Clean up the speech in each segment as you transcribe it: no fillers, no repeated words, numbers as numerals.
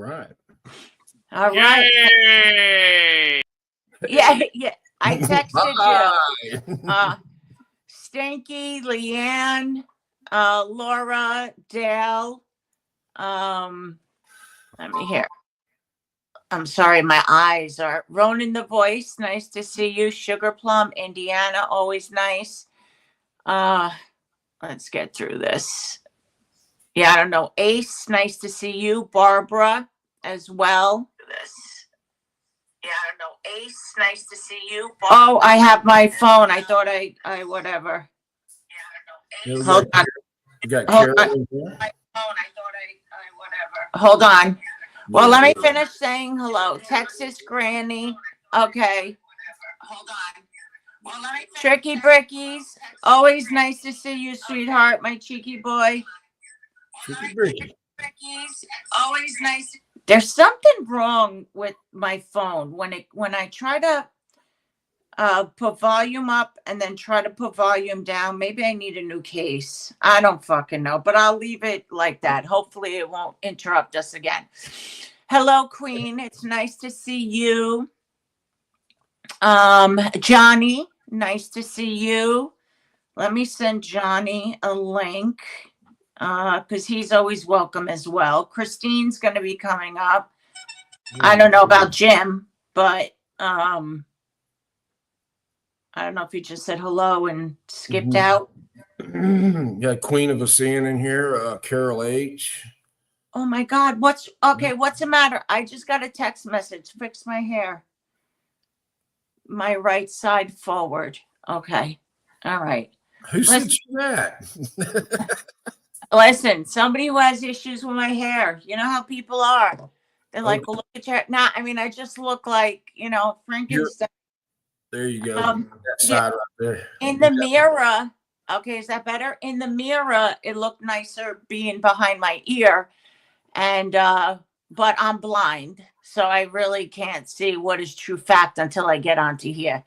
right. All right. Yay! Yeah, yeah. I texted you. Bye. Stinky, Leanne, Laura, Dale. Let me hear. I'm sorry, my eyes are. Ronan the Voice, nice to see you. Sugar Plum, Indiana, always nice. Let's get through this. Yeah, I don't know. Ace, nice to see you. Barbara as well. Yeah, I don't know. Ace, nice to see you. Oh, I have my phone. I thought I whatever. Yeah, Hold on. We got Hold Carol on. in here. My phone. I thought I whatever. Hold on. Well, let me finish saying hello. Texas Granny. Okay. Hold on. Well, let me Tricky Brickies. Always nice to see you, sweetheart, my cheeky boy. Tricky Bricky. Always nice. There's something wrong with my phone when I try to put volume up and then try to put volume down. Maybe I need a new case. I don't fucking know, but I'll leave it like that. Hopefully it won't interrupt us again. Hello, Queen. It's nice to see you. Johnny, nice to see you. Let me send Johnny a link because he's always welcome as well. Christine's going to be coming up. I don't know about Jim, but I don't know if he just said hello and skipped out. Got Queen of the Sin in here, Carol H. Oh my God. What's the matter? I just got a text message. Fix my hair. My right side forward. Okay. All right. Who sent you that? Listen, somebody who has issues with my hair. You know how people are. They're like, well, look at your. Nah, I mean, I just look like, Frankenstein. There you go. That side right there. In the mirror. Okay, is that better? In the mirror, it looked nicer being behind my ear. And, but I'm blind. So I really can't see what is true fact until I get onto here.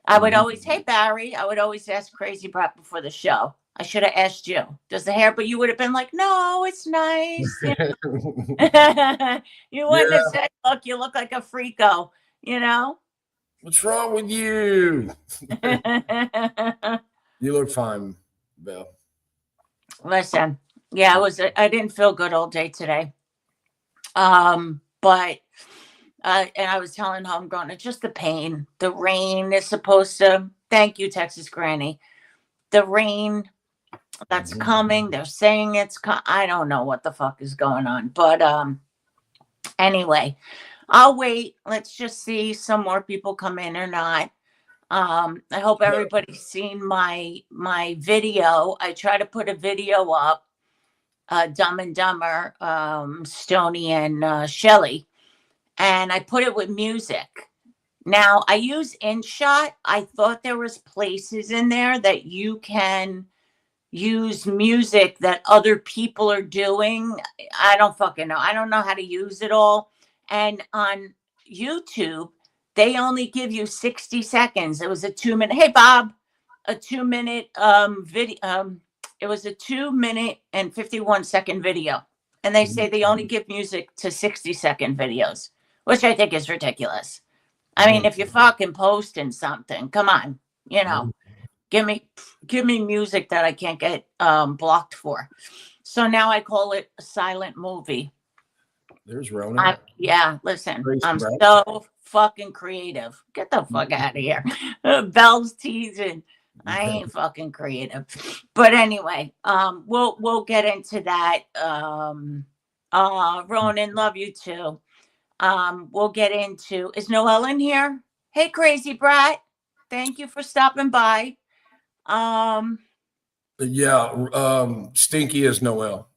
I would always, hey, Barry, I would always ask Crazy Brat before the show. I should have asked you, does the hair, but you would have been like, no, it's nice. You wouldn't have said, look, you look like a freako, What's wrong with you? You look fine, Bill. Listen, yeah, I didn't feel good all day today. But and I was telling Homegrown, it's just the pain. The rain is supposed to, thank you, Texas Granny. The rain that's coming, they're saying I don't know what the fuck is going on. But anyway, I'll wait. Let's just see some more people come in or not. I hope everybody's seen my video. I try to put a video up, Dumb and Dumber, Stony and Shelly, and I put it with music. Now I use InShot. I thought there was places in there that you can use music that other people are doing. I don't fucking know. I don't know how to use it all. And on YouTube, they only give you 60 seconds. It was a 2-minute. Hey, Bob, a 2-minute video. It was a 2-minute and 51-second video. And they say they only give music to 60-second videos, which I think is ridiculous. I mean, if you're fucking posting something, come on, give me music that I can't get blocked for. So now I call it a silent movie. There's Rona. Listen, I'm so fucking creative. Get the fuck out of here. Bell's teasing. I ain't fucking creative. But anyway, we'll get into that. Ronan, love you too. We'll get into, is Noelle in here? Hey, Crazy Brat. Thank you for stopping by. Stinky is Noelle.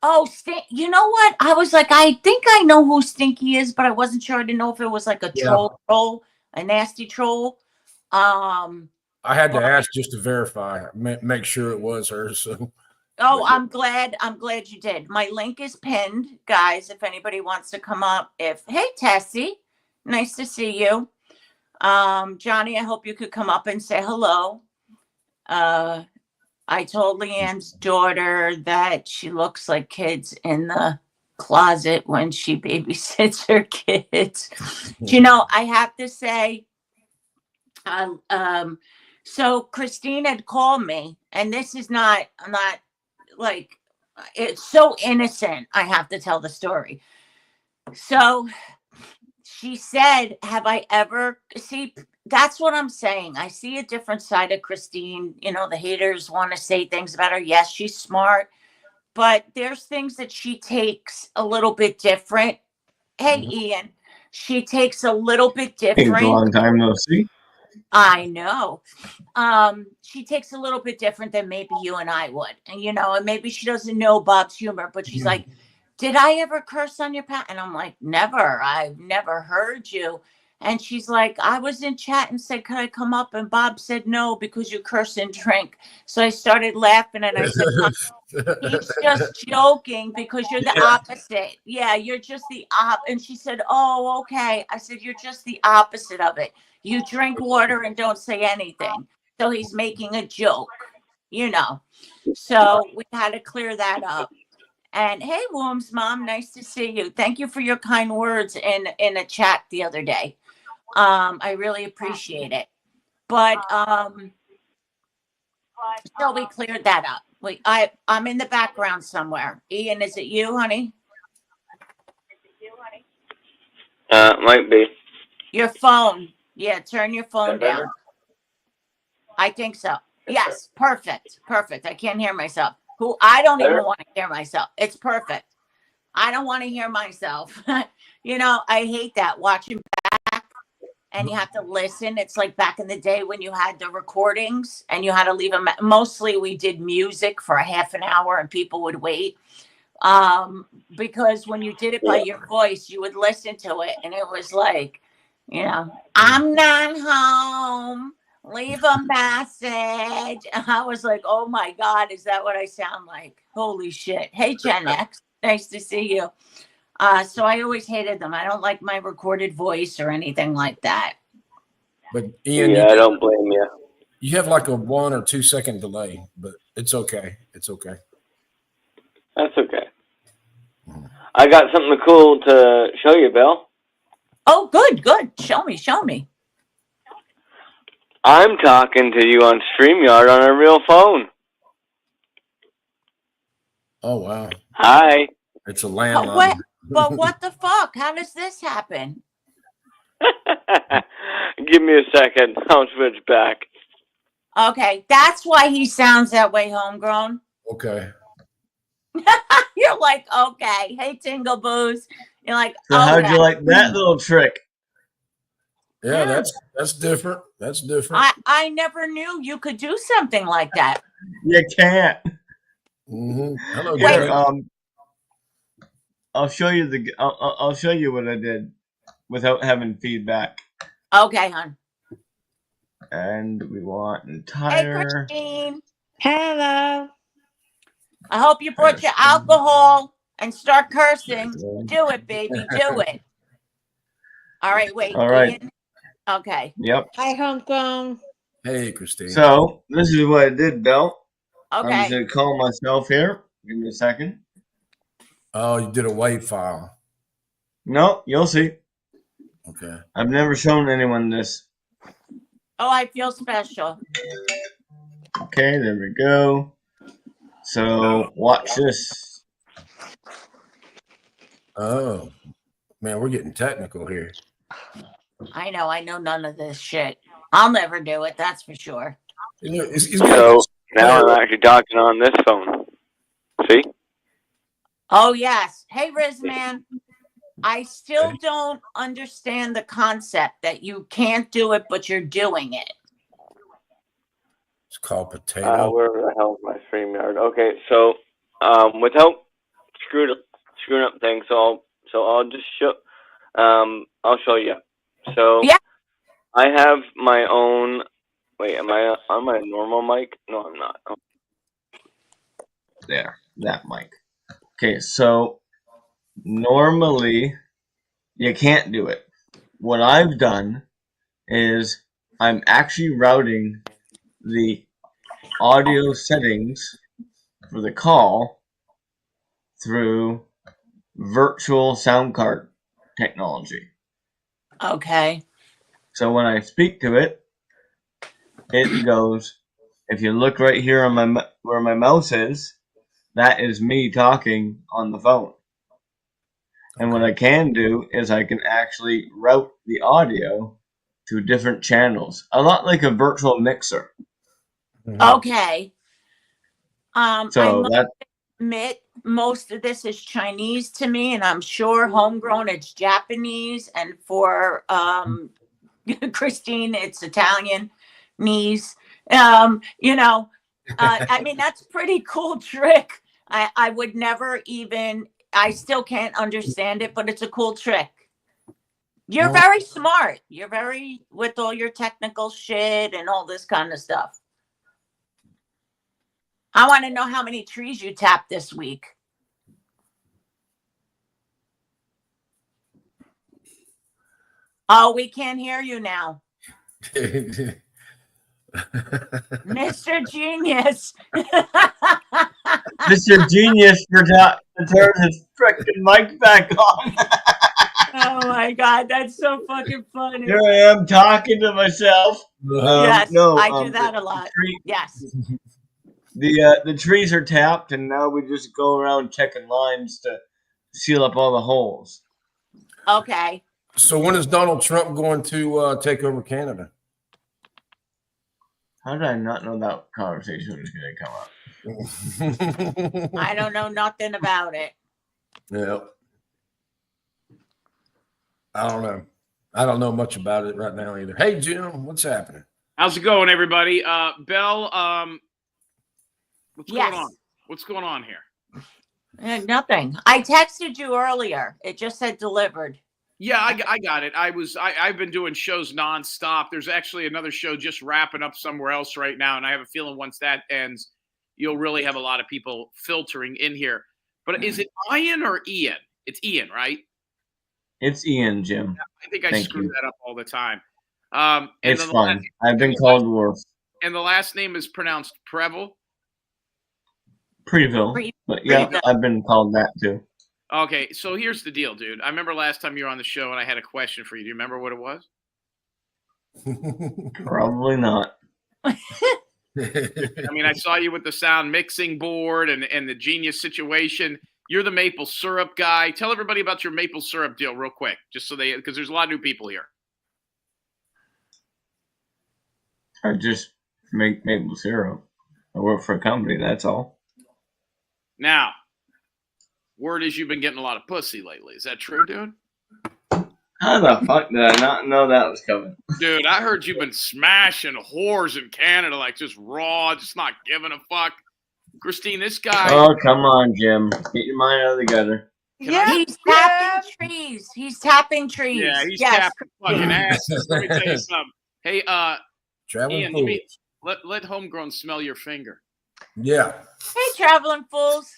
Oh, you know what? I was like, I think I know who Stinky is, but I wasn't sure. I didn't know if it was like a troll, a nasty troll. I had to ask just to verify, make sure it was her. So. Oh, I'm glad you did. My link is pinned, guys, if anybody wants to come up. Hey, Tessie, nice to see you. Johnny, I hope you could come up and say hello. I told Leanne's daughter that she looks like kids in the closet when she babysits her kids. You know, I have to say, so Christine had called me, and this is not like, it's so innocent. I have to tell the story. So she said, have I ever see, that's what I'm saying. I see a different side of Christine. You know, the haters want to say things about her. Yes, she's smart, but there's things that she takes a little bit different. Hey, Ian, she takes a little bit It's a different. long time no see. I know. She takes a little bit different than maybe you and I would. And, you know, and maybe she doesn't know Bob's humor, but she's like, did I ever curse on your pat? And I'm like, never. I've never heard you. And she's like, I was in chat and said, could I come up? And Bob said, no, because you curse and drink. So I started laughing and I said, he's just joking because you're the opposite. Yeah, you're just the and she said, oh, okay. I said, you're just the opposite of it. You drink water and don't say anything. So he's making a joke, you know. So we had to clear that up. And hey, Womb's mom, nice to see you. Thank you for your kind words in a chat the other day. I really appreciate it. But so we cleared that up. I'm in the background somewhere. Ian, is it you, honey? Might be. Your phone. Yeah, turn your phone down. I think so. Yes, perfect. Perfect. I can't hear myself. I don't even want to hear myself. It's perfect. I don't want to hear myself. You know, I hate that, watching back and you have to listen. It's like back in the day when you had the recordings and you had to leave them. Mostly we did music for a half an hour and people would wait. Because when you did it by your voice, you would listen to it and it was like, you know, I'm not home. Leave a message. And I was like, oh my God, is that what I sound like? Holy shit. Hey, Gen X. Nice to see you. So I always hated them. I don't like my recorded voice or anything like that. But Ian, I don't blame you. You have like a 1 or 2 second delay, but it's okay. It's okay. That's okay. I got something cool to show you, Bill. Oh, good, good. Show me. I'm talking to you on StreamYard on a real phone. Oh, wow. Hi. It's a landline. But what the fuck? How does this happen? Give me a second. I'll switch back. Okay, that's why he sounds that way, homegrown. Okay. You're like, okay. Hey, Tingle Boos. You're like, So okay. how'd you like that little trick? Yeah, that's different. That's different. I never knew you could do something like that. You can't. Hello, Here, Gemma. I'll show you I'll show you what I did without having feedback. Okay, hon. And we want entire. Hey, Christine. Hello. I hope you brought your alcohol and start cursing. Do it, baby. Do it. All right, wait. All right. Ian? Okay. Yep. Hi, homegrown. Hey, Christine. So this is what I did, Bill. Okay. I'm just gonna call myself here. Give me a second. Oh, you did a WAV file. No, you'll see. Okay. I've never shown anyone this. Oh, I feel special. Okay, there we go. So watch this. Oh, man, we're getting technical here. I know none of this shit. I'll never do it, that's for sure. So now I'm actually talking on this phone. See? Oh, yes. Hey, Rizman. I still don't understand the concept that you can't do it, but you're doing it. It's called potato. Where the hell is my StreamYard? Okay, so without screwing up things, so I'll just show. I'll show you. So yeah. I have my own. Wait, am I on my normal mic? No, I'm not. Oh. There, that mic. Okay, so normally you can't do it. What I've done is I'm actually routing the audio settings for the call through virtual sound card technology. Okay. So when I speak to it, it goes, if you look right here on where my mouse is, that is me talking on the phone. And what I can do is I can actually route the audio to different channels, a lot like a virtual mixer. Okay. I So must admit, most of this is Chinese to me, and I'm sure homegrown it's Japanese, and for Christine, it's Italian knees. You know, I mean, that's a pretty cool trick. I would never even, I still can't understand it, but it's a cool trick. You're very smart. You're very with all your technical shit and all this kind of stuff. I want to know how many trees you tapped this week. Oh, we can't hear you now. Mr. Genius. Mr. Genius forgot to turn his freaking mic back on. Oh my God, that's so fucking funny. Here I am talking to myself. Yes, no, I do that a lot. Yes. The trees are tapped, and now we just go around checking lines to seal up all the holes. Okay. So when is Donald Trump going to take over Canada? How did I not know that conversation was going to come up? I don't know nothing about it. Yeah. I don't know. I don't know much about it right now either. Hey, Jim, what's happening? How's it going, everybody? Belle, what's Yes. going on? What's going on here? Nothing. I texted you earlier. It just said delivered. Yeah, I got it. I've been doing shows nonstop. There's actually another show just wrapping up somewhere else right now, and I have a feeling once that ends, you'll really have a lot of people filtering in here. But is it Ian or Ian? It's Ian, right? It's Ian, Jim. I think I screw that up all the time. It's fun. I've been called worse. And the last name is pronounced Preble? Preville. But yeah, I've been called that too. Okay, so here's the deal, dude. I remember last time you were on the show and I had a question for you. Do you remember what it was? Probably not. I mean, I saw you with the sound mixing board and the genius situation. You're the maple syrup guy. Tell everybody about your maple syrup deal real quick, just so because there's a lot of new people here. I just make maple syrup. I work for a company, that's all. Now, word is you've been getting a lot of pussy lately. Is that true, dude? How the fuck did I not know that was coming? Dude, I heard you've been smashing whores in Canada, like just raw, just not giving a fuck. Christine, this guy. Oh, come on, Jim. Get your mind out of the gutter. He's tapping trees. He's tapping trees. Yeah, he's tapping fucking asses. Let me tell you something. Hey, Traveling Ian, let homegrown smell your finger. Yeah. Hey, traveling fools.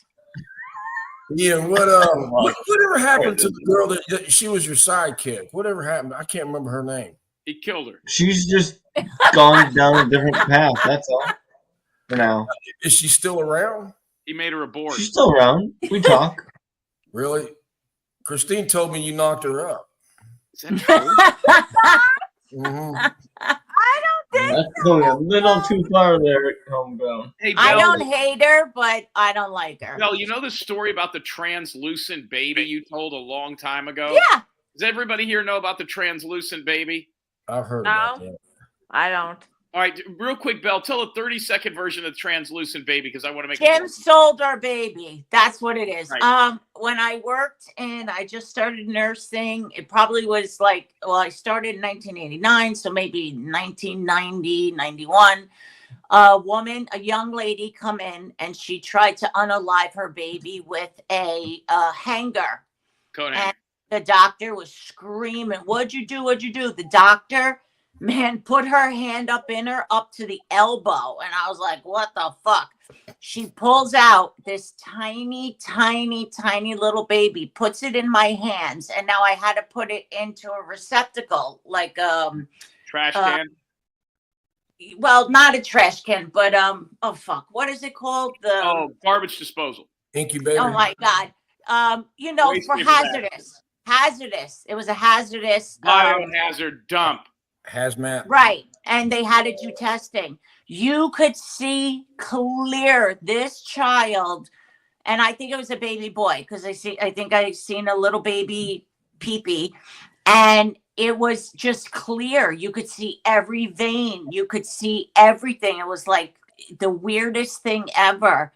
Yeah, whatever happened to the girl that she was your sidekick? Whatever happened? I can't remember her name. He killed her. She's just gone down a different path, that's all. For now. Is she still around? He made her a board. She's still around. We talk. Really? Christine told me you knocked her up. Is that true? I don't think That's going a little too far there, homegrown. Hey, Belle, I don't hate her, but I don't like her. Belle, you know the story about the translucent baby you told a long time ago? Yeah. Does everybody here know about the translucent baby? I've heard about that. I don't. All right, real quick, Belle, tell a 30-second version of the translucent baby because I want to make Kim sold our baby. That's what it is. Right. When I worked and I just started nursing, it probably was I started in 1989, so maybe 1990, 91. A young lady come in and she tried to unalive her baby with a hanger. Conan. And the doctor was screaming, What'd you do? The doctor, man, put her hand up to the elbow. And I was like, what the fuck? She pulls out this tiny, tiny, tiny little baby, puts it in my hands. And now I had to put it into a receptacle, like trash can. Well, not a trash can, but oh fuck, what is it called? Garbage disposal. Incubator. Oh my God. You know, Waste for paper bag. hazardous. It was a hazardous. Biohazard dump. Hazmat. Right. And they had to do testing. You could see clear this child, and I think it was a baby boy because I think I seen a little baby peepee, and it was just clear. You could see every vein. You could see everything. It was like the weirdest thing ever.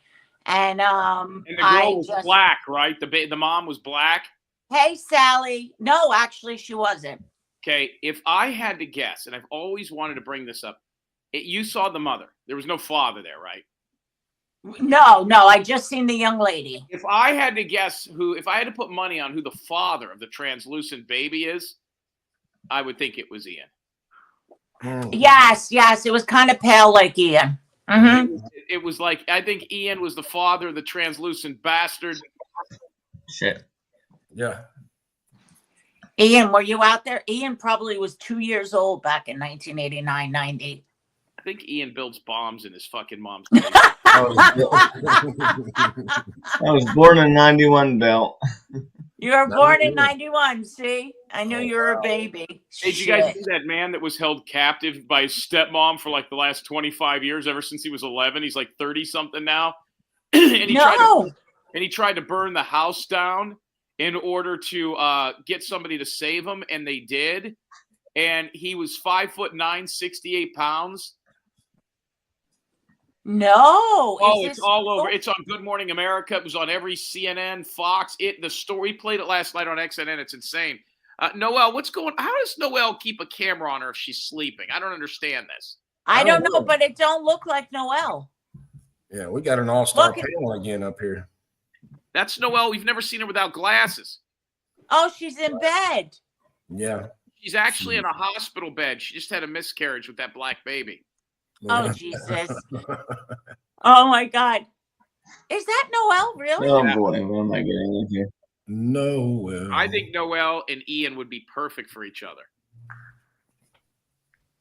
And And the girl was black, right? The mom was black. Hey, Sally. No, actually, she wasn't. Okay, if I had to guess, and I've always wanted to bring this up, you saw the mother. There was no father there, right? No, I just seen the young lady. If I had to guess if I had to put money on who the father of the translucent baby is, I would think it was Ian. Yes, it was kind of pale like Ian. Mm-hmm. It was like, I think Ian was the father of the translucent bastard. Shit. Yeah. Ian, were you out there? Ian probably was 2 years old back in 1989, 90. I think Ian builds bombs in his fucking mom's I was born in 91, Bill. You were born in 91, see? I knew you were a baby. Hey, did you guys see that man that was held captive by his stepmom for like the last 25 years, ever since he was 11? He's like 30-something now. And he tried to burn the house down in order to get somebody to save him, and they did. And he was 5'9", 68 pounds. No. Oh, it's all over. It's on Good Morning America. It was on every CNN, Fox. The story played it last night on XNN. It's insane. Noelle, what's going? How does Noelle keep a camera on her if she's sleeping? I don't understand this. I don't know, but it don't look like Noelle. Yeah, we got an all-star panel again up here. That's Noelle. We've never seen her without glasses. Oh, she's in bed. Yeah. She's actually in a hospital bed. She just had a miscarriage with that black baby. Oh, Jesus. Oh, my God. Is that Noelle, really? Oh, boy. What am I getting into? Noelle. I think Noelle and Ian would be perfect for each other.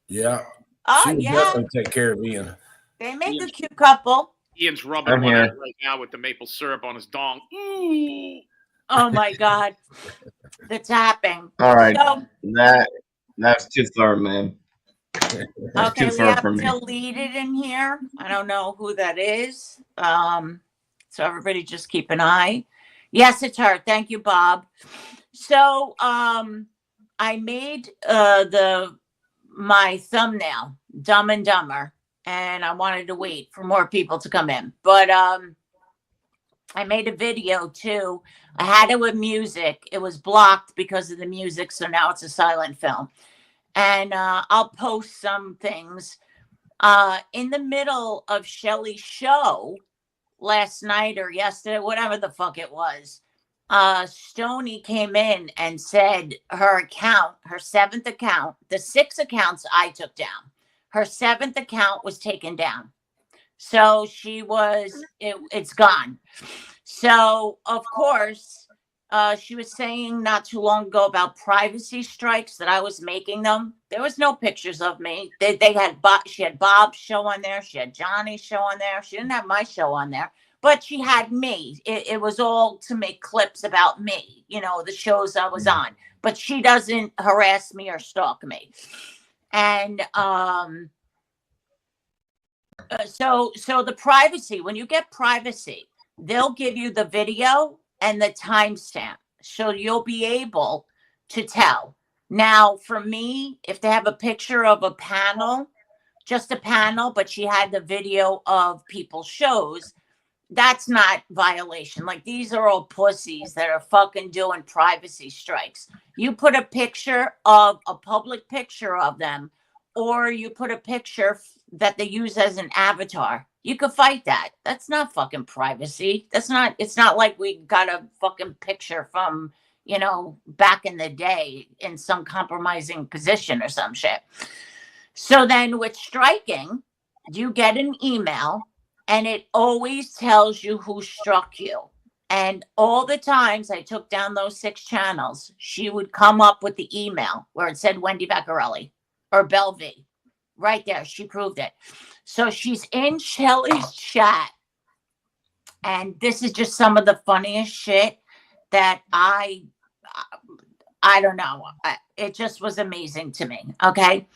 Yeah. Oh, she would yeah. definitely take care of Ian. They make a cute couple. Ian's rubbing one out right now with the maple syrup on his dong. Ooh. Oh, my God. The tapping. All right. So, that's too far, man. That's okay, too we far have for me. deleted in here. I don't know who that is. So everybody just keep an eye. Yes, it's her. Thank you, Bob. So I made my thumbnail Dumb and Dumber, and I wanted to wait for more people to come in. But I made a video too. I had it with music. It was blocked because of the music, so now it's a silent film. And I'll post some things. In the middle of Shelly's show last night or yesterday, whatever the fuck it was, Stoney came in and said her account, her 7th account, the 6 accounts I took down, her 7th account was taken down. So it's gone. So, of course, she was saying not too long ago about privacy strikes that I was making them. There was no pictures of me. She had Bob's show on there. She had Johnny's show on there. She didn't have my show on there, but she had me. It was all to make clips about me, the shows I was on, but she doesn't harass me or stalk me. And, so the privacy, when you get privacy, they'll give you the video and the timestamp, so you'll be able to tell. Now, for me, if they have a picture of a panel, just a panel, but she had the video of people's shows, that's not violation. Like, these are all pussies that are fucking doing privacy strikes. You put a public picture of them, or you put a picture that they use as an avatar, you could fight that. That's not fucking privacy. It's not like we got a fucking picture from, back in the day in some compromising position or some shit. So then with striking, you get an email and it always tells you who struck you. And all the times I took down those 6 channels, she would come up with the email where it said Wendy Vaccarelli or Belvy. Right there. She proved it. So she's in Shelly's chat. And this is just some of the funniest shit. that I don't know. It just was amazing to me. Okay.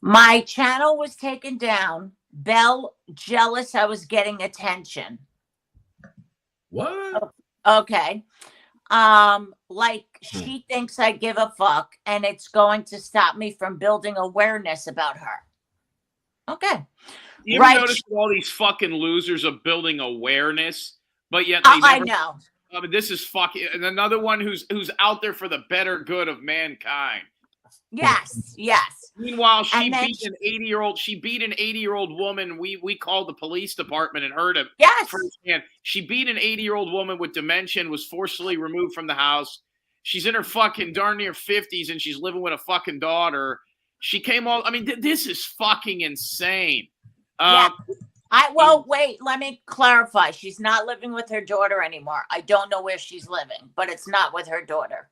My channel was taken down. Belle jealous I was getting attention. What? Okay. Like she thinks I give a fuck and it's going to stop me from building awareness about her. Okay. You ever notice all these fucking losers are building awareness, but yet they never. I know. I mean, this is fucking, and another one who's out there for the better good of mankind. Yes, yes. Meanwhile, she beat an 80-year-old. She beat an 80-year-old woman. We called the police department and heard it. Yes. Firsthand. She beat an 80-year-old woman with dementia and was forcibly removed from the house. She's in her fucking darn near 50s and she's living with a fucking daughter. She came all. I mean, this is fucking insane. Yeah. Wait, let me clarify. She's not living with her daughter anymore. I don't know where she's living, but it's not with her daughter.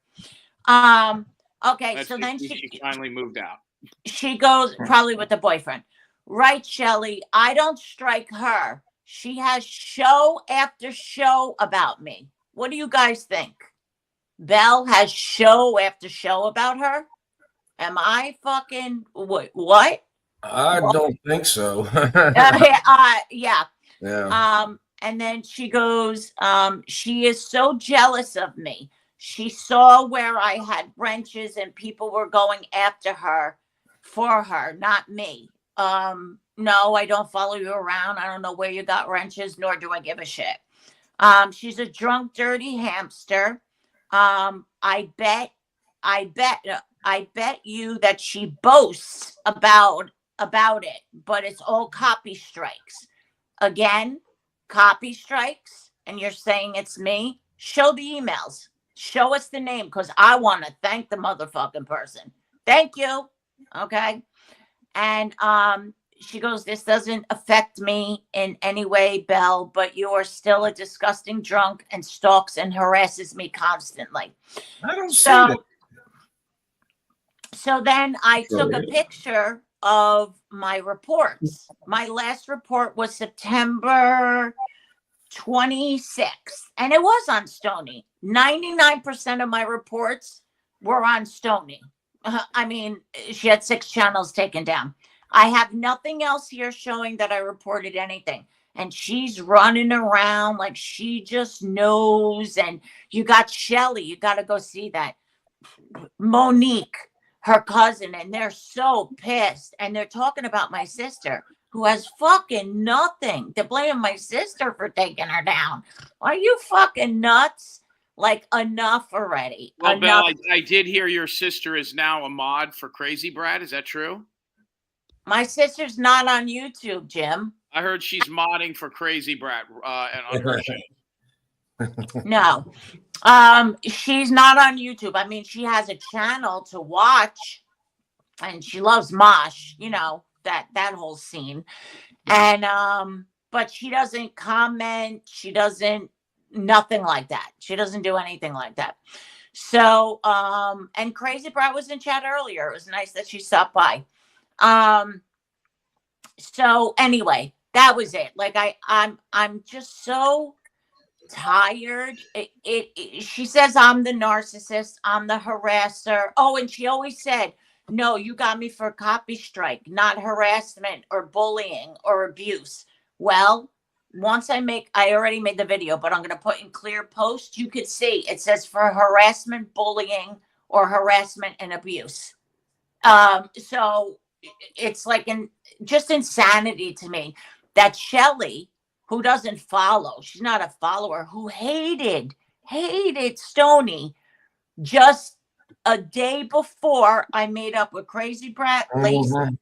Okay, so then she finally moved out. She goes probably with the boyfriend. Right, Shelly. I don't strike her. She has show after show about me. What do you guys think? Belle has show after show about her? Am I fucking what? I don't think so. Yeah. And then she goes, she is so jealous of me. She saw where I had wrenches and people were going after her for her, not me. No, I don't follow you around. I don't know where you got wrenches, nor do I give a shit. She's a drunk, dirty hamster. I bet you that she boasts about it, but it's all copy strikes. Again, copy strikes, and you're saying it's me. Show the emails. Show us the name, because I want to thank the motherfucking person. Thank you. Okay. And she goes, this doesn't affect me in any way, Belle, but you are still a disgusting drunk and stalks and harasses me constantly. I don't see that. So then I took a picture of my reports. My last report was September 26th, and it was on Stony. 99% of my reports were on Stony. I mean, she had 6 channels taken down. I have nothing else here showing that I reported anything. And she's running around like she just knows. And you got Shelly. You got to go see that. Monique, her cousin. And they're so pissed. And they're talking about my sister, who has fucking nothing. They're blaming my sister for taking her down. Are you fucking nuts? Like, enough already. Well, enough. Belle, I did hear your sister is now a mod for Crazy Brad. Is that true? My sister's not on YouTube, Jim. I heard she's modding for Crazy Brad and on her channel. No. She's not on YouTube. I mean, she has a channel to watch, and she loves Mosh, you know, that whole scene. And but she doesn't comment. She doesn't nothing like that. She doesn't do anything like that. So and Crazy Brad was in chat earlier. It was nice that she stopped by. So anyway, that was it. Like I'm just so tired. She says I'm the narcissist, I'm the harasser. Oh, and she always said, no, you got me for copy strike, not harassment or bullying or abuse. Well, once I already made the video, but I'm going to put in clear post. You could see it says for harassment, bullying, or harassment and abuse. So it's like just insanity to me that Shelly, who doesn't follow, she's not a follower, who hated Stony just a day before I made up with Crazy Brat, Lacey,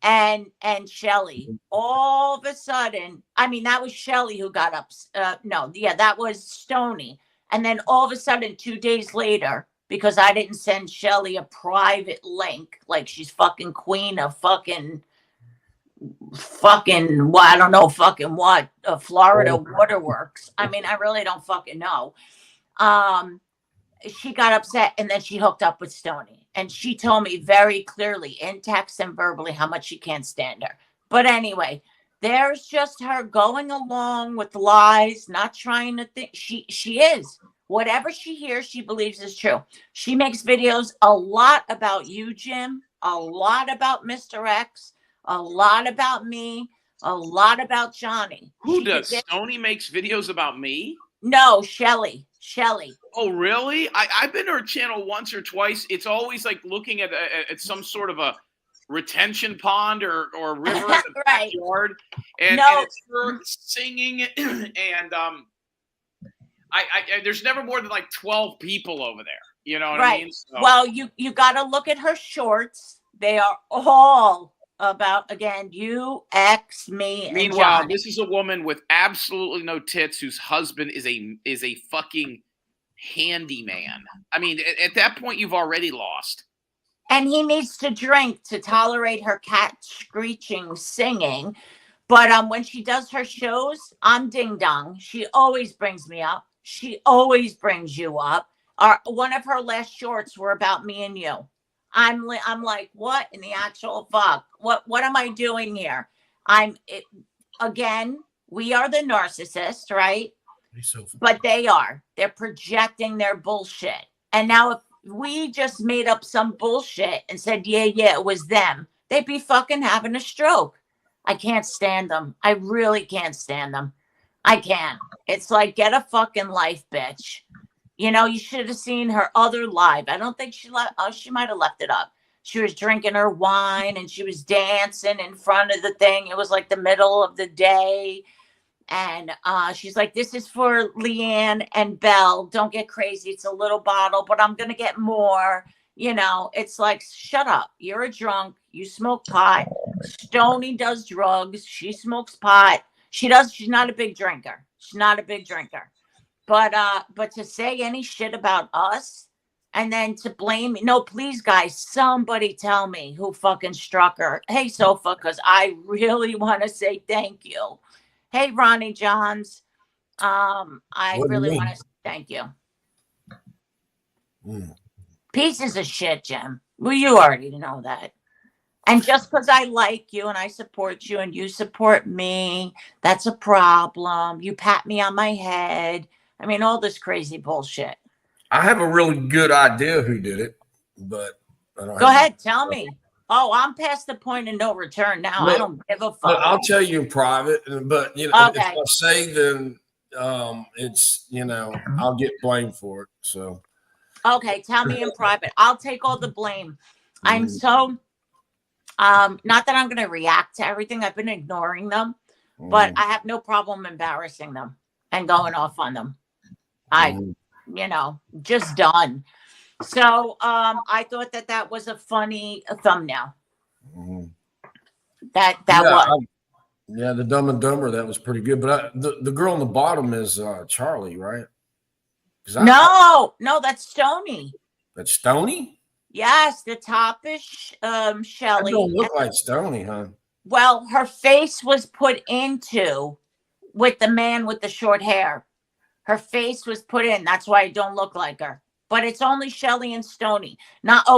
and Shelly. All of a sudden, I mean, that was Shelly who got up. That was Stony. And then all of a sudden, 2 days later, because I didn't send Shelly a private link, like she's fucking queen of fucking well, I don't know fucking what, Florida Waterworks. I mean, I really don't fucking know. She got upset and then she hooked up with Stony. And she told me very clearly in text and verbally how much she can't stand her. But anyway, there's just her going along with lies, not trying to think. She is. Whatever she hears, she believes is true. She makes videos a lot about you, Jim, a lot about Mr. X, a lot about me, a lot about Johnny. Who does? Stoney makes videos about me? No, Shelly. Oh, really? I've been to her channel once or twice. It's always like looking at some sort of a retention pond or a river in the right. backyard, and it's her singing, and there's never more than like 12 people over there. You know what I mean? So. Well, you got to look at her shorts. They are all about, again, you, X, me, Meanwhile, and this is a woman with absolutely no tits whose husband is a fucking handyman. I mean, at that point, you've already lost. And he needs to drink to tolerate her cat screeching, singing. But when she does her shows, I'm ding dong. She always brings me up. She always brings you up. One of her last shorts were about me and you. I'm like, what in the actual fuck? What am I doing here? Again, we are the narcissists, right? But they're projecting their bullshit. And now if we just made up some bullshit and said, yeah, it was them, they'd be fucking having a stroke. I can't stand them. I really can't stand them. I can't. It's like, get a fucking life, bitch. You know, you should have seen her other live. I don't think she left. Oh, she might have left it up. She was drinking her wine and she was dancing in front of the thing. It was like the middle of the day. And she's like, this is for Leanne and Belle. Don't get crazy. It's a little bottle, but I'm going to get more. You know, it's like, shut up. You're a drunk. You smoke pot. Stoney does drugs. She smokes pot. She's not a big drinker. But to say any shit about us and then to blame me. No, please, guys, somebody tell me who fucking struck her. Hey, Sofa, because I really want to say thank you. Hey, Ronnie Johns. I really want to say thank you. Pieces of shit, Jim. Well, you already know that. And just because I like you and I support you and you support me, that's a problem. You pat me on my head. I mean, all this crazy bullshit. I have a really good idea who did it, but I don't Go ahead, tell me. Oh, I'm past the point of no return now. I don't give a fuck. I'll tell you in private, but you know, if I say, then it's, you know, I'll get blamed for it. So okay, tell me in private. I'll take all the blame. I'm so not that I'm going to react to everything. I've been ignoring them, but I have no problem embarrassing them and going off on them. You know, just done. So I thought that was a funny thumbnail. That was. Yeah, the Dumb and Dumber, that was pretty good. But the girl on the bottom is Charlie, right? No, that's Stoney. That's Stoney? Yes, the top is Shelly. That don't look like Stoney, huh? Well, her face was put into with the man with the short hair. Her face was put in. That's why I don't look like her. But it's only Shelly and Stoney.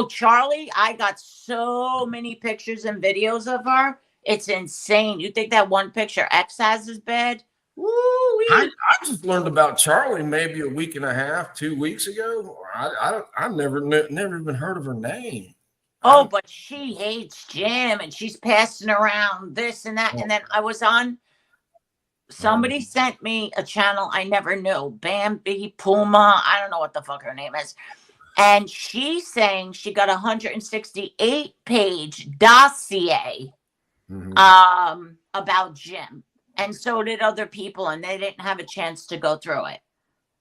Charlie, I got so many pictures and videos of her. It's insane. You think that one picture X has is bad? Woo-wee. I just learned about Charlie maybe a week and a half, 2 weeks ago. I've never even heard of her name. Oh, but she hates Jim and she's passing around this and that. And then I was on. Somebody sent me a channel I never knew, Bambi Puma. I don't know what the fuck her name is. And she's saying she got a 168-page dossier about Jim. And so did other people, and they didn't have a chance to go through it.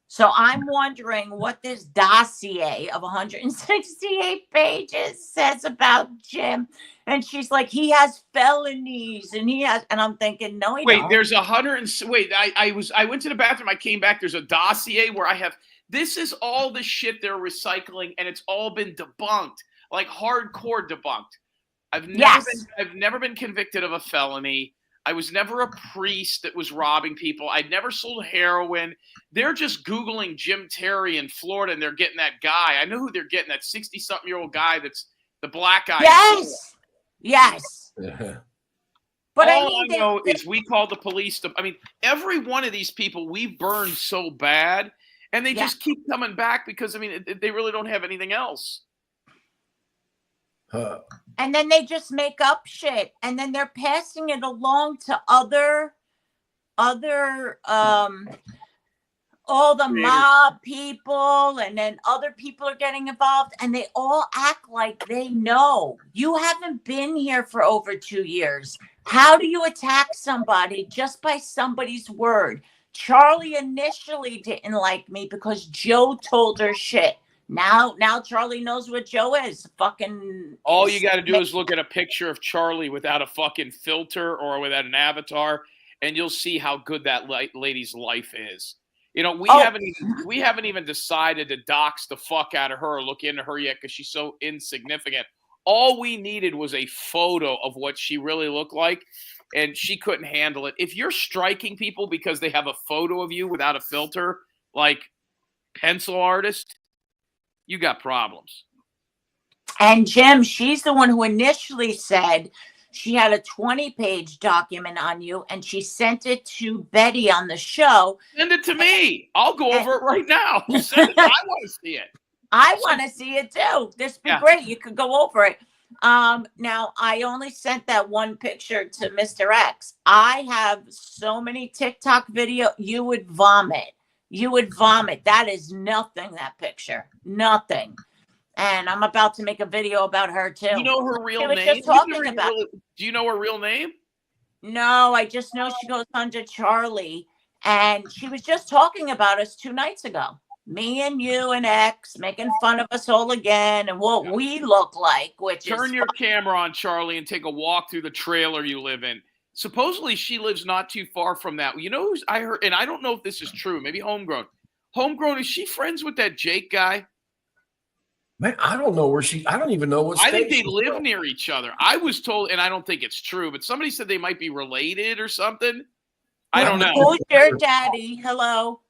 So I'm wondering what this dossier of 168 pages says about Jim. And she's like, he has felonies, and I'm thinking, no, he don't. Wait, there's 100. Wait, I went to the bathroom. I came back. There's a dossier where I have. This is all the shit they're recycling, and it's all been debunked, like hardcore debunked. I've never been convicted of a felony. I was never a priest that was robbing people. I'd never sold heroin. They're just Googling Jim Terry in Florida, and they're getting that guy. I know who they're getting, that 60-something-year-old guy that's the black guy. Yes. But all I know is we called the police. I mean, every one of these people we burned so bad, And they just keep coming back because, I mean, they really don't have anything else. And then they just make up shit. And then they're passing it along to other all the mob people, and then other people are getting involved, and they all act like they know. You haven't been here for over 2 years. How do you attack somebody just by somebody's word? Charlie initially didn't like me because Joe told her shit. Now Charlie knows what Joe is. Fucking. All you got to do is look at a picture of Charlie without a fucking filter or without an avatar, and you'll see how good that lady's life is. You know, we haven't even decided to dox the fuck out of her or look into her yet because she's so insignificant. All we needed was a photo of what she really looked like, and she couldn't handle it. If you're striking people because they have a photo of you without a filter, like pencil artist, you got problems. And Jim, she's the one who initially said she had a 20-page document on you, and she sent it to Betty on the show. Send it to me. I'll go over it right now. Send it. I want to see it. I want to see it too. This would be great. You could go over it. Now, I only sent that one picture to Mr. X. I have so many TikTok video. You would vomit. You would vomit. That is nothing, that picture. Nothing. And I'm about to make a video about her too. You know her real name? Do you know her real name? No, I just know she goes under Charlie. And she was just talking about us 2 nights ago. Me and you and X making fun of us all again and what we look like. Turn your camera on, Charlie, and take a walk through the trailer you live in. Supposedly she lives not too far from that. You know who's I heard, and I don't know if this is true, maybe Homegrown. Homegrown, is she friends with that Jake guy? Man, I don't know where I don't even know what state. I think they live near each other. I was told, and I don't think it's true, but somebody said they might be related or something. I don't know. Who's your daddy? Hello.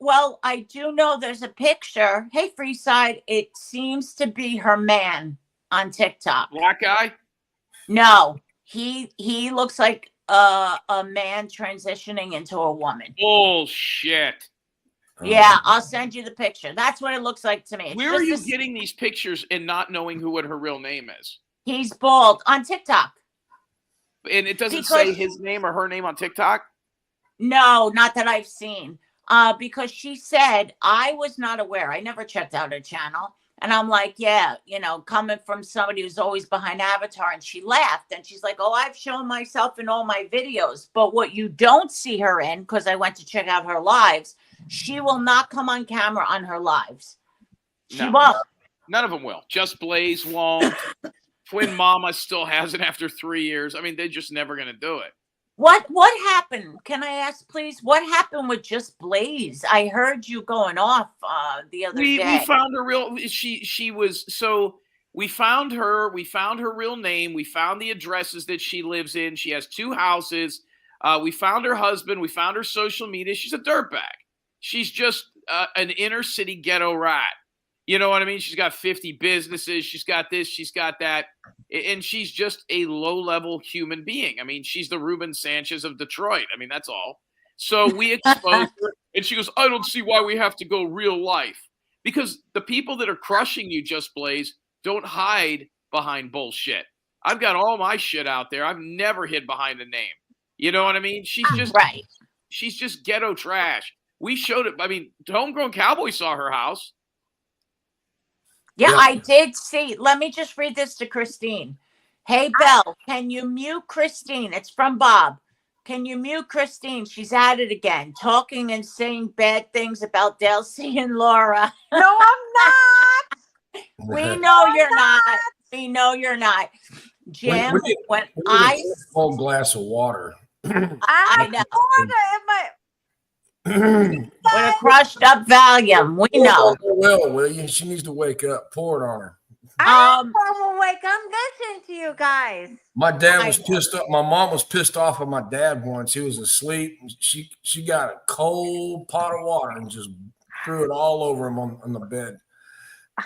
Well, I do know there's a picture. Hey, Freeside, it seems to be her man on TikTok. Black guy? No, he looks like a man transitioning into a woman. Bullshit. Yeah, I'll send you the picture. That's what it looks like to me. Where are you getting these pictures and not knowing what her real name is? He's bald on TikTok. And it doesn't say his name or her name on TikTok? No, not that I've seen. Because she said, I was not aware. I never checked out her channel. And I'm like, yeah, you know, coming from somebody who's always behind Avatar. And she laughed. And she's like, oh, I've shown myself in all my videos. But what you don't see her in, because I went to check out her lives, she will not come on camera on her lives. She won't. None of them will. Just Blaze won't. Twin Mama still hasn't after 3 years. I mean, they're just never going to do it. What happened? Can I ask, please? What happened with Just Blaze? I heard you going off the other day. We found her real. She was so. We found her. We found her real name. We found the addresses that she lives in. She has 2 houses. We found her husband. We found her social media. She's a dirtbag. She's just an inner city ghetto rat. You know what I mean? She's got 50 businesses. She's got this. She's got that. And she's just a low-level human being. I mean, she's the Ruben Sanchez of Detroit. I mean, that's all. So we exposed her. And she goes, I don't see why we have to go real life. Because the people that are crushing you, Just Blaze, don't hide behind bullshit. I've got all my shit out there. I've never hid behind a name. You know what I mean? She's just right. She's just ghetto trash. We showed it. I mean, Homegrown Cowboy saw her house. Yeah, I did see. Let me just read this to Christine. Hey, Belle, can you mute Christine? It's from Bob. Can you mute Christine? She's at it again, talking and saying bad things about Delcy and Laura. No, I'm not. We know you're not. We know you're not. Jim, when I whole glass of water. I know. With a crushed up Valium, we know. Will you? She needs to wake up. Pour it on her. I'm awake. I'm listening to you guys. My dad was pissed off. My mom was pissed off at my dad once. He was asleep. She got a cold pot of water and just threw it all over him on the bed.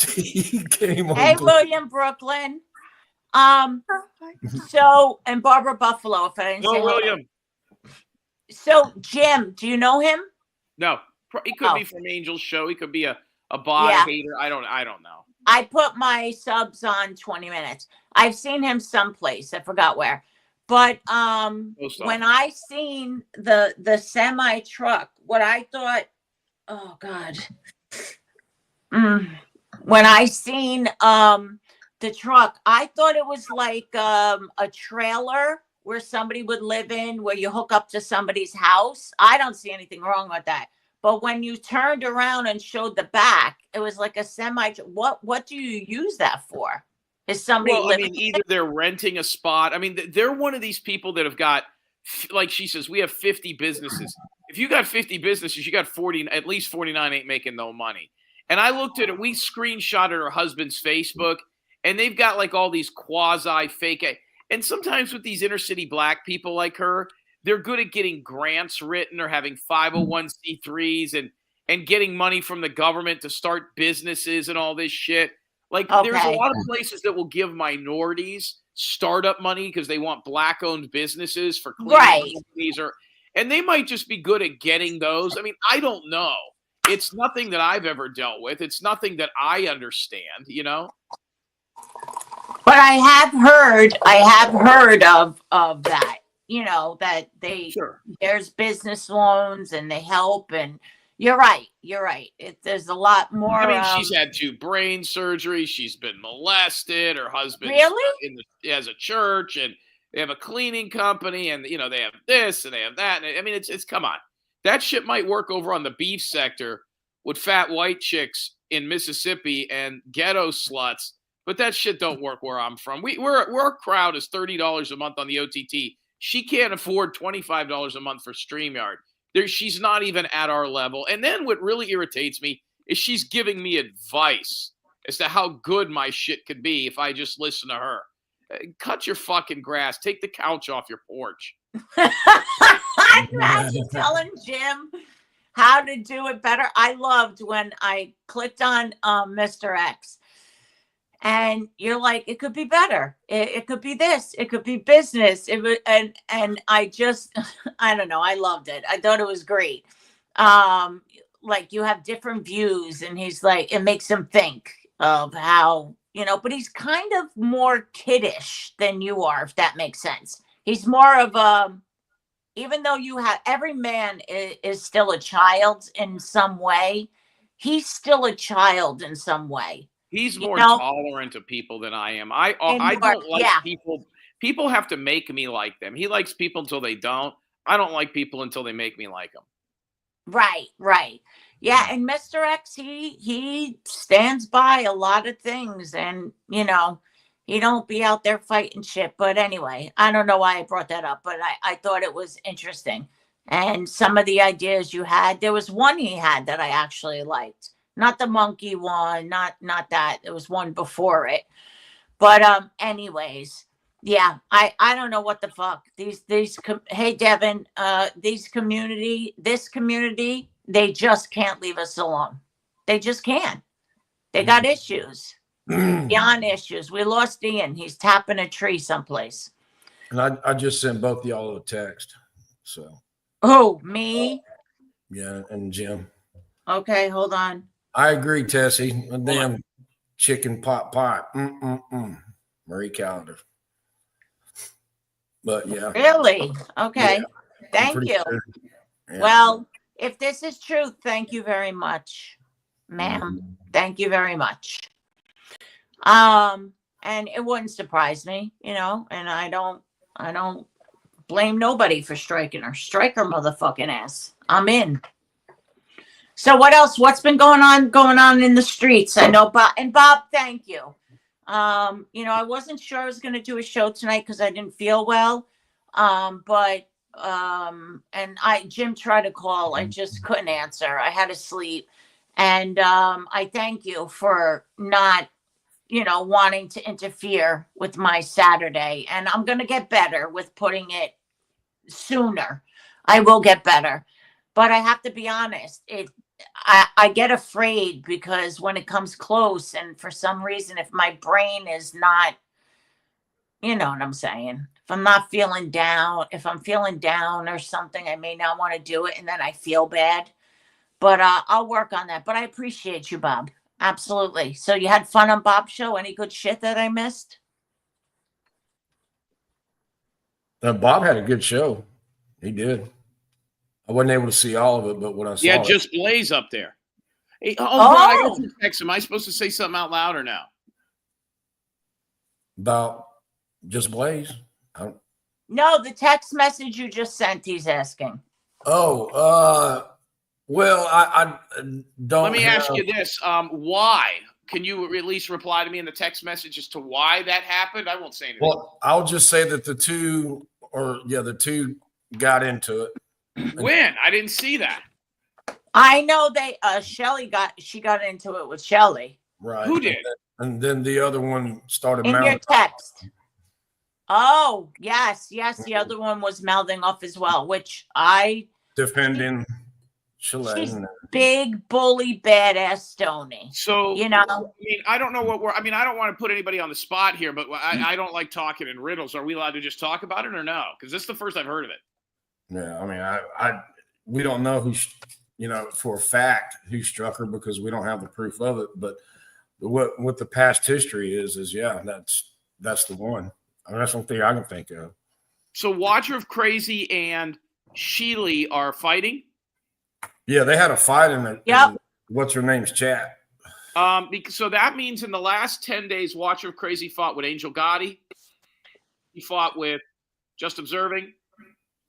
He came on. Hey, William Brooklyn. So, and Barbara Buffalo, if I didn't say William. So, Jim, do you know him? No, He could be from Angel's show. He could be a bot hater. I don't know. I put my subs on 20 minutes. I've seen him someplace. I forgot where. But when I seen the semi truck, what I thought, oh God. When I seen the truck, I thought it was like a trailer where somebody would live in, where you hook up to somebody's house. I don't see anything wrong with that. But when you turned around and showed the back, it was like a semi. What do you use that for? Is somebody living? I mean, either they're renting a spot. I mean, they're one of these people that have got, like she says, we have 50 businesses. If you got 50 businesses, you got 40, at least 49 ain't making no money. And I looked at it. We screenshotted her husband's Facebook, and they've got like all these quasi fake. And sometimes with these inner city black people like her, they're good at getting grants written or having 501c3s and getting money from the government to start businesses and all this shit. Like there's a lot of places that will give minorities startup money because they want black-owned businesses for cleaning companies, and they might just be good at getting those. I mean, I don't know. It's nothing that I've ever dealt with. It's nothing that I understand, you know. But I have heard of that, you know, that there's business loans and they help, and you're right. There's a lot more. I mean, she's had 2 brain surgeries. She's been molested. Her husband has a church, and they have a cleaning company, and you know they have this and they have that. And I mean, it's come on. That shit might work over on the beef sector with fat white chicks in Mississippi and ghetto sluts, but that shit don't work where I'm from. Our crowd is $30 a month on the OTT. She can't afford $25 a month for StreamYard. She's not even at our level. And then what really irritates me is she's giving me advice as to how good my shit could be if I just listen to her. Cut your fucking grass. Take the couch off your porch. Imagine telling Jim how to do it better. I loved when I clicked on Mr. X, and you're like, it could be better. It could be this. It could be business. It would, and I just, I don't know. I loved it. I thought it was great. Like you have different views, and he's like, it makes him think of how, you know, but he's kind of more kiddish than you are, if that makes sense. He's more of a, even though you have, every man is still a child in some way, he's still a child in some way. He's more tolerant of people than I am. I don't like people. People have to make me like them. He likes people until they don't. I don't like people until they make me like them. Right. Yeah, and Mr. X, he stands by a lot of things, and you know, he don't be out there fighting shit. But anyway, I don't know why I brought that up, but I thought it was interesting. And some of the ideas you had, there was one he had that I actually liked. Not the monkey one, not that. There was one before it. But anyways, yeah, I don't know what the fuck. Hey Devin, this community, they just can't leave us alone. They just can't. They got issues. Beyond issues. We lost Ian. He's tapping a tree someplace. And I just sent both of y'all a text. So. Oh, me? Yeah, and Jim. Okay, hold on. I agree, Tessie. A damn chicken pot. Marie Calendar. But yeah. Really? Okay. Yeah, thank you. Sure. Yeah. Well, if this is true, thank you very much, ma'am. Thank you very much. And it wouldn't surprise me, you know, and I don't blame nobody for striking her. Strike her motherfucking ass. I'm in. So what else? What's been going on in the streets? I know Bob, thank you. You know, I wasn't sure I was going to do a show tonight because I didn't feel well. But Jim tried to call. I just couldn't answer. I had to sleep. And I thank you for not, you know, wanting to interfere with my Saturday. And I'm going to get better with putting it sooner. I will get better. But I have to be honest, I get afraid because when it comes close, and for some reason, if my brain is not, you know what I'm saying? If I'm not feeling down, if I'm feeling down or something, I may not want to do it. And then I feel bad. But I'll work on that. But I appreciate you, Bob. Absolutely. So you had fun on Bob's show? Any good shit that I missed? Bob had a good show. He did. I wasn't able to see all of it, but when I saw Yeah, it, just Blaze up there. Hey, Brian, I got to text. Am I supposed to say something out loud or no? about just Blaze. No, the text message you just sent, he's asking. Oh, well, I don't. Let me ask you this: why? Can you at least reply to me in the text message as to why that happened? I won't say anything. Well, I'll just say that the two got into it. When? I didn't see that. I know Shelly got into it with Shelly. Right. Who did? And then the other one started In mouthing. your text. Oh, yes. The other one was mouthing off as well, which defending she's Shelly. big bully badass Stoney. So, you know, I mean, I don't know I don't want to put anybody on the spot here, but I don't like talking in riddles. Are we allowed to just talk about it or no? Because this is the first I've heard of it. Yeah, I mean, we don't know who, for a fact who struck her because we don't have the proof of it. But what the past history is yeah, that's the one. I mean, that's one thing I can think of. So Watcher of Crazy and Sheely are fighting. Yeah, they had a fight in what's her name's chat. So that means in the last 10 days, Watcher of Crazy fought with Angel Gotti. He fought with Just Observing.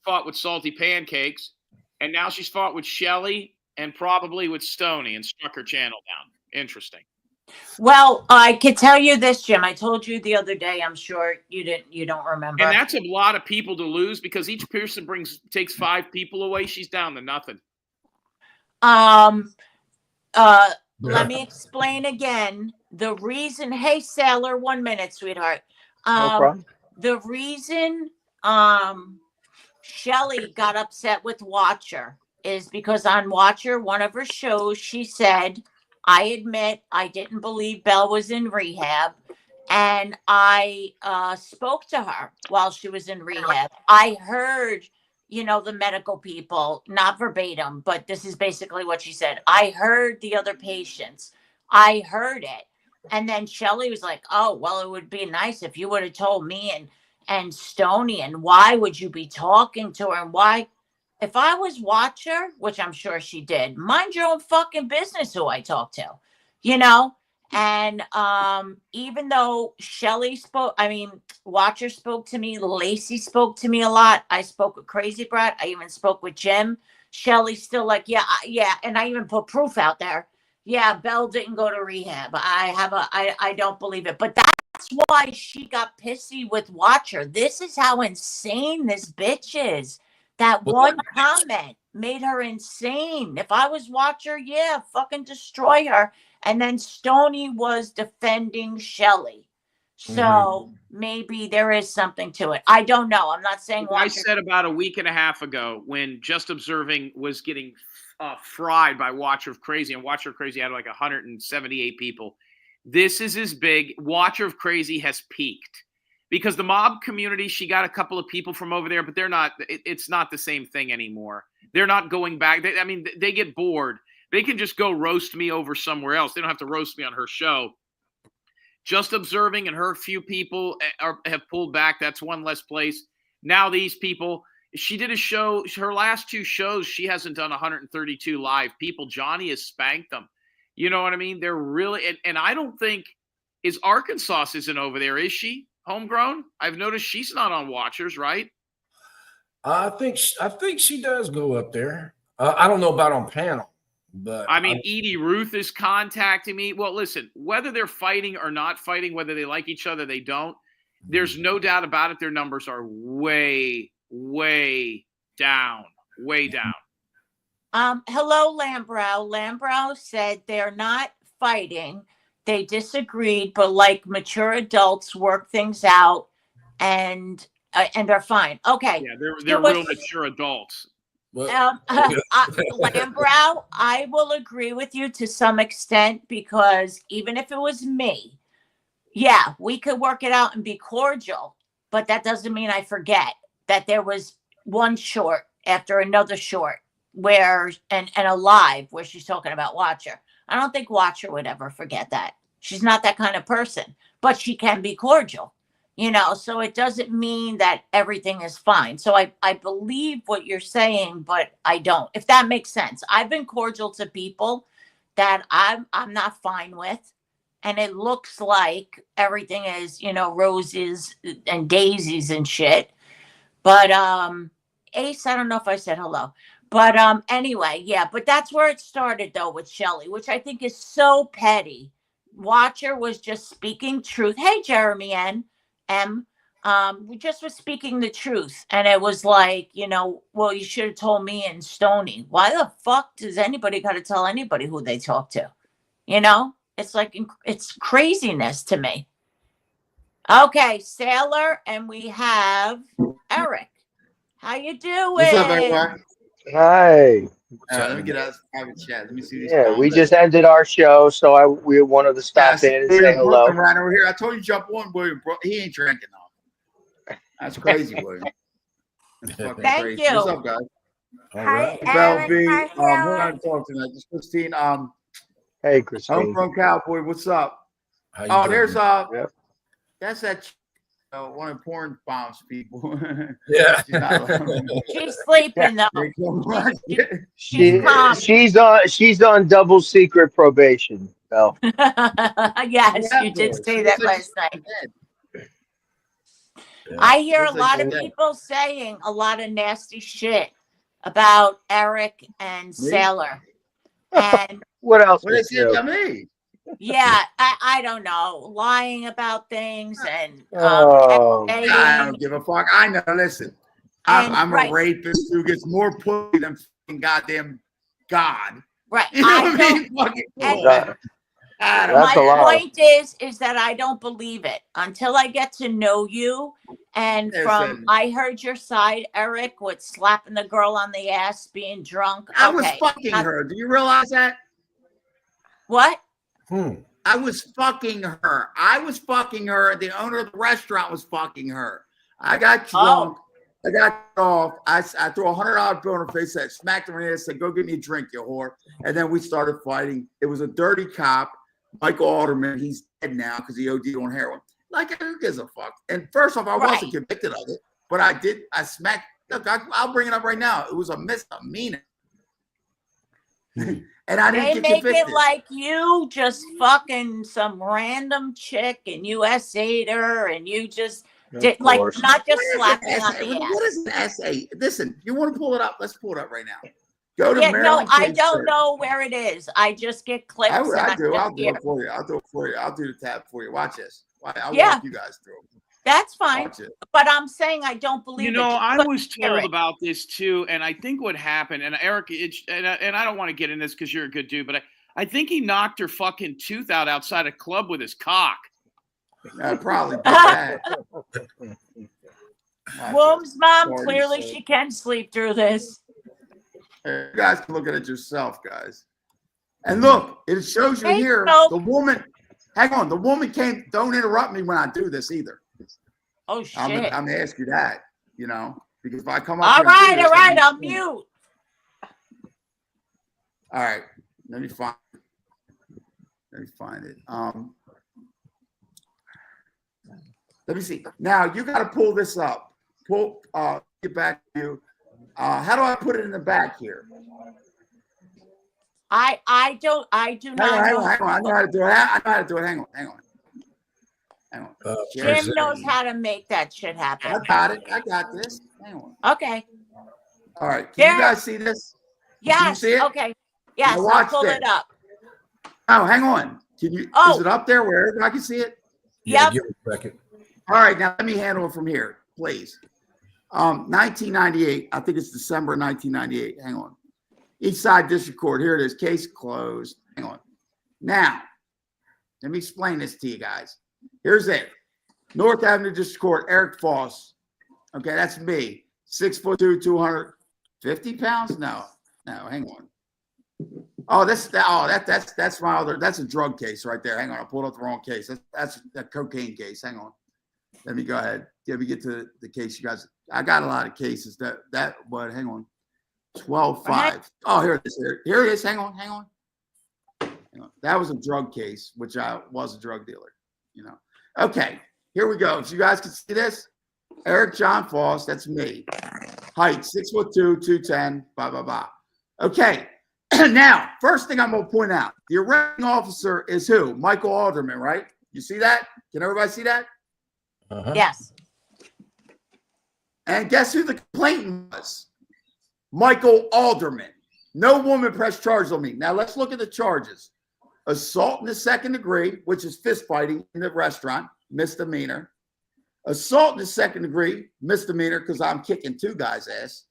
Fought with Salty Pancakes, and now she's fought with Shelly and probably with Stoney and struck her channel down. Interesting. Well, I could tell you this, Jim. I told you the other day. I'm sure you don't remember. And that's a lot of people to lose because each person takes 5 people away. She's down to nothing. Let me explain again. The reason, hey Sailor, 1 minute, sweetheart. No problem. The reason Shelly got upset with Watcher is because on Watcher, one of her shows, she said, I admit I didn't believe Belle was in rehab. And I spoke to her while she was in rehab. I heard, the medical people, not verbatim, but this is basically what she said. I heard the other patients. I heard it. And then Shelly was like, oh, well, it would be nice if you would have told me and Stoney, and why would you be talking to her? And why, if I was Watcher, which I'm sure she did, mind your own fucking business who I talk to, and even though Watcher spoke to me, Lacey spoke to me a lot. I spoke with Crazy Brat. I even spoke with Jim. Shelly's still like, yeah. And I even put proof out there. Yeah, Belle didn't go to rehab. I don't believe it, but that's why she got pissy with Watcher. This is how insane this bitch is. That one comment made her insane. If I was Watcher, yeah, fucking destroy her. And then Stoney was defending Shelly. So maybe there is something to it. I don't know. I'm not saying I said about a week and a half ago when Just Observing was getting fried by Watcher of Crazy, and Watcher of Crazy had like 178 people. This is as big. Watcher of Crazy has peaked because the mob community, she got a couple of people from over there, but it's not the same thing anymore. They're not going back. They get bored. They can just go roast me over somewhere else. They don't have to roast me on her show. Just Observing and her few people have pulled back. That's one less place. Now these people, she did a show, her last 2 shows, she hasn't done 132 live people. Johnny has spanked them. You know what I mean? They're really, and I don't think, is Arkansas isn't over there, is she? Homegrown? I've noticed she's not on Watchers, right? I think she does go up there. I don't know about on panel, but Edie Ruth is contacting me. Well, listen, whether they're fighting or not fighting, whether they like each other, they don't. There's no doubt about it. Their numbers are way, way down, way down. Hello, Lambrow. Lambrow said they're not fighting. They disagreed, but like mature adults work things out and they're fine. Okay. Yeah, they're real mature adults. Lambrow, I will agree with you to some extent because even if it was me, yeah, we could work it out and be cordial, but that doesn't mean I forget that there was one short after another short. where and a live where she's talking about Watcher. I don't think Watcher would ever forget that. She's not that kind of person, but she can be cordial, you know, so it doesn't mean that everything is fine. So I believe what you're saying, but I don't, if that makes sense. I've been cordial to people that I'm not fine with, and it looks like everything is, you know, roses and daisies and shit. But Ace, I don't know if I said hello. But anyway, yeah, but that's where it started though with Shelly, which I think is so petty. Watcher was just speaking truth. Hey, Jeremy M. We just was speaking the truth. And it was like, you know, well, you should have told me and Stony. Why the fuck does anybody got to tell anybody who they talk to? You know, it's like, it's craziness to me. Okay, Sailor, and we have Eric. How you doing? What's up, everyone? Hi. Let me get us private chat. Let me see these. Yeah, we comments. just ended our show, so we wanted to stop in and say William hello. Brooklyn right over here. I told you jump on, William. He ain't drinking though. That's crazy, William. That's fucking Thank crazy. you. What's up, guys? All Hi, right. Bell Eric. B. Hi, Who am Sarah. I talking tonight? Just Christine. Hey, Christine. Homegrown Cowboy. What's up? How you Oh, doing? there's Yep. that's that one of the porn bombs people. Yeah. She's not She's sleeping though. They come on. She calm. she's on double secret probation. Belle. Yes, you did say that last night. I hear a Looks like lot she's of dead. people saying a lot of nasty shit about Eric and Sailor. And What else? What is is it new? to me? yeah, I don't know, lying about things and Oh, dating. I don't give a fuck. I know. Listen, I'm right. a rapist who gets more pussy than fucking goddamn God. Right. You know I what I mean? Fucking and- that- I don't That's a my lot. point is that I don't believe it until I get to know you. And from Listen. I heard your side, Eric, with slapping the girl on the ass, being drunk. I was Okay. fucking her. Do you realize that? What? I was fucking her. I was fucking her. The owner of the restaurant was fucking her. I got drunk. I got off. I threw $100 bill in her face. I smacked her in the ass. Said, "Go get me a drink, you whore." And then we started fighting. It was a dirty cop, Michael Alderman. He's dead now because he OD'd on heroin. Like, who gives a fuck? And first off, I wasn't convicted of it, but I did. I smacked. Look, I'll bring it up right now. It was a misdemeanor. And I didn't They get make convicted. it like you just fucking some random chick and you essayed her and you just did like course. not just What is slapping an on essay? the ass. What is an essay? Listen, you want to pull it up? Let's pull it up right now. Go to Yeah, no, Maryland. I Case don't Search. know where it is. I just get clips. I and do. just I'll do hear. it for you. I'll do it for you. I'll do the tab for you. Watch this. I'll Yeah. walk you guys through. That's fine. Watch it. But I'm saying I don't believe You it. know, Just I let was me hear told it. about this too, and I think what happened, and Eric, and I don't want to get in this because you're a good dude, but I think he knocked her fucking tooth out outside a club with his cock. I probably did that. Womb's mom, Sorry, clearly sir. she can sleep through this. You guys can look at it yourself, guys. And look, it shows you Hey, here. Smoke. The woman. Hang on. The woman came. Don't interrupt me when I do this either. Oh shit. I'm gonna ask you that. You know, because if I come up. All here and do right, this, all right, I'll I'll be- mute. All right, let me find it. Let me see. Now you got to pull this up. Get back to you. How do I put it in the back here? I do not Hang know. on. I know how to do it. I know how to do it. Hang on. Jim knows how to make that shit happen. I got it. I got this. Hang on. Okay. All right. Can you There. guys see this? Yes. see it? Okay. Yes, Now I'll watch pull this. it up. Oh, hang on. Can you? Oh. Is it up there where I can see it? Yeah, Yep. give it a second. All right, now let me handle it from here, please. 1998, I think it's December 1998. Hang on. East Side District Court. Here it is. Case closed. Hang on. Now, let me explain this to you guys. Here's it. North Avenue District Court, Eric Foss. Okay, that's me. 6'2", 250 pounds? No, hang on. Oh, that's my other. That's a drug case right there. Hang on, I pulled up the wrong case. That's a cocaine case. Hang on. Let me go ahead. Let me get to the case, you guys. I got a lot of cases. But hang on. 12-5. Oh, here it is. Here it is. Hang on. Hang on. That was a drug case, which I was a drug dealer, you know. Okay, here we go. If you guys can see this, Eric John Foss, that's me. Height, 6'2", 210, blah, blah, blah. Okay, now, first thing I'm going to point out, the arresting officer is who? Michael Alderman, right? You see that? Can everybody see that? Yes. And guess who the complainant was? Michael Alderman. No woman pressed charges on me. Now, let's look at the charges. Assault in the second degree, which is fist fighting in the restaurant, misdemeanor. Assault in the second degree, misdemeanor, because I'm kicking two guys' ass.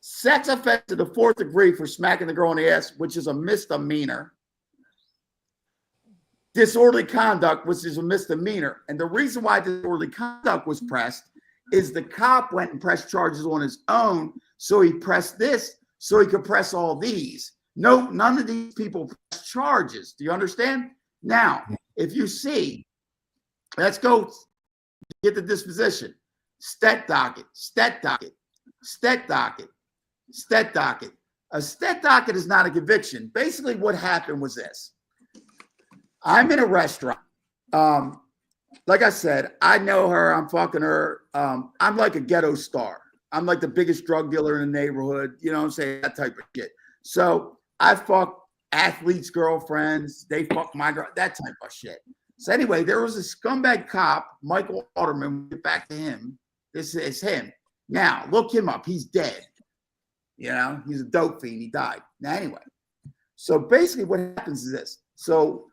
Sex offense to the fourth degree for smacking the girl in the ass, which is a misdemeanor. Disorderly conduct, which is a misdemeanor. And the reason why disorderly conduct was pressed is the cop went and pressed charges on his own. So he pressed this so he could press all these. No, none of these people press charges. Do you understand? Now, if you see, let's go get the disposition. Stet docket, stet docket, stet docket, stet docket. A stet docket is not a conviction. Basically, what happened was this. I'm in a restaurant. Like I said, I know her. I'm fucking her. I'm like a ghetto star. I'm like the biggest drug dealer in the neighborhood. You know what I'm saying? That type of shit. So I fuck athletes' girlfriends. They fuck my girl. That type of shit. So anyway, there was a scumbag cop, Michael Alderman. We'll get back to him. This is him. Now, look him up. He's dead. You know, he's a dope fiend. He died. Now, anyway. So basically what happens is this. So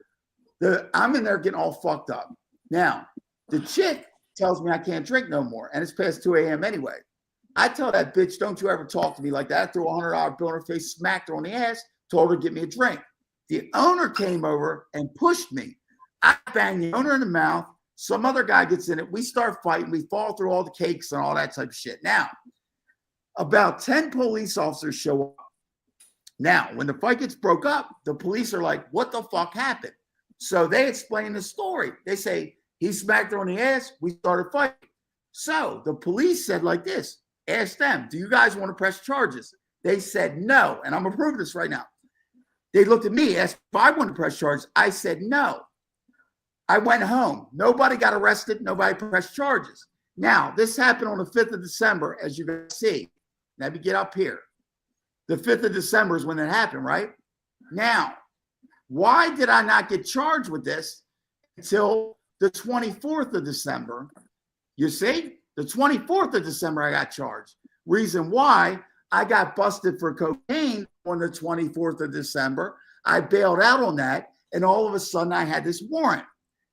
I'm in there getting all fucked up. Now, the chick tells me I can't drink no more, and it's past 2 a.m. anyway. I tell that bitch, don't you ever talk to me like that. I threw a $100 bill in her face, smacked her on the ass, told her to get me a drink. The owner came over and pushed me. I banged the owner in the mouth. Some other guy gets in it. We start fighting. We fall through all the cakes and all that type of shit. Now, about 10 police officers show up. Now, when the fight gets broke up, the police are like, what the fuck happened? So they explain the story. They say, he smacked her on the ass. We started fighting. So the police said like this, ask them, do you guys want to press charges? They said no. And I'm going to prove this right now. They looked at me, asked if I wanted to press charges. I said no. I went home. Nobody got arrested. Nobody pressed charges. Now, this happened on the 5th of December, as you can see. Let me get up here. The 5th of December is when it happened, right? Now, why did I not get charged with this until the 24th of December? You see, the 24th of December, I got charged. Reason why, I got busted for cocaine on the 24th of December. I bailed out on that, and all of a sudden, I had this warrant.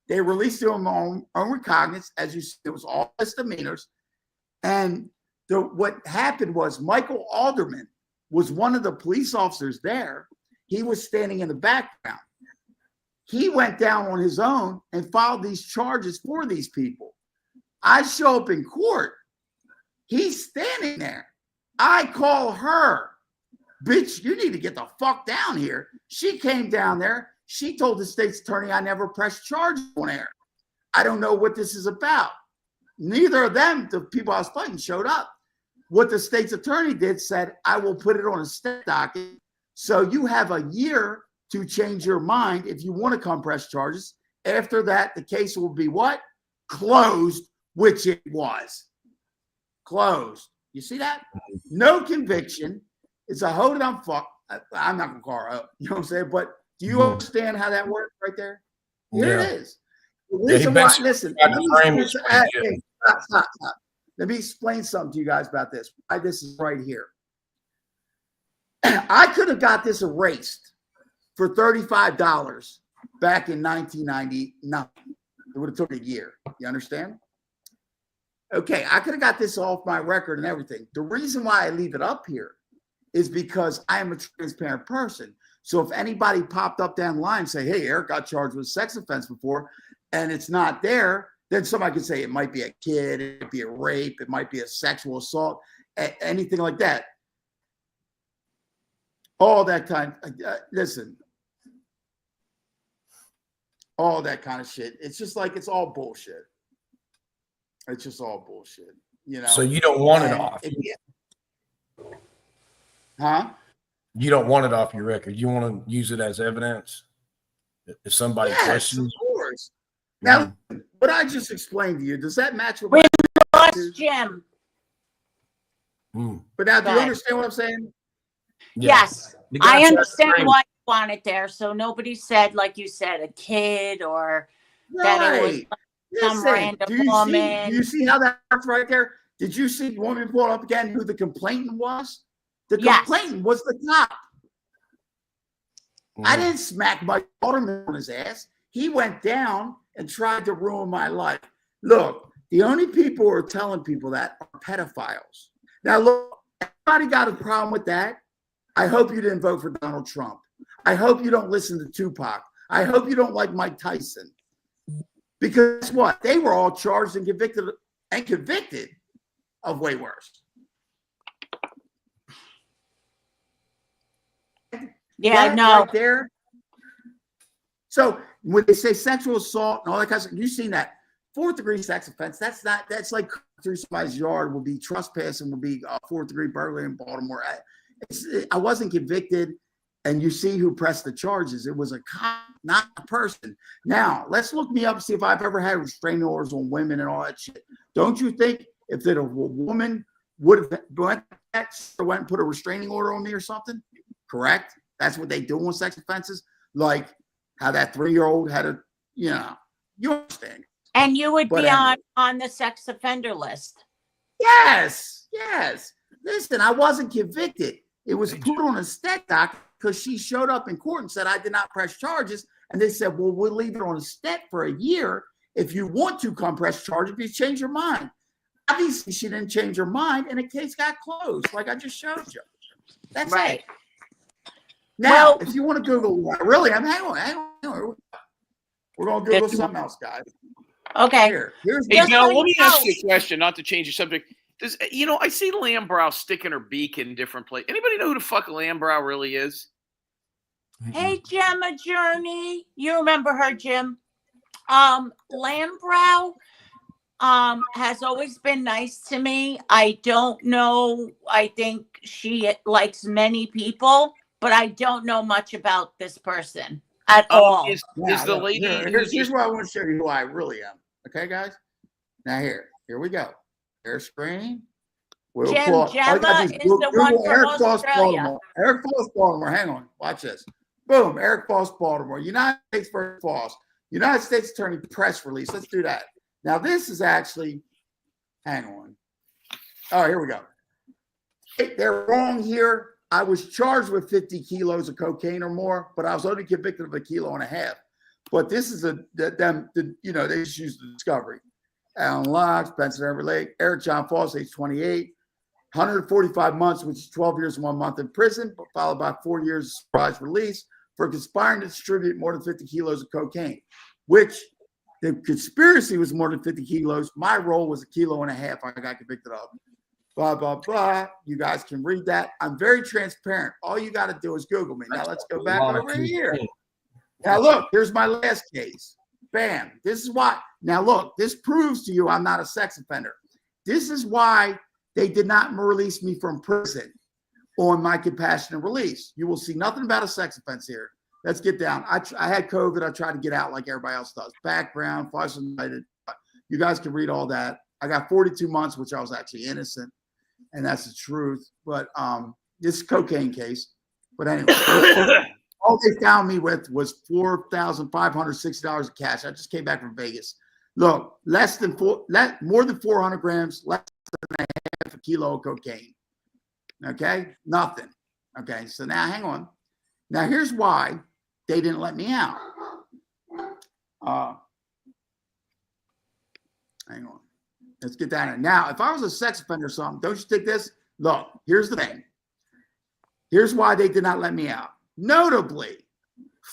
They released it on my own recognizance. As you see, it was all misdemeanors. And what happened was Michael Alderman was one of the police officers there. He was standing in the background. He went down on his own and filed these charges for these people. I show up in court. He's standing there. I call her, bitch, you need to get the fuck down here. She came down there. She told the state's attorney I never pressed charges on air. I don't know what this is about. Neither of them, the people I was fighting, showed up. What the state's attorney did said, I will put it on a state docket. So you have a year to change your mind if you want to come press charges. After that, the case will be what? Closed, which it was. Closed. You see that? No conviction. It's a hold on fuck. I'm not going to call her out. You know what I'm saying? But do you understand how that works right there? Here it is. The reason why, listen, stop. Let me explain something to you guys about this. Why this is right here. I could have got this erased for $35 back in 1999. It would have took a year. You understand? Okay, I could have got this off my record and everything. The reason why I leave it up here is because I am a transparent person. So if anybody popped up down the line and say, hey, Eric got charged with a sex offense before, and it's not there, then somebody could say it might be a kid, it might be a rape, it might be a sexual assault, anything like that. All that kind listen, all that kind of shit. It's just like, it's all bullshit. It's just all bullshit, you know? So you don't want it off. Huh? You don't want it off your record. You want to use it as evidence if somebody Yes, of questions. course. Now, what I just explained to you, does that match with We my lost attitude? Jim. But now, do you Right. understand what I'm saying? Yeah. Yes, The guy I tried to understand frame- why you want it there. So nobody said, like you said, a kid or that it was Right. some Listen, random do woman. you see how that's right there? Did you see, you want me to pull it up again, who the complainant was? The Yes. complainant was the cop. I Mhm. didn't smack my alderman on his ass. He went down and tried to ruin my life. Look, the only people who are telling people that are pedophiles. Now, look, everybody got a problem with that. I hope you didn't vote for Donald Trump. I hope you don't listen to Tupac. I hope you don't like Mike Tyson. Because what? They were all charged and convicted of way worse. Yeah, That no. right there. So when they say sexual assault and all that kind of stuff, you've seen that 4th-degree sex offense. That's like through somebody's yard will be trespassing, will be 4th-degree burglary in Baltimore. I wasn't convicted, and you see who pressed the charges. It was a cop, not a person. Now let's look me up and see if I've ever had restraining orders on women and all that shit. Don't you think if that a woman would have went and put a restraining order on me or something? Correct. That's what they do on sex offenses, like how that 3-year-old had a, you understand. And you would But be anyway. on the sex offender list. Yes. Listen, I wasn't convicted. It was put on a stet doc because she showed up in court and said I did not press charges. And they said, well, we'll leave it on a stet for a year. If you want to come press charges, please change your mind. Obviously, she didn't change her mind, and the case got closed, like I just showed you. That's Right. it. Now, if you want to Google, really, hang on. We're going to Google something else, guys. Okay. Here's Hey, Just Bill, so let me you ask know- you a question, not to change the subject. Does I see Lambrow sticking her beak in different places. Anybody know who the fuck Lambrow really is? Hey, Gemma Journey. You remember her, Jim? Lambrow has always been nice to me. I don't know. I think she likes many people, but I don't know much about this person at all. Is the lady here's what I want to show you who I really am. Okay, guys? Now here we go. Air screen. We'll Jim, pull up. Gemma is the one from Eric Foss, Australia. Baltimore. Eric Foss, Baltimore. Hang on. Watch this. Boom. Eric Foss, Baltimore. United States versus Foss. United States Attorney press release. Let's do that. Now, this is actually, hang on. Oh, here we go. They're wrong here. I was charged with 50 kilos of cocaine or more, but I was only convicted of 1.5 kilos. But this is they just used the discovery. Alan Locke, Spencer Everlake, Eric John Foss, age 28, 145 months, which is 12 years and 1 month in prison, followed by 4 years of surprise release for conspiring to distribute more than 50 kilos of cocaine, which the conspiracy was more than 50 kilos. My role was 1.5 kilos I got convicted of. Blah, blah, blah. You guys can read that. I'm very transparent. All you got to do is Google me. Now let's go back over here. Now look, here's my last case. Bam. This is why. Now look, this proves to you I'm not a sex offender. This is why they did not release me from prison on my compassionate release. You will see nothing about a sex offense here. Let's get down. I had COVID. I tried to get out like everybody else does. Background, United. You guys can read all that. I got 42 months, which I was actually innocent, and that's the truth. But this cocaine case. But anyway, all they found me with was $4,560 of cash. I just came back from Vegas. Look, more than 400 grams, less than 1/2 kilo of cocaine. Okay, nothing. Okay, so now hang on. Now here's why they didn't let me out. Hang on. Let's get down here. Now, if I was a sex offender or something, don't you think this? Look, here's the thing. Here's why they did not let me out. Notably,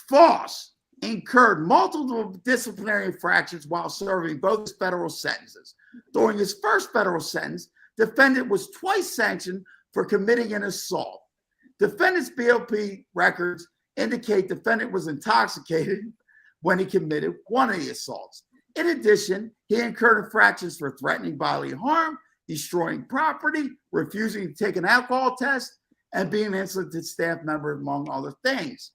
Foss incurred multiple disciplinary infractions while serving both his federal sentences. During his first federal sentence, defendant was twice sanctioned for committing an assault. Defendant's BOP records indicate defendant was intoxicated when he committed one of the assaults. In addition, he incurred infractions for threatening bodily harm destroying property, refusing to take an alcohol test, and being an insolent staff member, among other things.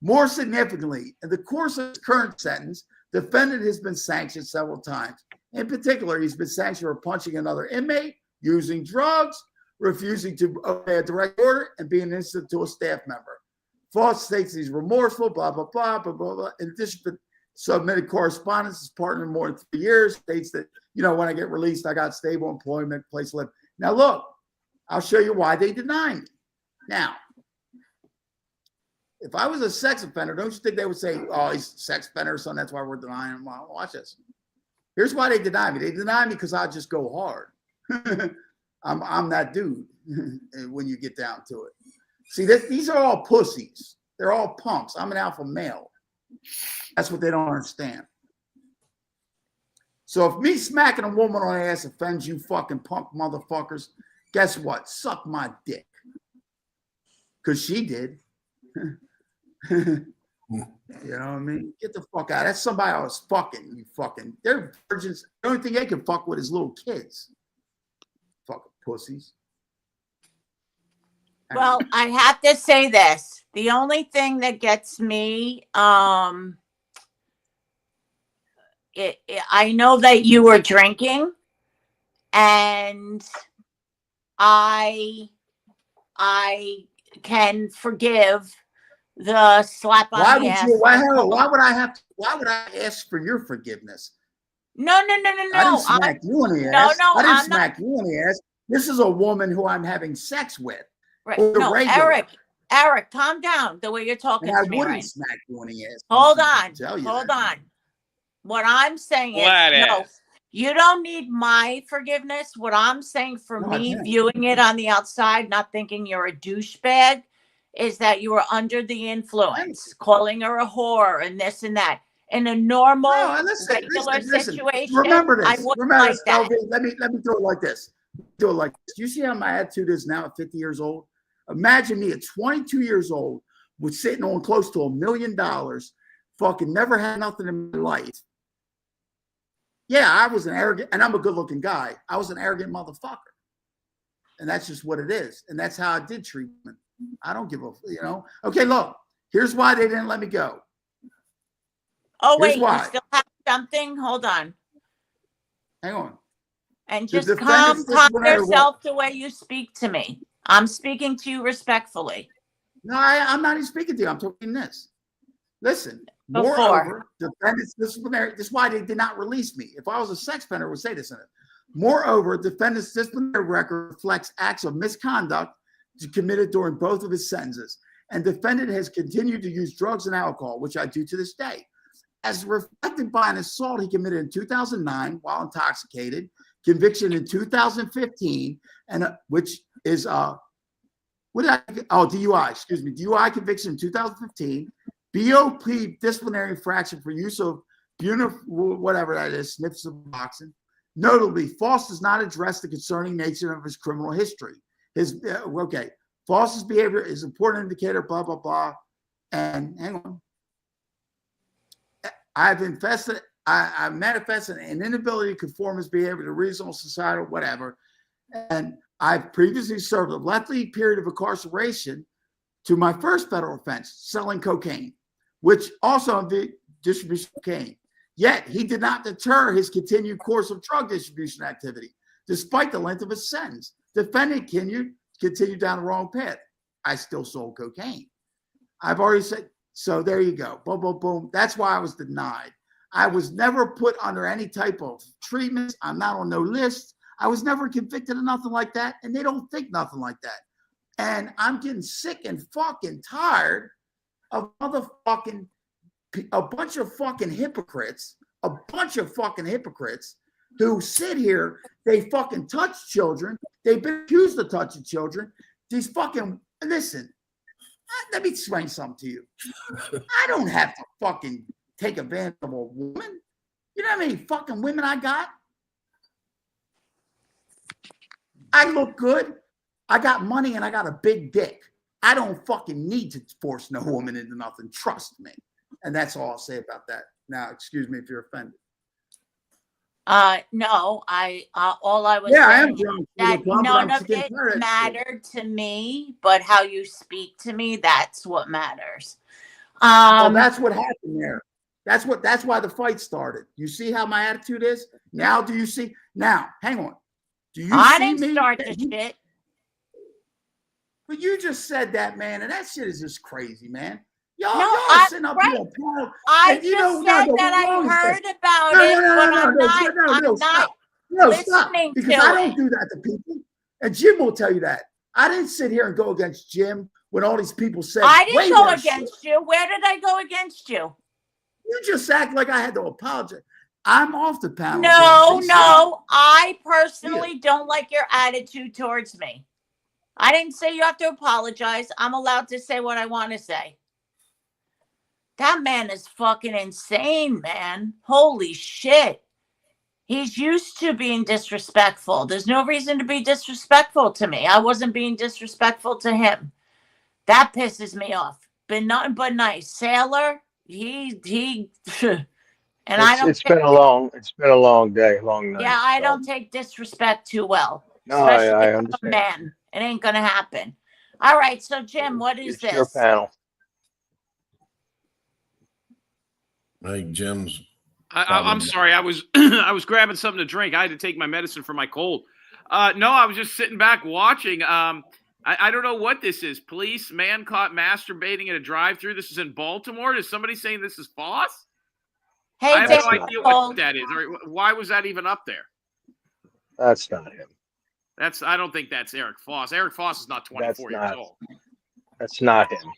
More significantly, in the course of his current sentence, defendant has been sanctioned several times. In particular, he's been sanctioned for punching another inmate, using drugs, refusing to obey a direct order, and being insolent to a staff member. False states he's remorseful, blah, blah, blah, blah, blah, blah. In addition to submitted correspondence, his partner in more than 3 years, states that, you know, when I get released, I got stable employment, place to live. Now, look, I'll show you why they deny me. Now, if I was a sex offender, don't you think they would say, oh, he's a sex offender or something, that's why we're denying him? Well, watch this. Here's why they deny me. They deny me because I just go hard. I'm that dude when you get down to it. See, these are all pussies. They're all punks. I'm an alpha male. That's what they don't understand. So if me smacking a woman on the ass offends you fucking punk motherfuckers, guess what? Suck my dick. Because she did. You know what I mean? Get the fuck out. That's somebody I was fucking. You fucking. They're virgins. The only thing they can fuck with is little kids. Fucking pussies. Well, I have to say this. The only thing that gets me, I know that you were drinking, and I can forgive the slap on the ass. Why would I ask for your forgiveness? No. I didn't smack you in the ass. I didn't smack you in the ass. This is a woman who I'm having sex with. Right. No, Eric, calm down. The way you're talking to me, right? Smack you in the ass. Hold on. What I'm saying is, no, you don't need my forgiveness. What I'm saying for me, viewing it on the outside, not thinking you're a douchebag, is that you were under the influence, calling her a whore and this and that. In a normal, regular situation, remember this. I wouldn't like that. Let me do it like this. Do it like this. You see how my attitude is now at 50 years old? Imagine me at 22 years old, was sitting on close to $1 million, fucking never had nothing in my life. Yeah, I was an arrogant, and I'm a good-looking guy. I was an arrogant motherfucker. And that's just what it is. And that's how I did treatment. I don't give a, you know. Okay, look, here's why they didn't let me go. Oh, wait, you still have something? Hold on. Hang on. And just calm yourself the way you speak to me. I'm speaking to you respectfully. No, I'm not even speaking to you. I'm talking this. Listen, moreover, defendants disciplinary. This is why they did not release me. If I was a sex offender, I would say this in it. Moreover, defendant's disciplinary record reflects acts of misconduct committed during both of his sentences. And defendant has continued to use drugs and alcohol, which I do to this day. As reflected by an assault he committed in 2009 while intoxicated, conviction in 2015, and which is DUI, excuse me, DUI conviction in 2015, BOP disciplinary infraction for use of whatever that is, sniffs of boxing. Notably, False does not address the concerning nature of his criminal history. False's behavior is an important indicator, blah, blah, blah. And hang on. I've manifested an inability to conform his behavior to reasonable societal whatever. And I've previously served a lengthy period of incarceration to my first federal offense, selling cocaine, which also involved distribution of cocaine. Yet he did not deter his continued course of drug distribution activity, despite the length of his sentence. Defendant continued down the wrong path. I still sold cocaine. I've already said, so there you go. Boom, boom, boom. That's why I was denied. I was never put under any type of treatments. I'm not on no list. I was never convicted of nothing like that, and they don't think nothing like that. And I'm getting sick and fucking tired of motherfucking a bunch of fucking hypocrites who sit here. They fucking touch children. They've been accused of touching children. These fucking, listen, let me explain something to you. I don't have to fucking take advantage of a woman. You know how many fucking women I got? I look good. I got money and I got a big dick. I don't fucking need to force no woman into nothing. Trust me. And that's all I'll say about that. Now, excuse me if you're offended. No, all I was Yeah, I am saying drunk. that But none I'm of sick and it tired of that shit. mattered to me, but how you speak to me, that's what matters. Well, that's what happened there. That's why the fight started. You see how my attitude is? Now do you see? Now, hang on. Do you I see didn't me? start the shit. But you just said that, man, and that shit is just crazy, man. Y'all sitting up here. I and just said that I heard about it, but I'm not listening because to I don't it. do that to people. And Jim will tell you that. I didn't sit here and go against Jim when all these people said I didn't way go worse against shit. you. Where did I go against you? You just act like I had to apologize. I'm off the panel. No. I personally don't like your attitude towards me. I didn't say you have to apologize. I'm allowed to say what I want to say. That man is fucking insane, man. Holy shit. He's used to being disrespectful. There's no reason to be disrespectful to me. I wasn't being disrespectful to him. That pisses me off. Been nothing but nice. Sailor, he and It's been a long day, long night. Yeah, I so. don't take disrespect too well. No, Especially I from understand. a man. It ain't gonna happen. All right, so Jim, what is It's this? your panel. I think Jim's. I'm sorry. I was I was grabbing something to drink. I had to take my medicine for my cold. No, I was just sitting back watching. I don't know what this is. Police man caught masturbating at a drive-through. This is in Baltimore. Is somebody saying this is false? Hey, I have Dave, no idea what that is. Or why was that even up there? That's not him. I don't think that's Eric Foss. Eric Foss is not 24 years old. That's not him.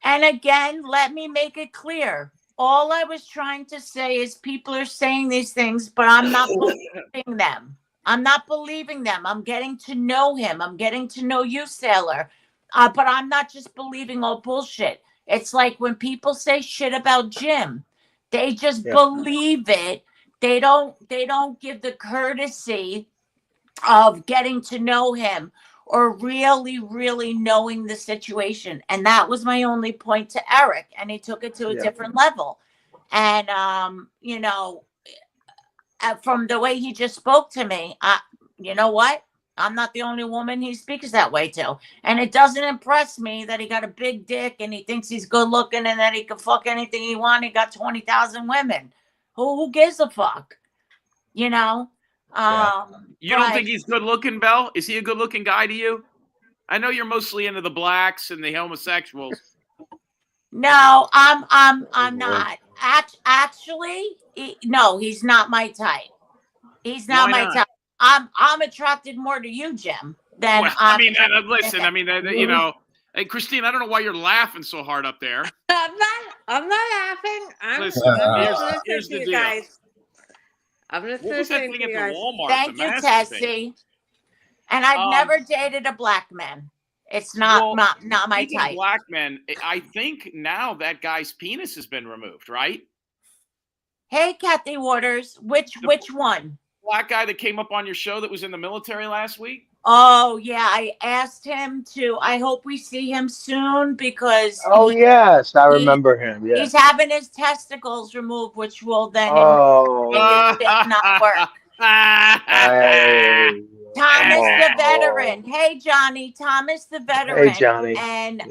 And again, let me make it clear. All I was trying to say is people are saying these things, but I'm not believing them. I'm not believing them. I'm getting to know him. I'm getting to know you, Sailor. But I'm not just believing all bullshit. It's like when people say shit about Jim, they just believe it. They don't give the courtesy of getting to know him or really, really knowing the situation. And that was my only point to Eric. And he took it to a different level. And, from the way he just spoke to me, you know what? I'm not the only woman he speaks that way to. And it doesn't impress me that he got a big dick and he thinks he's good looking and that he can fuck anything he wants. He got 20,000 women. Who gives a fuck? You know? You don't think he's good looking, Belle? Is he a good looking guy to you? I know you're mostly into the blacks and the homosexuals. No, I'm not. Actually, no, he's not my type. He's not my type. I'm attracted more to you, Jim, than listen. You know, hey, Christine, I don't know why you're laughing so hard up there. I'm not laughing. I'm Listen, just here's listening the to you deal. guys. I'm just What was that listening thing to at you the guys. Walmart? Thank you, Tessie. And I've never dated a black man. It's not my type. Black men, I think now that guy's penis has been removed, right? Hey, Kathy Waters, which one? Black guy that came up on your show that was in the military last week? Oh, yeah. I asked him to. I hope we see him soon because. Oh, yes. I remember him. Yes. He's having his testicles removed, which will then not work. Thomas the veteran. Hey, Johnny. Thomas the veteran. Hey, Johnny. And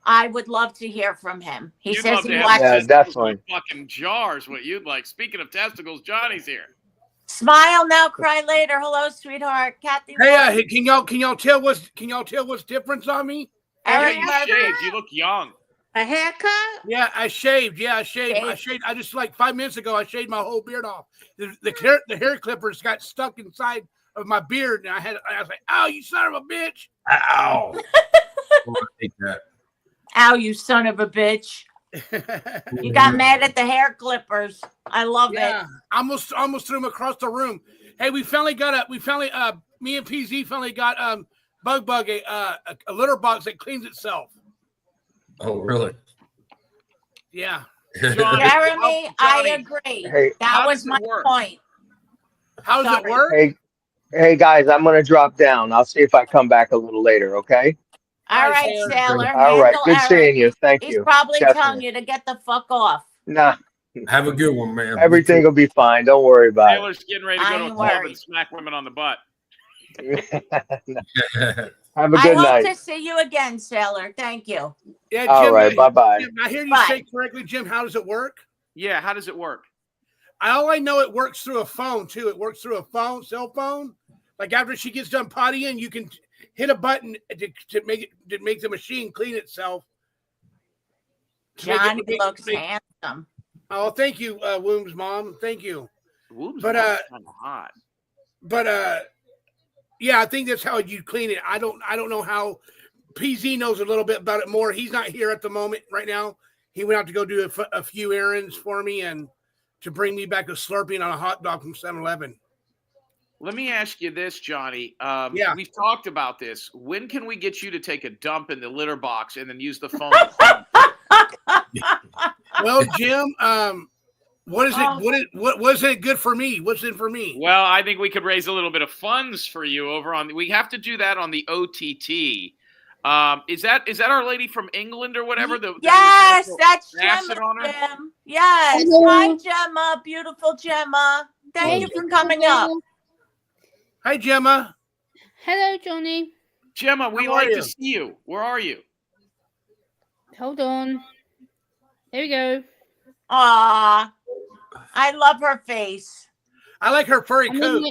I would love to hear from him. He says he watches. Yeah, definitely. Fucking jars, what you'd like. Speaking of testicles, Johnny's here. Smile now, cry later. Hello, sweetheart. Kathy. Hey, can y'all tell what's difference on me? Eric, you shaved. You look young. A haircut? Yeah, I shaved. I shaved. I just like 5 minutes ago. I shaved my whole beard off. The hair clippers got stuck inside of my beard, and I was like, "Oh, you son of a bitch!" Ow! Take that. Ow, you son of a bitch! You got mad at the hair clippers. I love it. Almost threw them across the room. Hey, me and PZ finally got Bug a litter box that cleans itself. Oh, really? Yeah. Jeremy, I agree. Hey, that was my point. How does it work? Hey, guys, I'm going to drop down. I'll see if I come back a little later, okay? All right, Sailor. All right. Good seeing you. Thank you. He's probably telling you to get the fuck off. Nah, Have a good one, man. everything will be fine. Don't worry about Taylor's getting ready to go I to a ain't club and worried. smack women on the butt. it. it. Have a I good hope night. to see you again, Sailor. Thank you. Yeah, All Jim. right, bye-bye. Jim, I hear you Bye. say correctly, Jim. How does it work? Yeah, how does it work? All I know, it works through a phone too. It works through a phone, cell phone. Like after she gets done pottying, you can hit a button to make the machine clean itself. Johnny looks handsome. Oh, thank you, Womb's mom. Thank you. Womb's But, kind of hot. But yeah, I think that's how you clean it. I don't know how. PZ knows a little bit about it more. He's not here at the moment right now. He went out to go do a few errands for me and to bring me back a Slurpee on a hot dog from 7-Eleven. Let me ask you this, Johnny. Yeah. We've talked about this. When can we get you to take a dump in the litter box and then use the phone? Well, Jim, what is it? What wasn't it good for me? What's it for me? Well, I think we could raise a little bit of funds for you over on. We have to do that on the OTT. Is that our lady from England or whatever? Yes, that's acid Gemma. on her? Jim. Yes. Hello. Hi, Gemma. Beautiful Gemma. Thank you for coming up. Hi, Gemma. Hello, Johnny. Gemma, we How are like you? to see you. Where are you? Hold on. There we go. Aw, I love her face. I like her furry coat.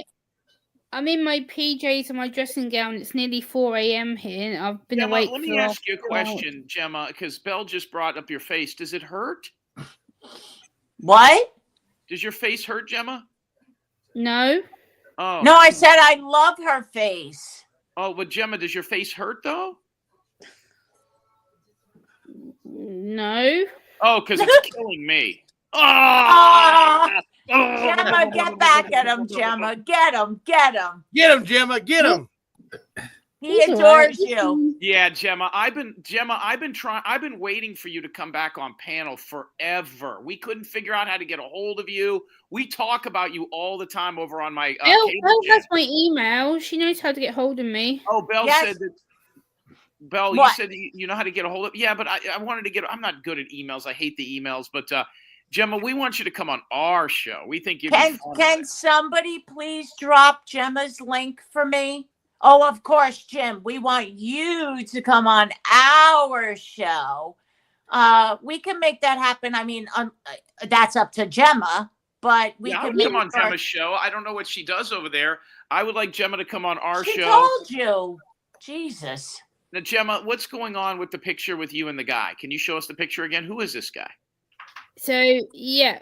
I'm in my PJs and my dressing gown. It's nearly 4 a.m. here, and I've been Gemma, awake let for me the ask you a last 2 hours. question, Gemma, because Belle just brought up your face. Does it hurt? What? Does your face hurt, Gemma? No. Oh. No, I said I love her face. Oh, but Gemma, does your face hurt though? No. Oh, because it's killing me. Oh! Gemma, get back at him, Gemma. Get him. Get him. Get him, Gemma. Get him. He He's adores alright. you. Yeah, Gemma, I've been waiting for you to come back on panel forever. We couldn't figure out how to get a hold of you. We talk about you all the time over on my Belle cable has channel. my email. She knows how to get hold of me. Oh, Belle Yes. said that. Belle, What? you said that you know how to get a hold of. Yeah, but I wanted to get. I'm not good at emails. I hate the emails. But Gemma, we want you to come on our show. We think you'd be fun with Can it. somebody please drop Gemma's link for me? Oh, of course, Jim. We want you to come on our show. We can make that happen. I mean, that's up to Gemma, but we Yeah, I can would make come on it for- Gemma's show. I don't know what she does over there. I would like Gemma to come on our She show. told you. Jesus. Now, Gemma, what's going on with the picture with you and the guy? Can you show us the picture again? Who is this guy? So yeah,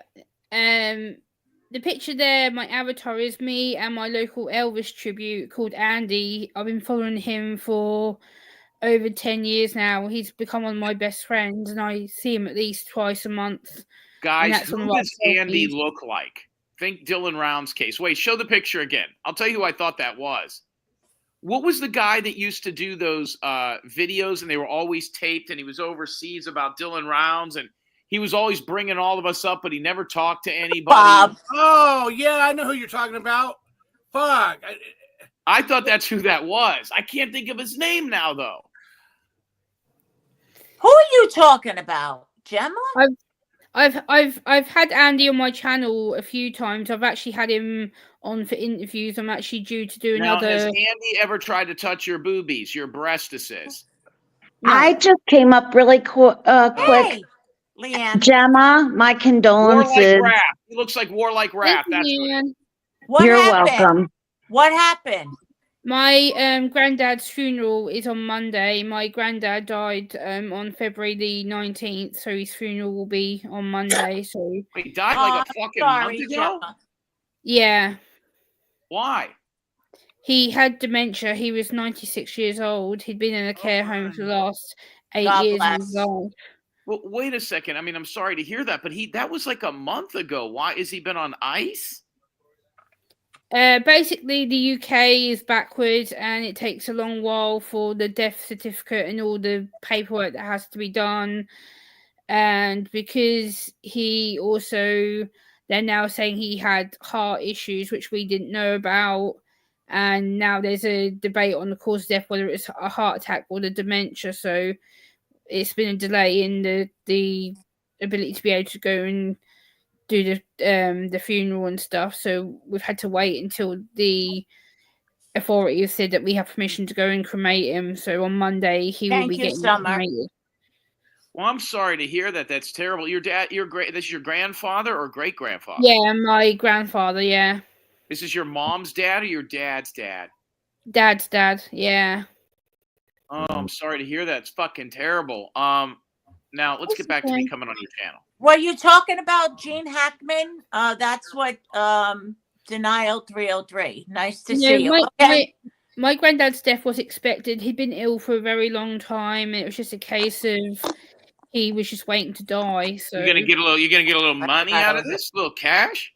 the picture there, my avatar is me and my local Elvis tribute called Andy. I've been following him for over 10 years now. He's become one of my best friends, and I see him at least twice a month. Guys, that's on who the does right Andy selfies. look like? Think Dylan Round's case. Wait, show the picture again. I'll tell you who I thought that was. What was the guy that used to do those videos and they were always taped and he was overseas about Dylan Rounds and he was always bringing all of us up, but he never talked to anybody? Bob. Oh, yeah, I know who you're talking about. Fuck. I thought that's who that was. I can't think of his name now, though. Who are you talking about? Gemma? I've had Andy on my channel a few times. I've actually had him on for interviews. I'm actually due to do Now, another. has Andy ever tried to touch your boobies, your breastises? No. I just came up really quick. Hey, Leanne. Gemma, my Warlike condolences. Raph. He looks like Warlike Raph. Thank you, That's what. Ian. What You're happened? welcome. What happened? My granddad's funeral is on Monday. My granddad died on February the 19th, so his funeral will be on Monday. So He died like a fucking Sorry, month ago? Gemma. yeah, Why? he had dementia. He was 96 years old. He'd been in a care home for the last 8 God years of bless. his life. Well, wait a second. I mean, I'm sorry to hear that, but that was like a month ago. Why has he been on ice? Basically, the UK is backwards, and it takes a long while for the death certificate and all the paperwork that has to be done. And because he also, they're now saying he had heart issues, which we didn't know about. And now there's a debate on the cause of death, whether it's a heart attack or the dementia. So it's been a delay in the ability to be able to go and do the funeral and stuff. So we've had to wait until the authorities said that we have permission to go and cremate him. So on Monday he will be getting cremated. Well, I'm sorry to hear that. That's terrible. Your dad, this is your grandfather or great grandfather? Yeah, my grandfather. Yeah. This is your mom's dad or your dad's dad? Dad's dad. Yeah. Oh, I'm sorry to hear that. It's fucking terrible. Now let's get back to me coming on your channel. Were you talking about Gene Hackman? That's what Denial 303. Nice to see you. My granddad's death was expected. He'd been ill for a very long time. It was just a case of he was just waiting to die. So you're gonna get a little money out of this, a little cash.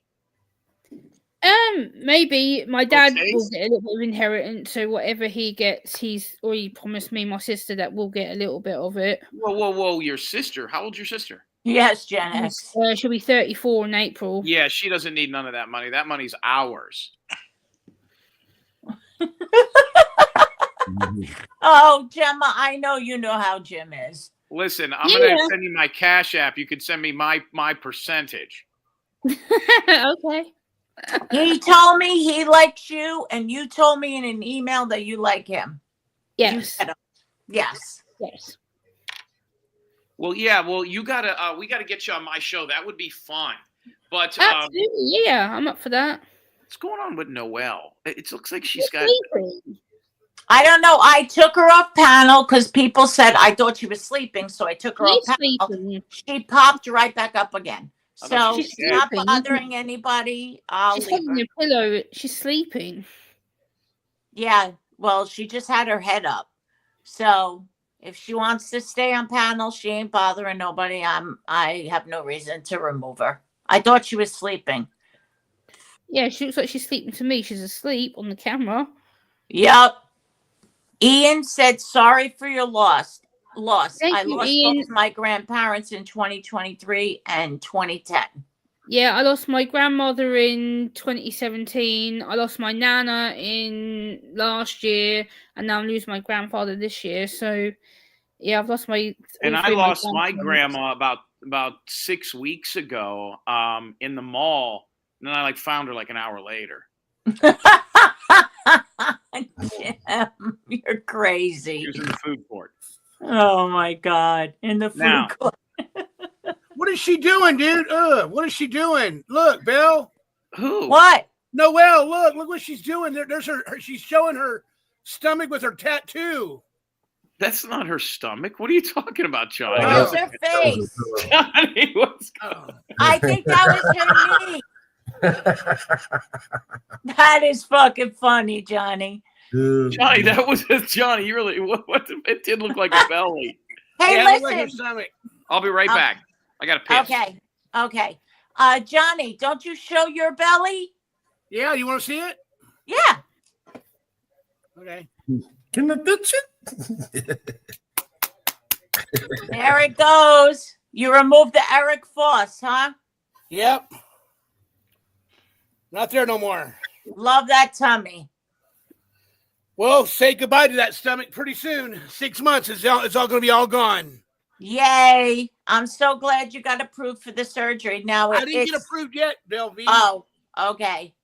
Maybe my dad will get a little bit of inheritance. So whatever he gets, he's already promised me, my sister, that we'll get a little bit of it. Whoa! Your sister? How old's your sister? Yes, Gen X. She'll be 34 in April. Yeah, she doesn't need none of that money. That money's ours. Oh, Gemma, I know you know how Jim is. Listen, I'm gonna send you my Cash App. You can send me my percentage. Okay. He told me he likes you, and you told me in an email that you like him. Yes. Yes. Yes. Well, yeah. Well, we gotta get you on my show. That would be fun. But absolutely, yeah, I'm up for that. What's going on with Noelle? It looks like she's got. Sleeping. I don't know. I took her off panel because people said I thought she was sleeping, so I took her off panel. Sleeping. She popped right back up again. So she's not bothering anybody. She's holding a pillow. She's sleeping. Yeah. Well, she just had her head up. So if she wants to stay on panel, she ain't bothering nobody. I have no reason to remove her. I thought she was sleeping. Yeah, she looks like she's sleeping to me. She's asleep on the camera. Yep. Ian said, sorry for your loss. I lost both my grandparents in 2023 and 2010. Yeah, I lost my grandmother in 2017. I lost my nana in last year, and now I'm losing my grandfather this year. So, yeah, I've lost my. And I lost my grandma about 6 weeks ago in the mall, and then I found her an hour later. Jim, you're crazy. She was in the food court. Oh my God! In the food court. What is she doing, dude? What is she doing? Look, Bill. Who? What? Noelle, look what she's doing. There's her. She's showing her stomach with her tattoo. That's not her stomach. What are you talking about, Johnny? That's her face. Johnny, what's going on? I think that was her knee. That is fucking funny, Johnny. Johnny, that was Johnny. You really what it did look like a belly. Hey, yeah, listen. like her stomach. I'll be right back. I got to piss. Okay. Johnny, don't you show your belly? Yeah, you want to see it? Yeah. Okay. Can I touch it? There it goes. You removed the Eric Foss, huh? Yep. Not there no more. Love that tummy. Well, say goodbye to that stomach pretty soon. 6 months, it's all going to be all gone. Yay. I'm so glad you got approved for the surgery. Now I didn't get approved yet, Belvie. Oh, okay.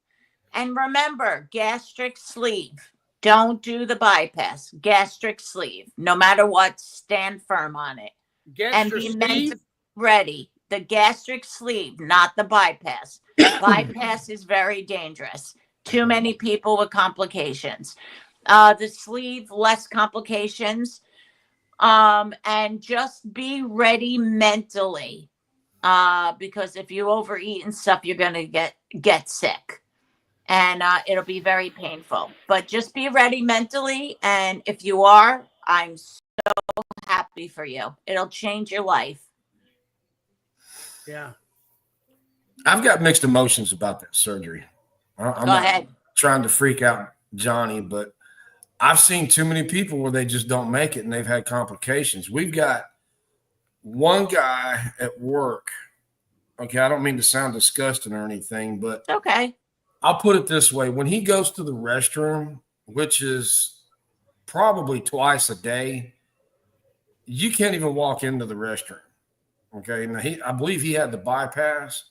And remember, gastric sleeve. Don't do the bypass. Gastric sleeve. No matter what, stand firm on it. And be mentally ready. The gastric sleeve, not the bypass. Bypass is very dangerous. Too many people with complications. The sleeve, less complications. And just be ready mentally. Because if you overeat and stuff, you're going to get sick. And it'll be very painful. But just be ready mentally. And if you are, I'm so happy for you. It'll change your life. Yeah. I've got mixed emotions about that surgery. I'm Go ahead. Trying to freak out Johnny, but I've seen too many people where they just don't make it and they've had complications. We've got one guy at work. Okay, I don't mean to sound disgusting or anything, but okay. I'll put it this way. When he goes to the restroom, which is probably twice a day, you can't even walk into the restroom. Okay. Now I believe he had the bypass,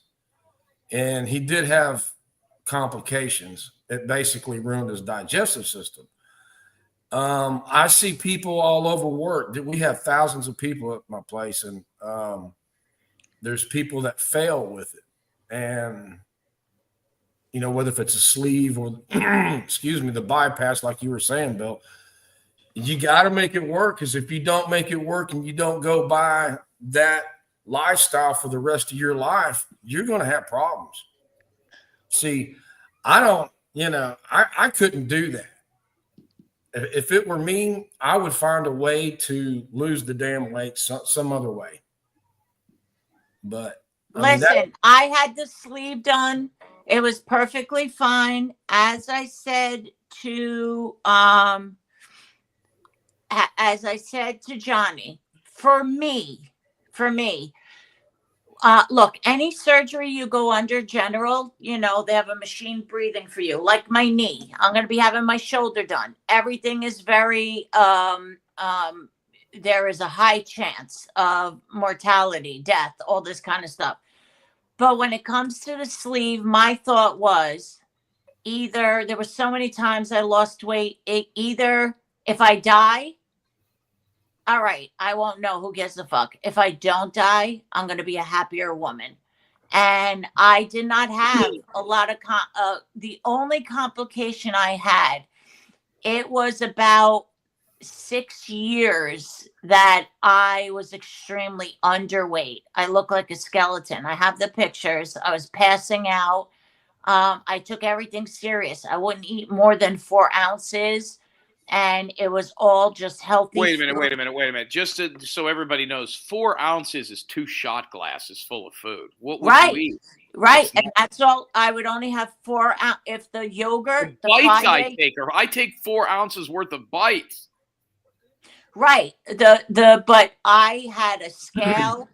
and he did have complications. It basically ruined his digestive system. I see people all over work. We have thousands of people at my place, and there's people that fail with it. And, you know, whether if it's a sleeve or, excuse me, the bypass, like you were saying, Bill, you got to make it work. Because if you don't make it work and you don't go by that lifestyle for the rest of your life, you're going to have problems. See, I couldn't do that. If it were me, I would find a way to lose the damn weight some other way. But listen, I had the sleeve done. It was perfectly fine. As I said to Johnny, for me, look, any surgery you go under general, you know, they have a machine breathing for you, like my knee. I'm going to be having my shoulder done. Everything is very, there is a high chance of mortality, death, all this kind of stuff. But when it comes to the sleeve, my thought was either there were so many times I lost weight, either if I die, all right, I won't know, who gives a fuck. If I don't die, I'm going to be a happier woman. And I did not have a lot of, the only complication I had, it was about 6 years that I was extremely underweight. I look like a skeleton. I have the pictures. I was passing out. I took everything serious. I wouldn't eat more than 4 ounces. And it was all just healthy. Wait a minute. Just so everybody knows, 4 ounces is 2 shot glasses full of food. What would you eat? Right. And that's all. I would only have 4 ounces. If the yogurt, the bites I take 4 ounces worth of bites. Right. But I had a scale.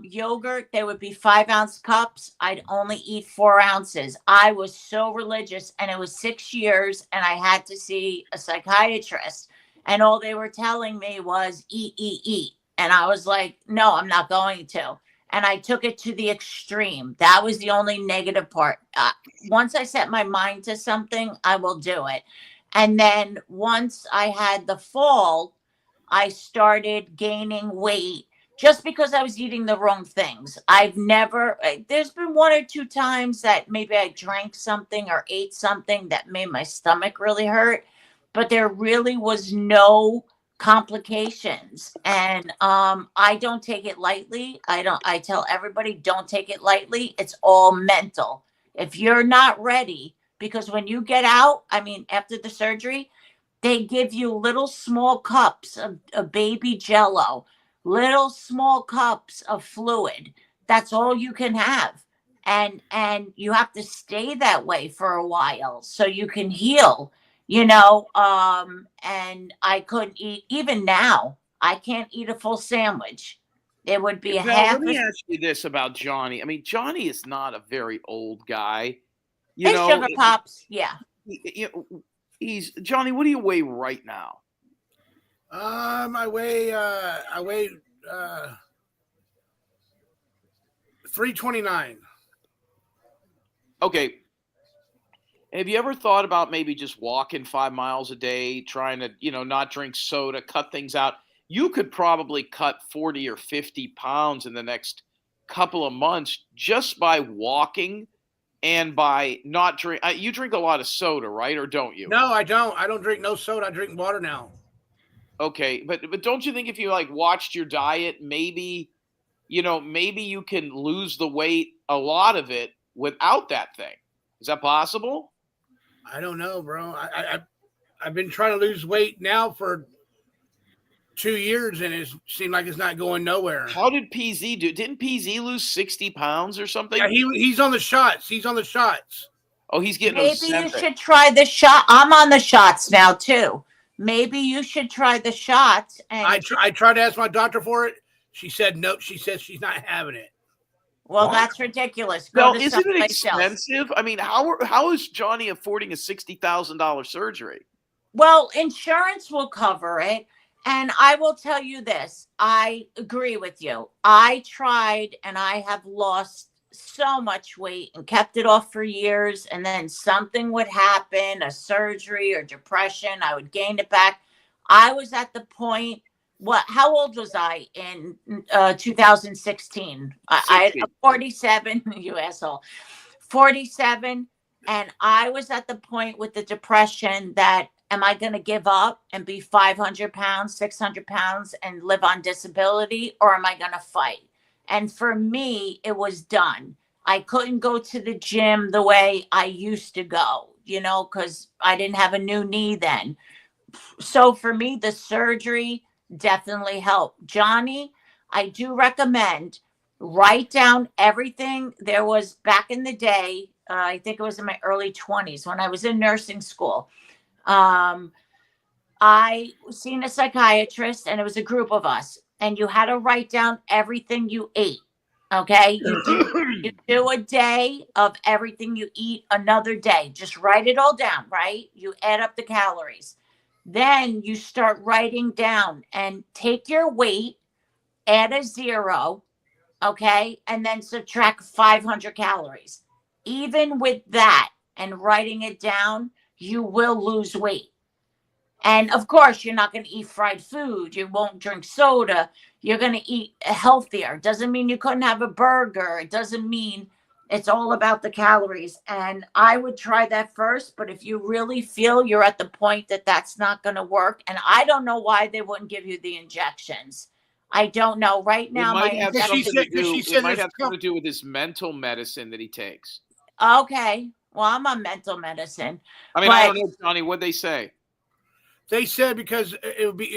Yogurt, there would be 5-ounce cups. I'd only eat 4 ounces. I was so religious, and it was 6 years, and I had to see a psychiatrist, and all they were telling me was eat. And I was like, no, I'm not going to. And I took it to the extreme. That was the only negative part. Once I set my mind to something, I will do it. And then once I had the fall, I started gaining weight. Just because I was eating the wrong things. There's been 1 or 2 times that maybe I drank something or ate something that made my stomach really hurt, but there really was no complications. And I don't take it lightly. I tell everybody, don't take it lightly. It's all mental. If you're not ready, because when you get out, after the surgery, they give you little small cups of baby Jello, little small cups of fluid. That's all you can have. And you have to stay that way for a while so you can heal, and I couldn't eat. Even now, I can't eat a full sandwich. It would be Let me ask you this about Johnny. Johnny is not a very old guy. Sugar pops. Yeah. He's Johnny, what do you weigh right now? I weigh 329. Okay. Have you ever thought about maybe just walking 5 miles a day, trying to, not drink soda, cut things out? You could probably cut 40 or 50 pounds in the next couple of months just by walking and by not drink. You drink a lot of soda, right? Or don't you? No, I don't. I don't drink no soda. I drink water now. Okay, but don't you think if you watched your diet, maybe you can lose the weight, a lot of it, without that thing? Is that possible? I don't know, bro. I've been trying to lose weight now for 2 years, and it seemed like it's not going nowhere. How did PZ do? Didn't PZ lose 60 pounds or something? Yeah, he's on the shots. Oh, he's getting. Maybe you should try the shot. I'm on the shots now too. Maybe you should try the shots. And I tried to ask my doctor for it. She said no. She says she's not having it. Well, that's ridiculous. Well, isn't it expensive? How is Johnny affording a $60,000 surgery? Well, insurance will cover it. And I will tell you this, I agree with you. I tried and I have lost so much weight and kept it off for years. And then something would happen, a surgery or depression, I would gain it back. I was at the point, how old was I in 2016? I 60. 47, you asshole, 47. And I was at the point with the depression that, am I going to give up and be 500 pounds, 600 pounds and live on disability? Or am I going to fight? And for me, it was done. I couldn't go to the gym the way I used to go, because I didn't have a new knee then. So for me, the surgery definitely helped. Johnny, I do recommend write down everything. There was back in the day, I think it was in my early 20s when I was in nursing school. I seen a psychiatrist and it was a group of us and you had to write down everything you ate. Okay. You do a day of everything you eat, another day. Just write it all down, right? You add up the calories. Then you start writing down and take your weight, add a 0. Okay. And then subtract 500 calories. Even with that and writing it down, you will lose weight. And of course, you're not going to eat fried food. You won't drink soda. You're going to eat healthier. Doesn't mean you couldn't have a burger. It doesn't mean it's all about the calories. And I would try that first. But if you really feel you're at the point that that's not going to work, and I don't know why they wouldn't give you the injections. I don't know. Right now, It might have something said- to do. she It said might there's have something to do with his mental medicine that he takes. Okay. Well, I'm on mental medicine. I mean, I don't know, Johnny. What'd they say? They said because there'll be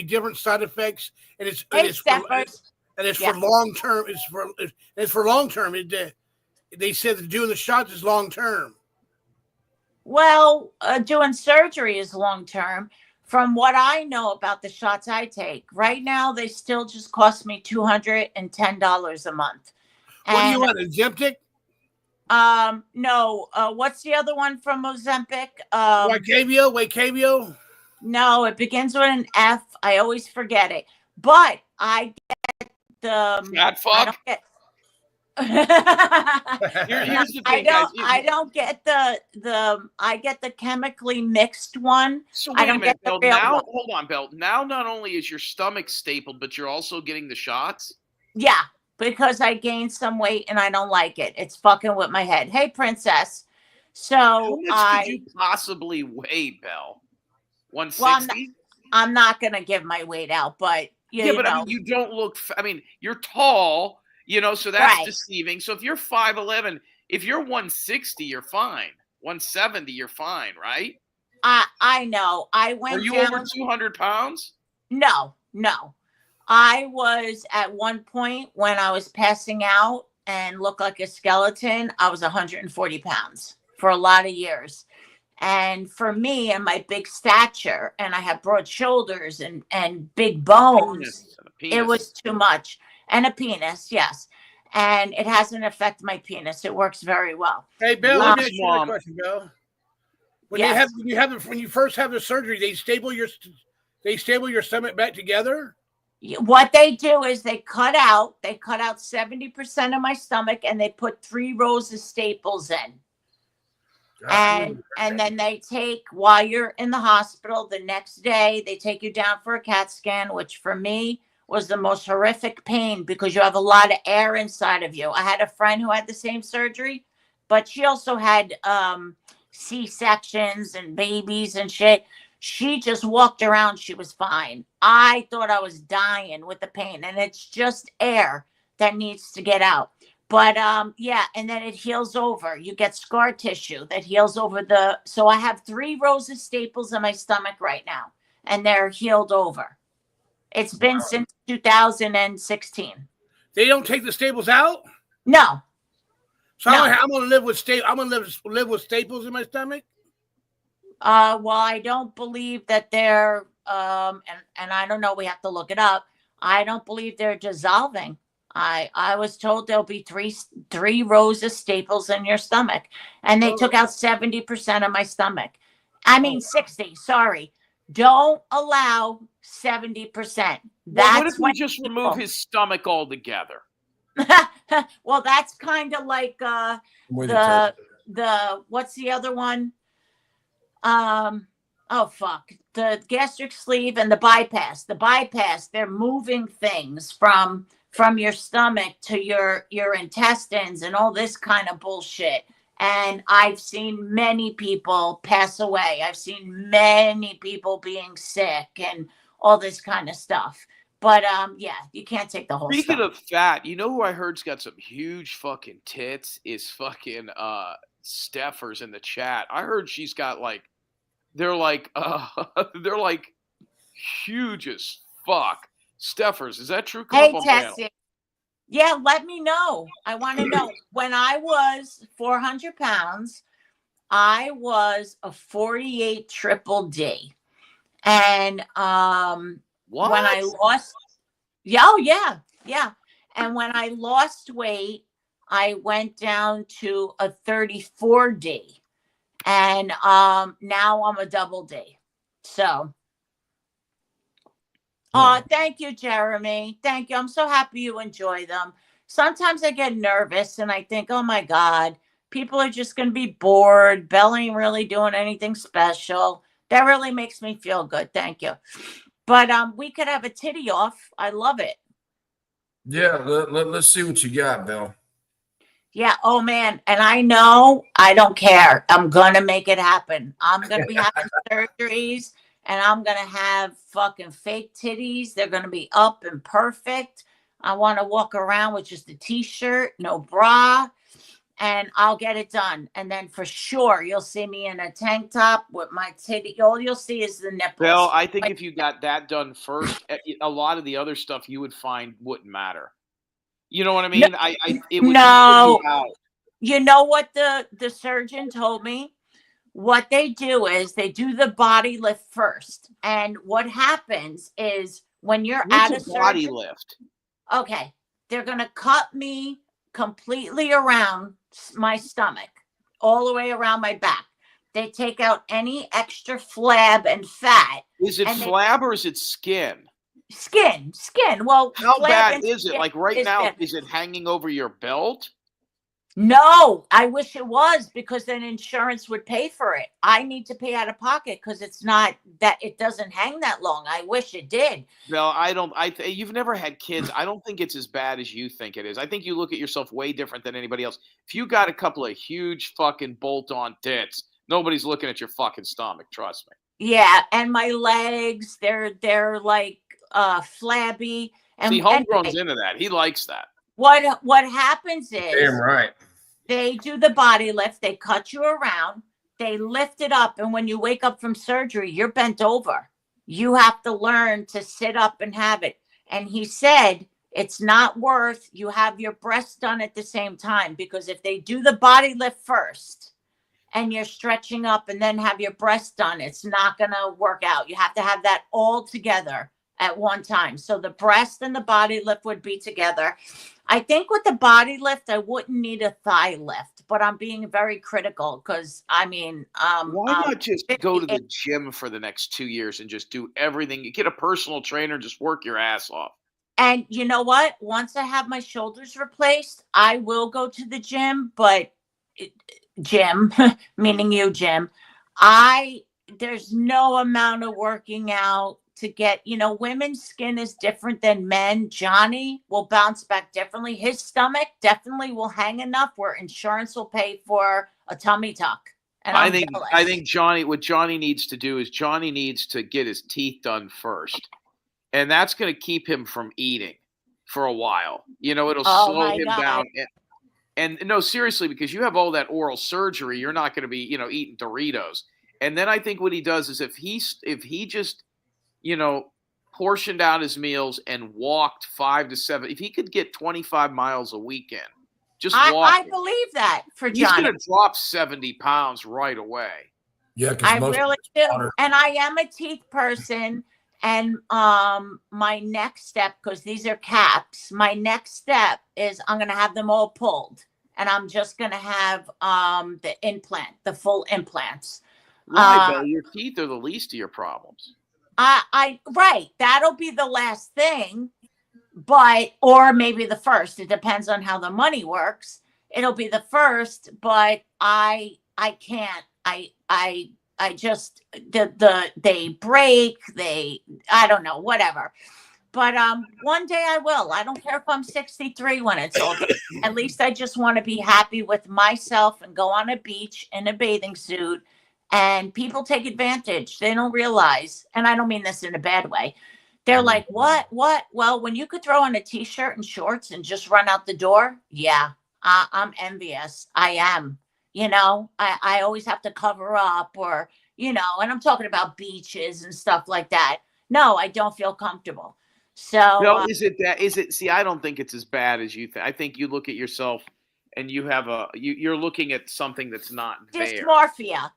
different side effects, and it's Yeah. for long term. It's for long term. They said that doing the shots is long term. Well, doing surgery is long term. From what I know about the shots I take, right now they still just cost me $210 a month. What do you want, Ozempic? No. What's the other one from Ozempic? Wacavio? No, it begins with an F. I always forget it. But I get the Fat fuck. Here's the thing, guys. I don't get I get the chemically mixed one. So I wait a don't minute, get the Bill. real Now, one. hold on, Bill. Now, not only is your stomach stapled, but you're also getting the shots. Yeah, because I gained some weight and I don't like it. It's fucking with my head. Hey, princess. So How much could you possibly weigh, Bill? 160? I'm not gonna give my weight out, but yeah, but I mean, you don't look. I mean, you're tall, so that's deceiving. So if you're 5'11", if you're 160, you're fine. 170, you're fine, right? I know. I went. Are you down, over 200 pounds? No. I was at one point when I was passing out and looked like a skeleton. I was 140 pounds for a lot of years. And for me and my big stature, and I have broad shoulders and big bones, it was too much. And a penis, yes. And it hasn't affected my penis. It works very well. Hey, Bill, let me ask you a question, Bill. When you first have the surgery, they stable your stomach back together? What they do is they cut out 70% of my stomach and they put 3 rows of staples in. And then they take, while you're in the hospital, the next day they take you down for a CAT scan, which for me was the most horrific pain because you have a lot of air inside of you. I had a friend who had the same surgery, but she also had C-sections and babies and shit. She just walked around. She was fine. I thought I was dying with the pain, and it's just air that needs to get out. But yeah, and then it heals over. You get scar tissue that heals over so I have 3 rows of staples in my stomach right now, and they're healed over. It's been since 2016. They don't take the staples out? No. So no. I'm gonna live with live with staples in my stomach? Well, I don't believe that they're and I don't know, we have to look it up. I don't believe they're dissolving. I was told there'll be three rows of staples in your stomach, and they took out 70% of my stomach. I mean, 60, sorry. Don't allow 70%. Well, what That's if we when just people- remove his stomach altogether? well, that's kind of like With you, Ted. the what's the other one? Oh fuck, the gastric sleeve and the bypass. The bypass, they're moving things from your stomach to your intestines and all this kind of bullshit. And I've seen many people pass away. I've seen many people being sick and all this kind of stuff. But yeah, you can't take the whole Speaking stuff. of fat, you know who I heard's got some huge fucking tits is fucking THSRS in the chat. I heard she's got like they're like they're like huge as fuck. THSRS, is that true? Come Hey, up on panel. Tessie. Yeah, let me know. I want to know. When I was 400 pounds, I was a 48 triple D. And What? when I lost, yeah, oh, yeah. And when I lost weight, I went down to a 34D. And now I'm a double D. So, oh, thank you, Jeremy. Thank you. I'm so happy you enjoy them. Sometimes I get nervous and I think, oh my God, people are just going to be bored. Belle ain't really doing anything special. That really makes me feel good. Thank you. But we could have a titty off. I love it. Yeah, let's see what you got, Bill. Yeah. Oh man. And I know I don't care. I'm gonna make it happen. I'm gonna be having surgeries and I'm gonna have fucking fake titties. They're gonna be up and perfect. I want to walk around with just a t-shirt, no bra, and I'll get it done. And then for sure you'll see me in a tank top with my titty. All you'll see is the nipples. Well, I think if you got that done first, a lot of the other stuff you would find wouldn't matter. You know what I mean? It would No. even you out. You know what the surgeon told me? What they do is they do the body lift first. And what happens is when you're What's at a body surgery, lift? okay, they're going to cut me completely around my stomach, all the way around my back. They take out any extra flab and fat. Is it flab or is it skin? Skin. Well, how bad and is it? skin Like right is now, bad. is it hanging over your belt? No, I wish it was, because then insurance would pay for it. I need to pay out of pocket because it's not that, it doesn't hang that long. I wish it did. No, I don't. You've never had kids. I don't think it's as bad as you think it is. I think you look at yourself way different than anybody else. If you got a couple of huge fucking bolt-on tits, nobody's looking at your fucking stomach. Trust me. Yeah, and my legs, they're like flabby. And see, Homegrown's into that. He likes that. What happens is, Damn right. they do the body lift, they cut you around, they lift it up, and when you wake up from surgery, you're bent over. You have to learn to sit up and have it. And he said it's not worth you have your breasts done at the same time, because if they do the body lift first and you're stretching up and then have your breasts done, it's not going to work out. You have to have that all together at one time. So the breast and the body lift would be together. I think with the body lift, I wouldn't need a thigh lift, but I'm being very critical because, I mean, why not just go to the gym for the next 2 years and just do everything? You get a personal trainer, just work your ass off. And you know what? Once I have my shoulders replaced, I will go to the gym, but Jim, meaning you, Jim, there's no amount of working out to get, women's skin is different than men. Johnny will bounce back differently. His stomach definitely will hang enough where insurance will pay for a tummy tuck. And I think Johnny, what Johnny needs to do is Johnny needs to get his teeth done first. And that's going to keep him from eating for a while. It'll slow him down. And no, seriously, because you have all that oral surgery, you're not going to be, eating Doritos. And then I think what he does is if he just, portioned out his meals and walked 5 to 7, if he could get 25 miles a weekend, just walk. I believe that for Johnny. He's going to drop 70 pounds right away. Yeah, I really do. And I am a teeth person. And my next step, because these are caps, my next step is I'm going to have them all pulled. And I'm just going to have the full implants. Why, Bill? Your teeth are the least of your problems. Right. That'll be the last thing, but, or maybe the first. It depends on how the money works. It'll be the first, but I can't. I just, they break, I don't know, whatever. But one day I will. I don't care if I'm 63 when it's all done. At least I just want to be happy with myself and go on a beach in a bathing suit. And people take advantage. They don't realize, and I don't mean this in a bad way. They're like, what? Well, when you could throw on a t-shirt and shorts and just run out the door, yeah, I'm envious. I am. You know, I always have to cover up, or, you know, and I'm talking about beaches and stuff like that. No, I don't feel comfortable. So No, is it? See, I don't think it's as bad as you think. I think you look at yourself and you have you're looking at something that's not there. Dysmorphia.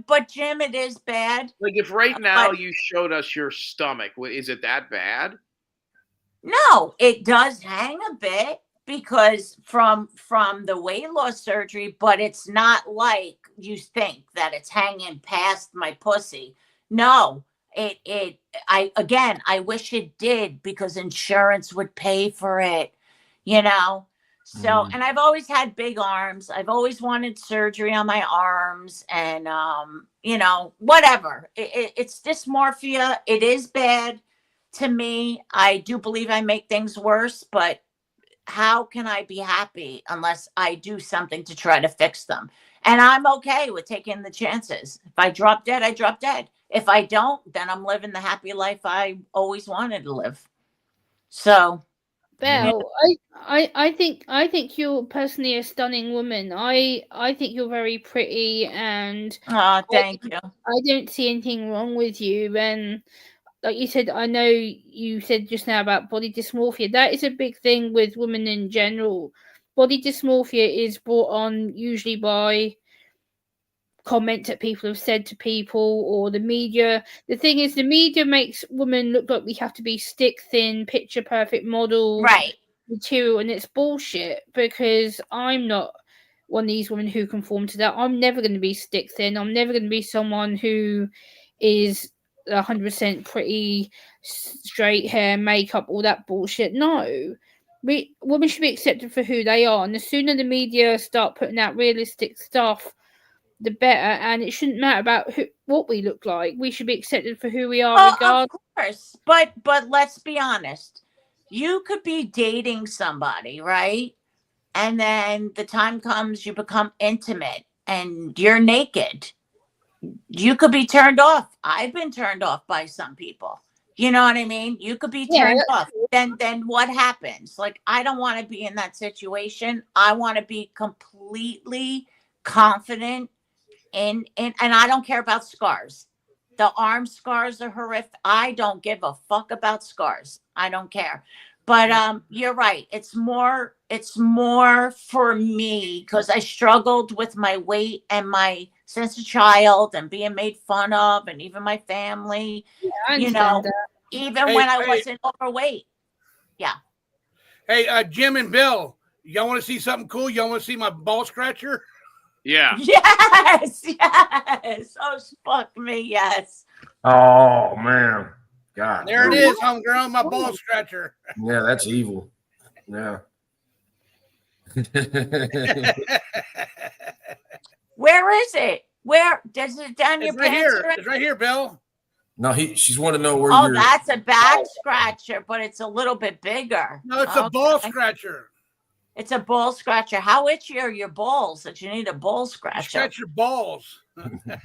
But Jim, it is bad. Like if right now you showed us your stomach, is it that bad? No, it does hang a bit because from the weight loss surgery, but it's not like you think that it's hanging past my pussy. No, I wish it did, because insurance would pay for it, you know? So, and I've always had big arms. I've always wanted surgery on my arms, and, you know, whatever. It's dysmorphia. It is bad to me. I do believe I make things worse, but how can I be happy unless I do something to try to fix them? And I'm okay with taking the chances. If I drop dead, I drop dead. If I don't, then I'm living the happy life I always wanted to live. So, Belle, I think you're personally a stunning woman. I think you're very pretty, and thank you. I don't see anything wrong with you. And like you said, I know you said just now about body dysmorphia. That is a big thing with women in general. Body dysmorphia is brought on usually by comments that people have said to people, or the media. The thing is, the media makes women look like we have to be stick thin, picture perfect model material, and it's bullshit, because I'm not one of these women who conform to that. I'm never going to be stick thin. I'm never going to be someone who is 100% pretty, straight hair, makeup, all that bullshit. No, women should be accepted for who they are, and the sooner the media start putting out realistic stuff, the better. And it shouldn't matter about what we look like. We should be accepted for who we are, regardless. Of course, but let's be honest. You could be dating somebody, right? And then the time comes, you become intimate, and you're naked. You could be turned off. I've been turned off by some people. You know what I mean? You could be turned off. Then what happens? Like, I don't want to be in that situation. I want to be completely confident and I don't care about scars. The arm scars are horrific. I don't give a fuck about scars. I don't care. But you're right. It's more for me, because I struggled with my weight and my since a child, and being made fun of, and even my family, you know, even when I wasn't overweight. Yeah. Hey, Jim and Bill, y'all want to see something cool? Y'all want to see my ball scratcher? Yeah. Yes. Oh, fuck me. Yes. Oh, man. God. There it is, homegirl, my ball scratcher. Yeah, that's evil. Yeah. Where is it? Where does it down your right pants? Here. It's right here, Bill. No, she's want to know where you're. Oh, that's a back scratcher, but it's a little bit bigger. No, it's a ball scratcher. It's a ball scratcher. How itchy are your balls that you need a ball scratcher? Scratch your balls.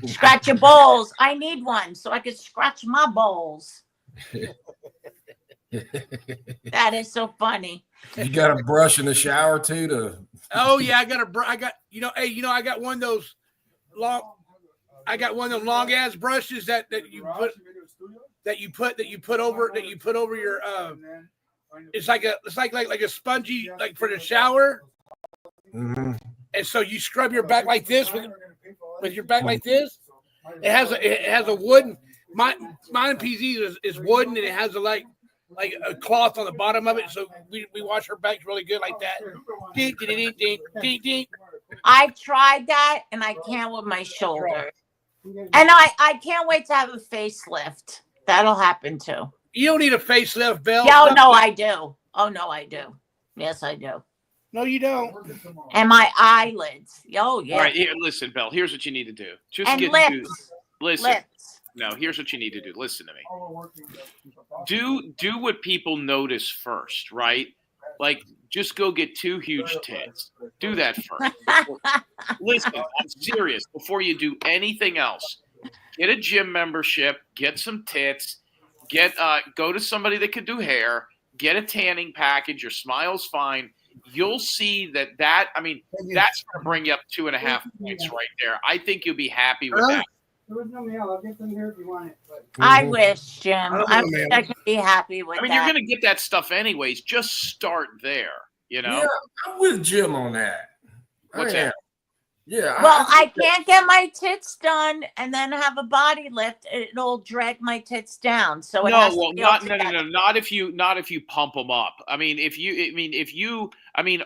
Scratch your balls. I need one so I can scratch my balls. That is so funny. You got a brush in the shower too to. Oh yeah, I got I got one of those long. I got one of them long ass brushes that you put over your. It's like a spongy, like for the shower. Mm-hmm. And so you scrub your back like this with your back like this. It has a wooden. Mine PZ is wooden, and it has like a cloth on the bottom of it, so we wash our backs really good like that. Ding, ding, ding, ding, ding, ding. I've tried that, and I can't with my shoulder. And I can't wait to have a facelift. That'll happen too. You don't need a facelift, Bill. Yeah, oh, no, I do. Oh, no, I do. Yes, I do. No, you don't. And my eyelids. Oh, yeah. All right, here, listen, Bill. Here's what you need to do. Just And get lips. listen. Lips. No, here's what you need to do. Listen to me. Do what people notice first, right? Like, just go get 2 huge tits. Do that first. Listen, I'm serious. Before you do anything else, get a gym membership, get some tits, go to somebody that can do hair, get a tanning package. Your smile's fine. You'll see that. I mean, that's going to bring you up 2.5 points right there. I think you'll be happy with that. There was no mail. I'll get some here if you want it. But... I wish, Jim. I can be happy with that. I mean, you're going to get that stuff anyways. Just start there, you know? Yeah, I'm with Jim on that. What's that? Yeah. Well, I can't get my tits done and then have a body lift. It'll drag my tits down. So it has to be not if you pump them up. I mean,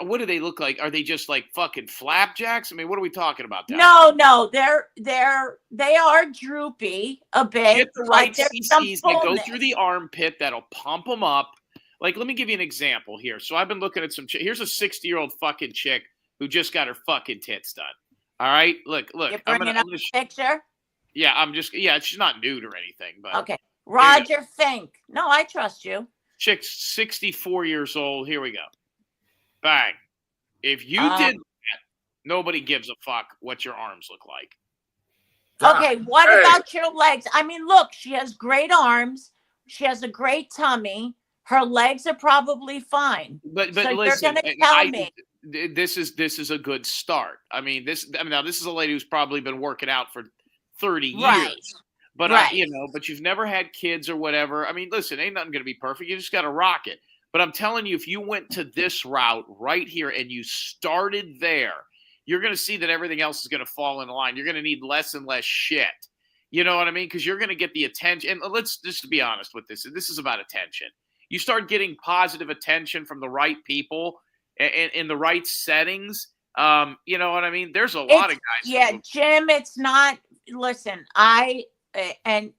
what do they look like? Are they just like fucking flapjacks? I mean, what are we talking about? No, they are droopy a bit. Get the right CCs that go through the armpit that'll pump them up. Like, let me give you an example here. So I've been looking at here's a 60-year-old fucking chick who just got her fucking tits done. All right, look. You're bringing up a picture? Yeah, she's not nude or anything, but okay. Roger Fink. No, I trust you. Chick's 64 years old. Here we go. Bang. If you did that, nobody gives a fuck what your arms look like. Okay, what about your legs? I mean, look, she has great arms. She has a great tummy. Her legs are probably fine. But so listen, you're going to tell me. This is a good start. I mean, now this is a lady who's probably been working out for 30 years. But but you've never had kids or whatever. I mean, listen, ain't nothing going to be perfect. You just got to rock it. But I'm telling you, if you went to this route right here and you started there, you're going to see that everything else is going to fall in line. You're going to need less and less shit. You know what I mean? Because you're going to get the attention. And let's just be honest with this. This is about attention. You start getting positive attention from the right people in the right settings. You know what I mean? There's a lot of guys. Yeah, Jim, it's not. Listen, and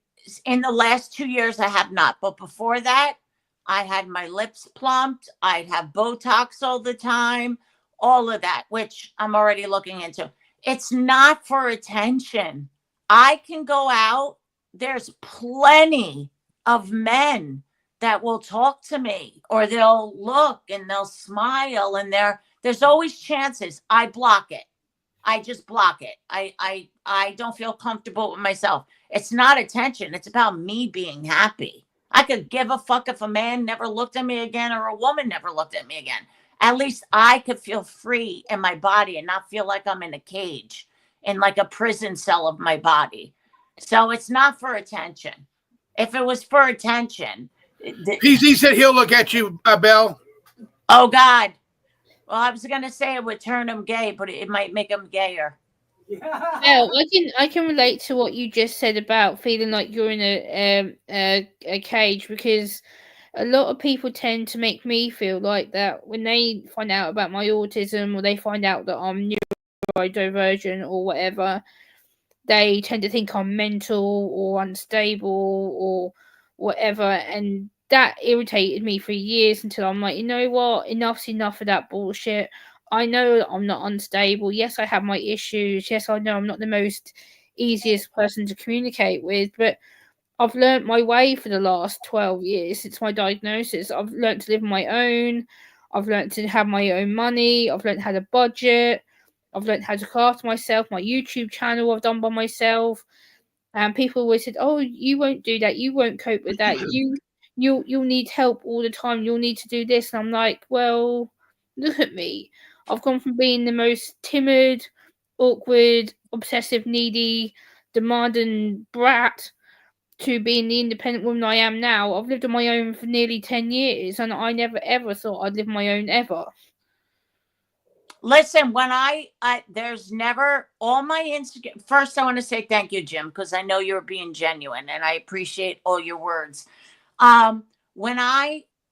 in the last 2 years, I have not. But before that, I had my lips plumped. I'd have Botox all the time, all of that, which I'm already looking into. It's not for attention. I can go out. There's plenty of men that will talk to me, or they'll look and they'll smile, and there's always chances. I block it. I just block it. I don't feel comfortable with myself. It's not attention. It's about me being happy. I could give a fuck if a man never looked at me again or a woman never looked at me again. At least I could feel free in my body and not feel like I'm in a cage, in like a prison cell of my body. So it's not for attention. If it was for attention, PZ said he'll look at you, Belle. Oh, God. Well, I was going to say it would turn him gay, but it might make him gayer. Well, I can relate to what you just said about feeling like you're in a cage, because a lot of people tend to make me feel like that when they find out about my autism, or they find out that I'm neurodivergent or whatever. They tend to think I'm mental or unstable or whatever, and that irritated me for years until I'm like, you know what, enough's enough of that bullshit. I know that I'm not unstable. Yes, I have my issues. Yes, I know I'm not the most easiest person to communicate with, but I've learned my way for the last 12 years since my diagnosis. I've learned to live on my own. I've learned to have my own money. I've learned how to budget. I've learned how to look after myself. My YouTube channel I've done by myself. And people always said, oh, you won't do that. You won't cope with that. You'll need help all the time. You'll need to do this. And I'm like, well, look at me. I've gone from being the most timid, awkward, obsessive, needy, demanding brat to being the independent woman I am now. I've lived on my own for nearly 10 years, and I never, ever thought I'd live my own ever. Listen, when there's never all my Instagram. First, I want to say thank you, Jim, because I know you're being genuine, and I appreciate all your words. When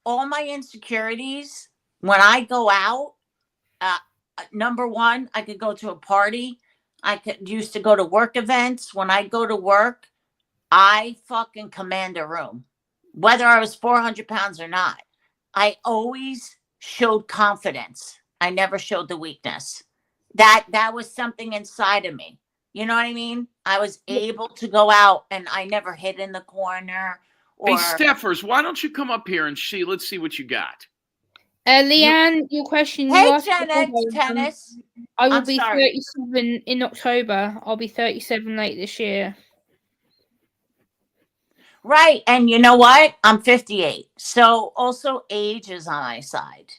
all my insecurities, when I go out, number one, I could go to a party. I used to go to work events. When I go to work, I fucking command a room, whether I was 400 pounds or not. I always showed confidence. I never showed the weakness. That was something inside of me. You know what I mean? I was able to go out and I never hid in the corner. Hey, Or Steffers, why don't you come up here and let's see what you got. Leanne, your question. You hey, asked tennis. I will I'm be sorry. 37 in October. I'll be 37 late this year. Right. And you know what? I'm 58. So also age is on my side.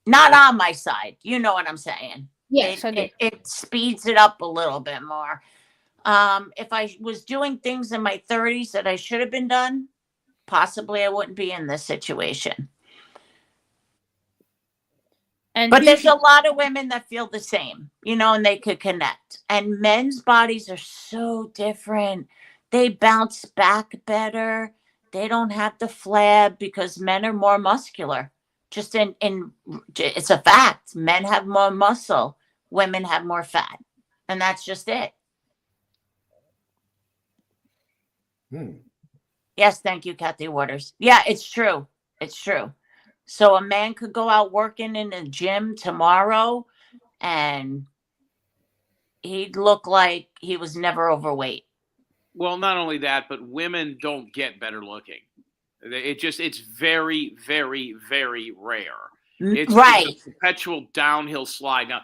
Not on my side. You know what I'm saying? Yes, I do. It speeds it up a little bit more. If I was doing things in my 30s that I should have been done, possibly I wouldn't be in this situation. And but there's a lot of women that feel the same, you know, and they could connect. And men's bodies are so different. They bounce back better. They don't have the flab because men are more muscular. Just it's a fact. Men have more muscle. Women have more fat. And that's just it. Yes, thank you, Kathy Waters. Yeah, it's true. It's true. So a man could go out working in a gym tomorrow and he'd look like he was never overweight. Well, not only that, but women don't get better looking. It's very, very, very rare. It's a perpetual downhill slide. Now,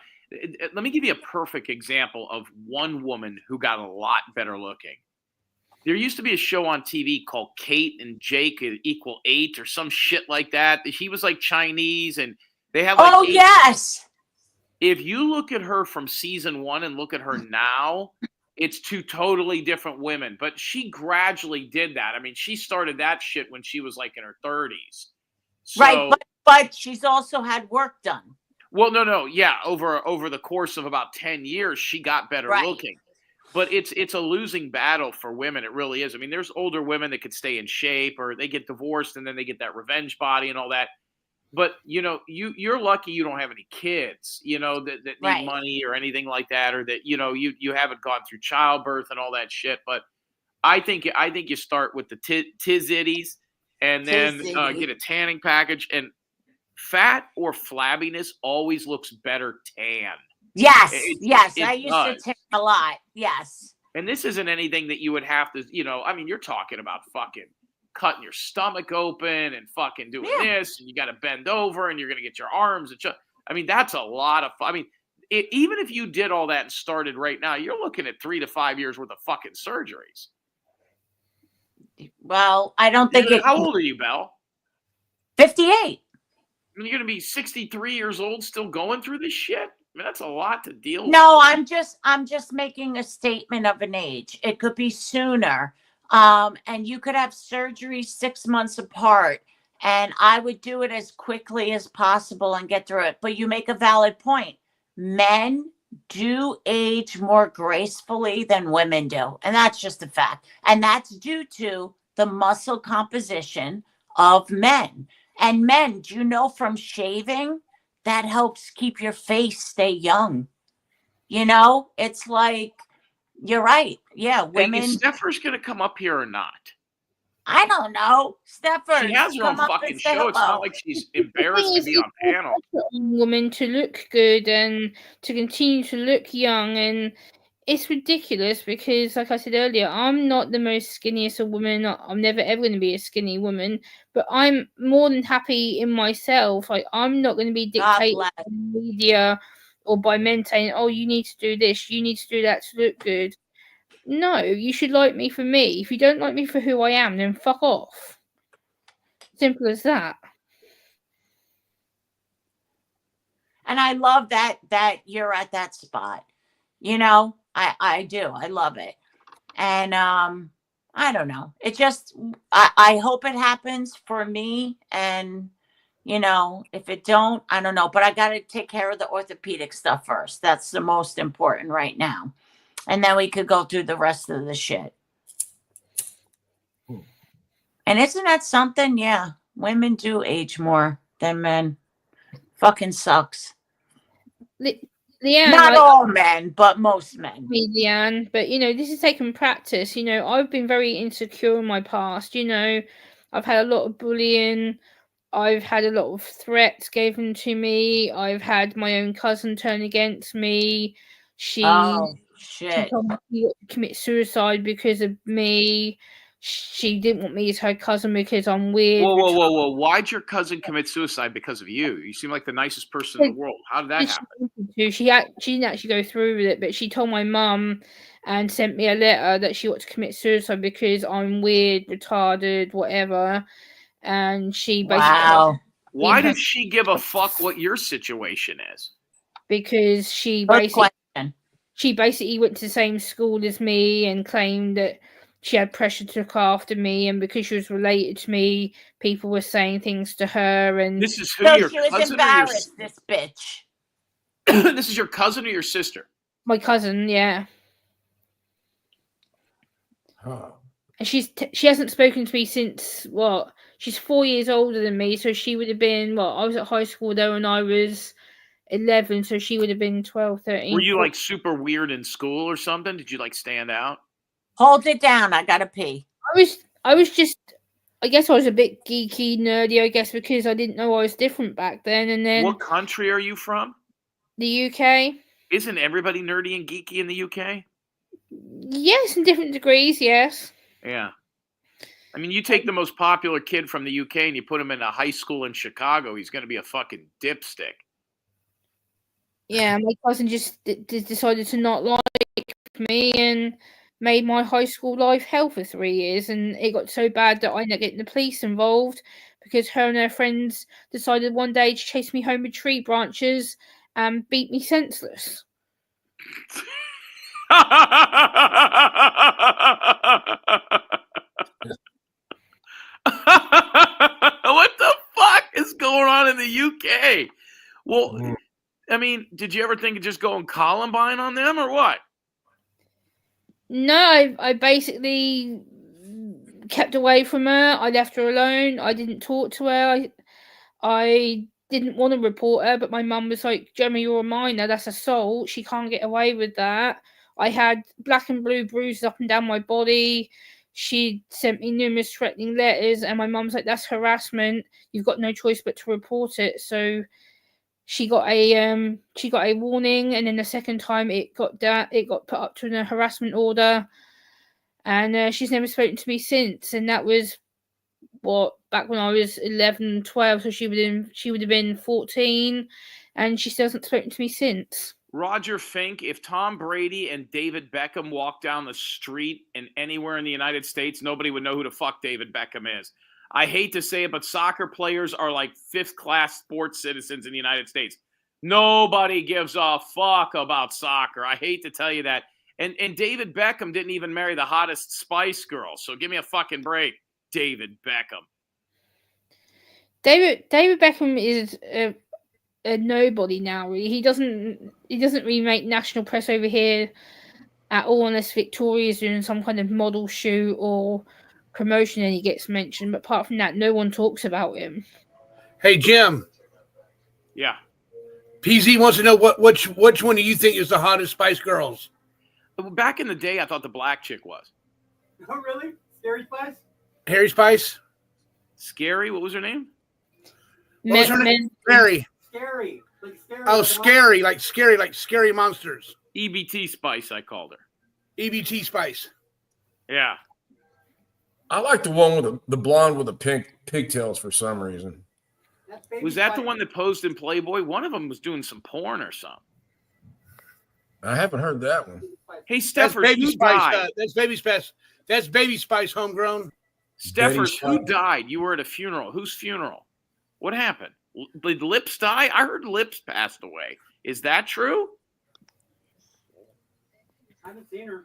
let me give you a perfect example of one woman who got a lot better looking. There used to be a show on TV called Kate and Jake equal 8 or some shit like that. He was like Chinese and they have like yes. If you look at her from season 1 and look at her now, it's two totally different women. But she gradually did that. I mean, she started that shit when she was like in her 30s. So, right, but she's also had work done. Well, no. Yeah, over the course of about 10 years, she got better looking. But it's a losing battle for women. It really is. I mean, there's older women that could stay in shape or they get divorced and then they get that revenge body and all that. But, you know, you're lucky you don't have any kids, you know, that need money or anything like that, or that, you know, you haven't gone through childbirth and all that shit. But I think you start with the THZITIs and then get a tanning package. And fat or flabbiness always looks better tan. Yes, I used to tan a lot. Yes. And this isn't anything that you would have to, you know, I mean, you're talking about fucking cutting your stomach open and fucking doing this, and you got to bend over and you're going to get your arms. I mean, that's a lot of fun. I mean, even if you did all that and started right now, you're looking at 3 to 5 years worth of fucking surgeries. Well, I don't think How old are you, Belle? 58. I mean, you're going to be 63 years old still going through this shit? I mean, that's a lot to deal with. No, I'm just making a statement of an age. It could be sooner. And you could have surgery 6 months apart. And I would do it as quickly as possible and get through it. But you make a valid point. Men do age more gracefully than women do. And that's just a fact. And that's due to the muscle composition of men. And men, do you know from shaving, that helps keep your face stay young. You know, it's like, you're right. Yeah, women. Is Steffers going to come up here or not? I don't know. Steffers. She has her own fucking show. It's not like she's embarrassed to be on panel. Woman to look good and to continue to look young, and it's ridiculous because, like I said earlier, I'm not the most skinniest of women. I'm never ever going to be a skinny woman, but I'm more than happy in myself. Like, I'm not going to be dictated by the media or by men saying, "Oh, you need to do this, you need to do that to look good." No, you should like me for me. If you don't like me for who I am, then fuck off. Simple as that. And I love that you're at that spot. You know, I do. I love it. And I don't know. It just, I hope it happens for me. And, you know, if it don't, I don't know. But I got to take care of the orthopedic stuff first. That's the most important right now. And then we could go through the rest of the shit. And isn't that something? Yeah. Women do age more than men. Fucking sucks. Leanne, Not like, all men, but most men. me, Leanne, but this has taken practice. I've been very insecure in my past. I've had a lot of bullying. I've had a lot of threats given to me. I've had my own cousin turn against me. She Shit. told me to commit suicide because of me. She didn't want me as her cousin because I'm weird. Whoa. Why'd your cousin commit suicide because of you? You seem like the nicest person in the world. How did that happen? She didn't actually go through with it, but she told my mum and sent me a letter that she wanted to commit suicide because I'm weird, retarded, whatever. And she basically Why does she give a fuck what your situation is? Because she basically went to the same school as me and claimed that she had pressure to look after me, and because she was related to me, people were saying things to her. And this is who So your she was cousin embarrassed, this bitch. This is your cousin or your sister? My cousin, yeah. Huh. And she hasn't spoken to me since what? She's 4 years older than me, so she would have been I was at high school though, and I was 11, so she would have been 12, 13. Were you like super weird in school or something? Did you like stand out? Hold it down. I gotta pee. I was just, I guess I was a bit geeky, nerdy, I guess, because I didn't know I was different back then. And then What country are you from? The UK. Isn't everybody nerdy and geeky in the UK? Yes, in different degrees, yes. Yeah. I mean, you take the most popular kid from the UK and you put him in a high school in Chicago, he's going to be a fucking dipstick. Yeah, my cousin just decided to not like me and made my high school life hell for 3 years. And it got so bad that I ended up getting the police involved because her and her friends decided one day to chase me home with tree branches and beat me senseless. What the fuck is going on in the UK? Well, I mean, did you ever think of just going Columbine on them or what? No, I basically kept away from her. I left her alone. I didn't talk to her. I didn't want to report her, but my mum was like, Gemma, you're a minor. That's assault. She can't get away with that. I had black and blue bruises up and down my body. She sent me numerous threatening letters, and my mum's like, that's harassment. You've got no choice but to report it. So she got a warning, and then the second time it got put up to a harassment order, and she's never spoken to me since. And that was back when I was 11, 12, so she would have been 14, and she still hasn't spoken to me since. Roger Fink, if Tom Brady and David Beckham walked down the street and anywhere in the United States, nobody would know who the fuck David Beckham is. I hate to say it, but soccer players are like fifth-class sports citizens in the United States. Nobody gives a fuck about soccer. I hate to tell you that. And David Beckham didn't even marry the hottest Spice Girl, so give me a fucking break, David Beckham. David Beckham is a nobody now. Really, he doesn't really make national press over here at all, unless Victoria's doing some kind of model shoot or promotion and he gets mentioned. But apart from that, no one talks about him. Hey, Jim. Yeah. PZ wants to know which one do you think is the hottest Spice Girls? Back in the day, I thought the black chick was. Oh, really? Scary Spice? Harry Spice? Scary? What was her name? What was her name? Scary. Scary. Like scary. Oh, scary. Like scary monsters. EBT Spice, I called her. EBT Spice. Yeah. I like the one with the blonde with the pink pigtails for some reason. Was that the one that posed in Playboy? One of them was doing some porn or something. I haven't heard that one. Hey, Steffers, who Spice, died? that's Baby Spice. That's Baby Spice homegrown. Steffers, who died? You were at a funeral. Whose funeral? What happened? Did Lips die? I heard Lips passed away. Is that true? I haven't seen her.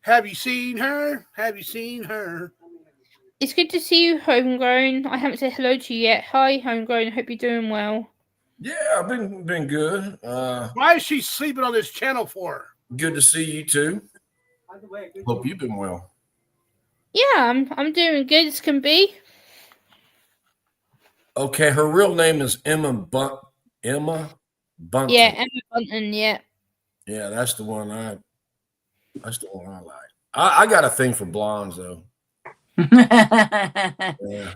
Have you seen her? Have you seen her? It's good to see you, Homegrown. I haven't said hello to you yet. Hi, Homegrown. Hope you're doing well. Yeah, I've been good. Why is she sleeping on this channel for? Good to see you too. By the way, Hope you've been well. Yeah, I'm doing good as can be. Okay, her real name is Emma. Bunting. Yeah, Emma Bunton. Yeah. Yeah, that's the one I like. I got a thing for blondes though. Yeah.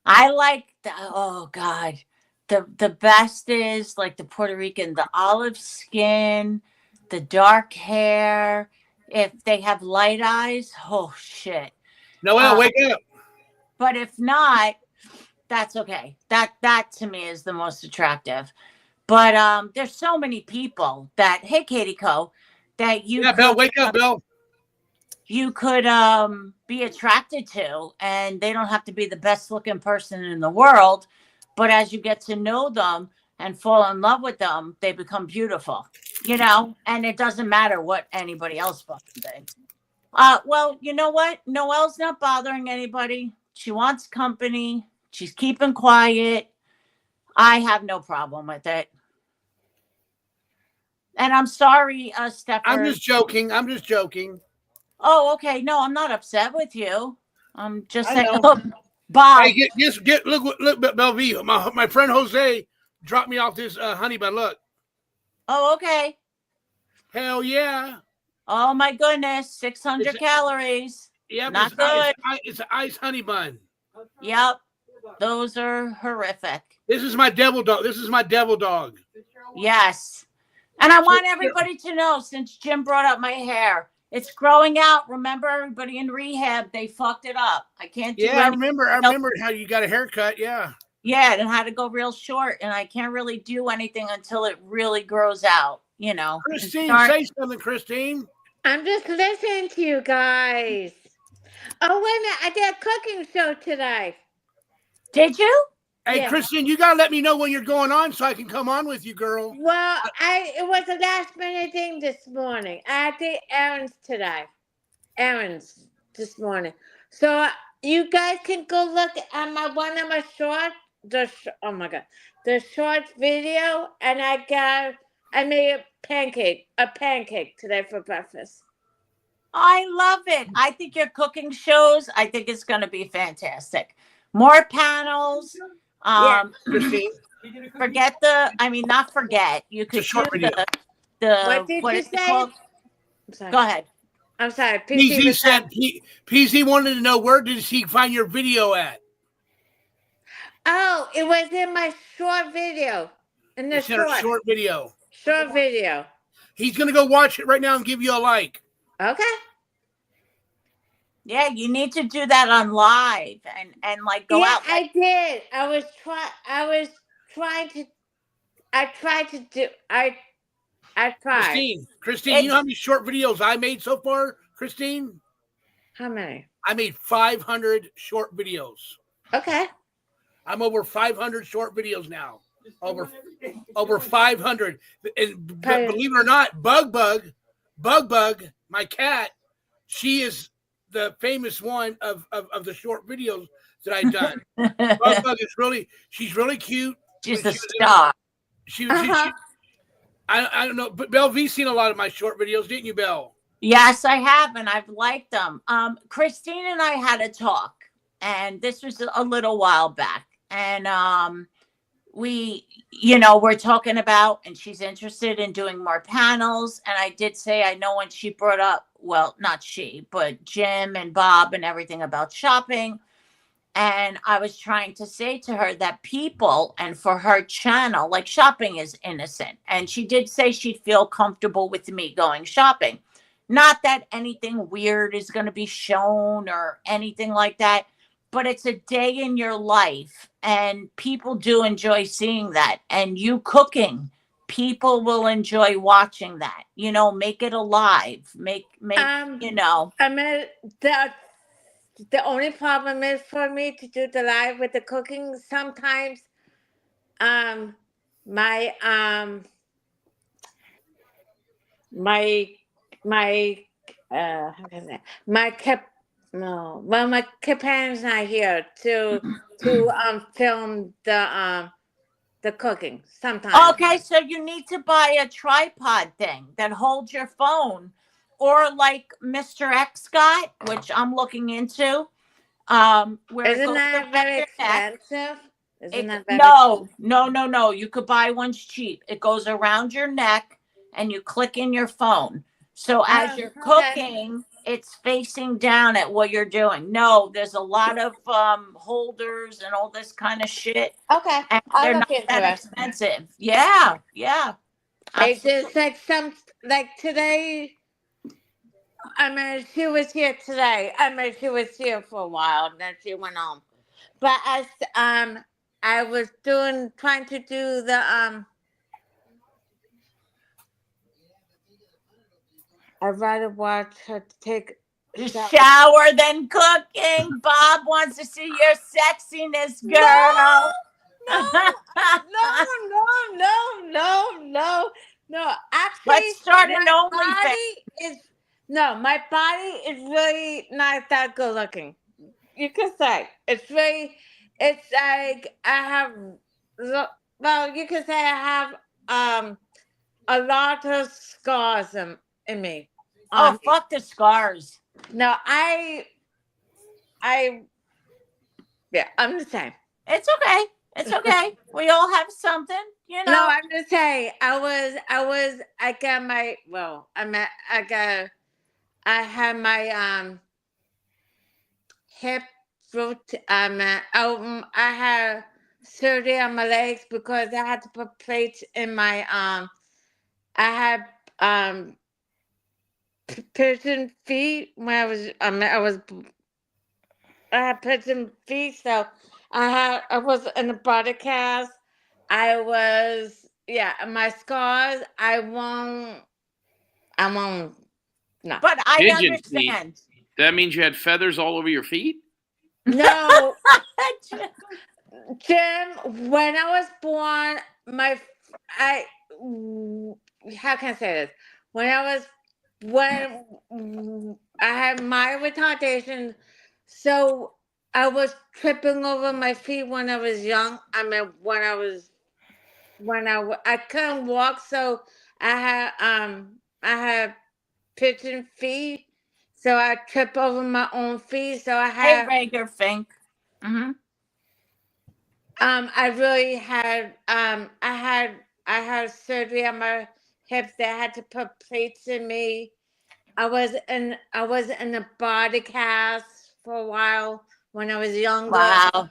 I like oh God. The best is like the Puerto Rican, the olive skin, the dark hair. If they have light eyes, oh shit. Noelle, wake up. But if not, that's okay. That to me is the most attractive. But there's so many people that, hey Katie Co, that you Yeah, Bill, wake up, Bill. You could be attracted to, and they don't have to be the best looking person in the world, but as you get to know them and fall in love with them, they become beautiful, and it doesn't matter what anybody else fucking thinks. Well, you know what? Noelle's not bothering anybody. She wants company. She's keeping quiet. I have no problem with it. And I'm sorry, Steph. I'm just joking. Oh, okay. No, I'm not upset with you. I'm just saying, know. Bob. Hey, look, Bellevue. My friend Jose dropped me off this honey bun. Look. Oh, okay. Hell yeah. Oh my goodness, 600 calories. Yep, Not good. It's an ice honey bun. Yep, those are horrific. This is my devil dog. Yes, and I want everybody to know, since Jim brought up my hair, it's growing out. Remember, everybody in rehab, they fucked it up. I can't do I remember how you got a haircut. Yeah. Yeah, and had to go real short, and I can't really do anything until it really grows out. Christine, say something, Christine. I'm just listening to you guys. Oh, wait a minute. I did a cooking show today. Did you? Hey, Yeah. Christine, you got to let me know when you're going on so I can come on with you, girl. Well, it was a last minute thing this morning. I did errands today. Errands this morning. So you guys can go look at one of my shorts. Oh my God. The shorts video, and I made a pancake today for breakfast. I love it. I think your cooking shows, I think it's going to be fantastic. More panels. Christine. Not forget. You could do What did what you is it say? called? Go ahead. I'm sorry. PZ said PZ wanted to know, where did he find your video at? Oh, it was in my short video. In the short video. Short video. He's going to go watch it right now and give you a like. Okay. Yeah, you need to do that on live and like go out. I did. I tried. Christine, you know how many short videos I made so far, Christine? How many? I made 500 short videos. Okay. I'm over 500 short videos now. Over 500. And believe it or not, Bug, my cat, she is the famous one of the short videos that I've done. Bug is she's really cute. She's a star. I don't know, but Belle V's seen a lot of my short videos, didn't you, Belle? Yes, I have, and I've liked them. Christine and I had a talk, and this was a little while back, and we're talking about, and she's interested in doing more panels, and I did say, I know when she brought up, well, not she, but Jim and Bob and everything about shopping. And I was trying to say to her that people, and for her channel, like shopping is innocent. And she did say she'd feel comfortable with me going shopping. Not that anything weird is going to be shown or anything like that, but it's a day in your life. And people do enjoy seeing that. And you cooking, people will enjoy watching that. Make it alive. The only problem is for me to do the live with the cooking. Sometimes, my companion's not here to film the cooking sometimes. Okay, so you need to buy a tripod thing that holds your phone, or like Mr. X got, which I'm looking into. Isn't that very expensive? Isn't that very No. You could buy one's cheap. It goes around your neck and you click in your phone. So as you're okay. cooking, it's facing down at what you're doing. No, there's a lot of holders and all this kind of shit. Okay. And I'll they're look not into that it. expensive. Yeah. It's just like today. I mean, she was here today. I mean, she was here for a while, and then she went home. But as I was trying to do the I'd rather watch her take Shower than cooking. Bob wants to see your sexiness, girl. No. Actually, Let's start an my OnlyFans. my body is really not that good looking. You could say it's like I have. Well, you could say I have a lot of scars in me. Oh, fuck the scars. No, yeah, I'm the same. It's okay. We all have something, you know. No, I'm just saying. I had my hip I had surgery on my legs because I had to put plates in my I had pigeon feet when I had pigeon feet, so I was in a body cast. I was my scars. I won't. No. But I Pigeon feet. understand. That means you had feathers all over your feet? No, Jim. When I was born, how can I say this? When I had my retardation, so I was tripping over my feet when I was young. I mean, I couldn't walk, so I had pigeon feet, so I trip over my own feet. So I Hey, had Rager Fink. I really had I had surgery on my hips. They had to put plates in me. I was in a body cast for a while when I was younger. Wow.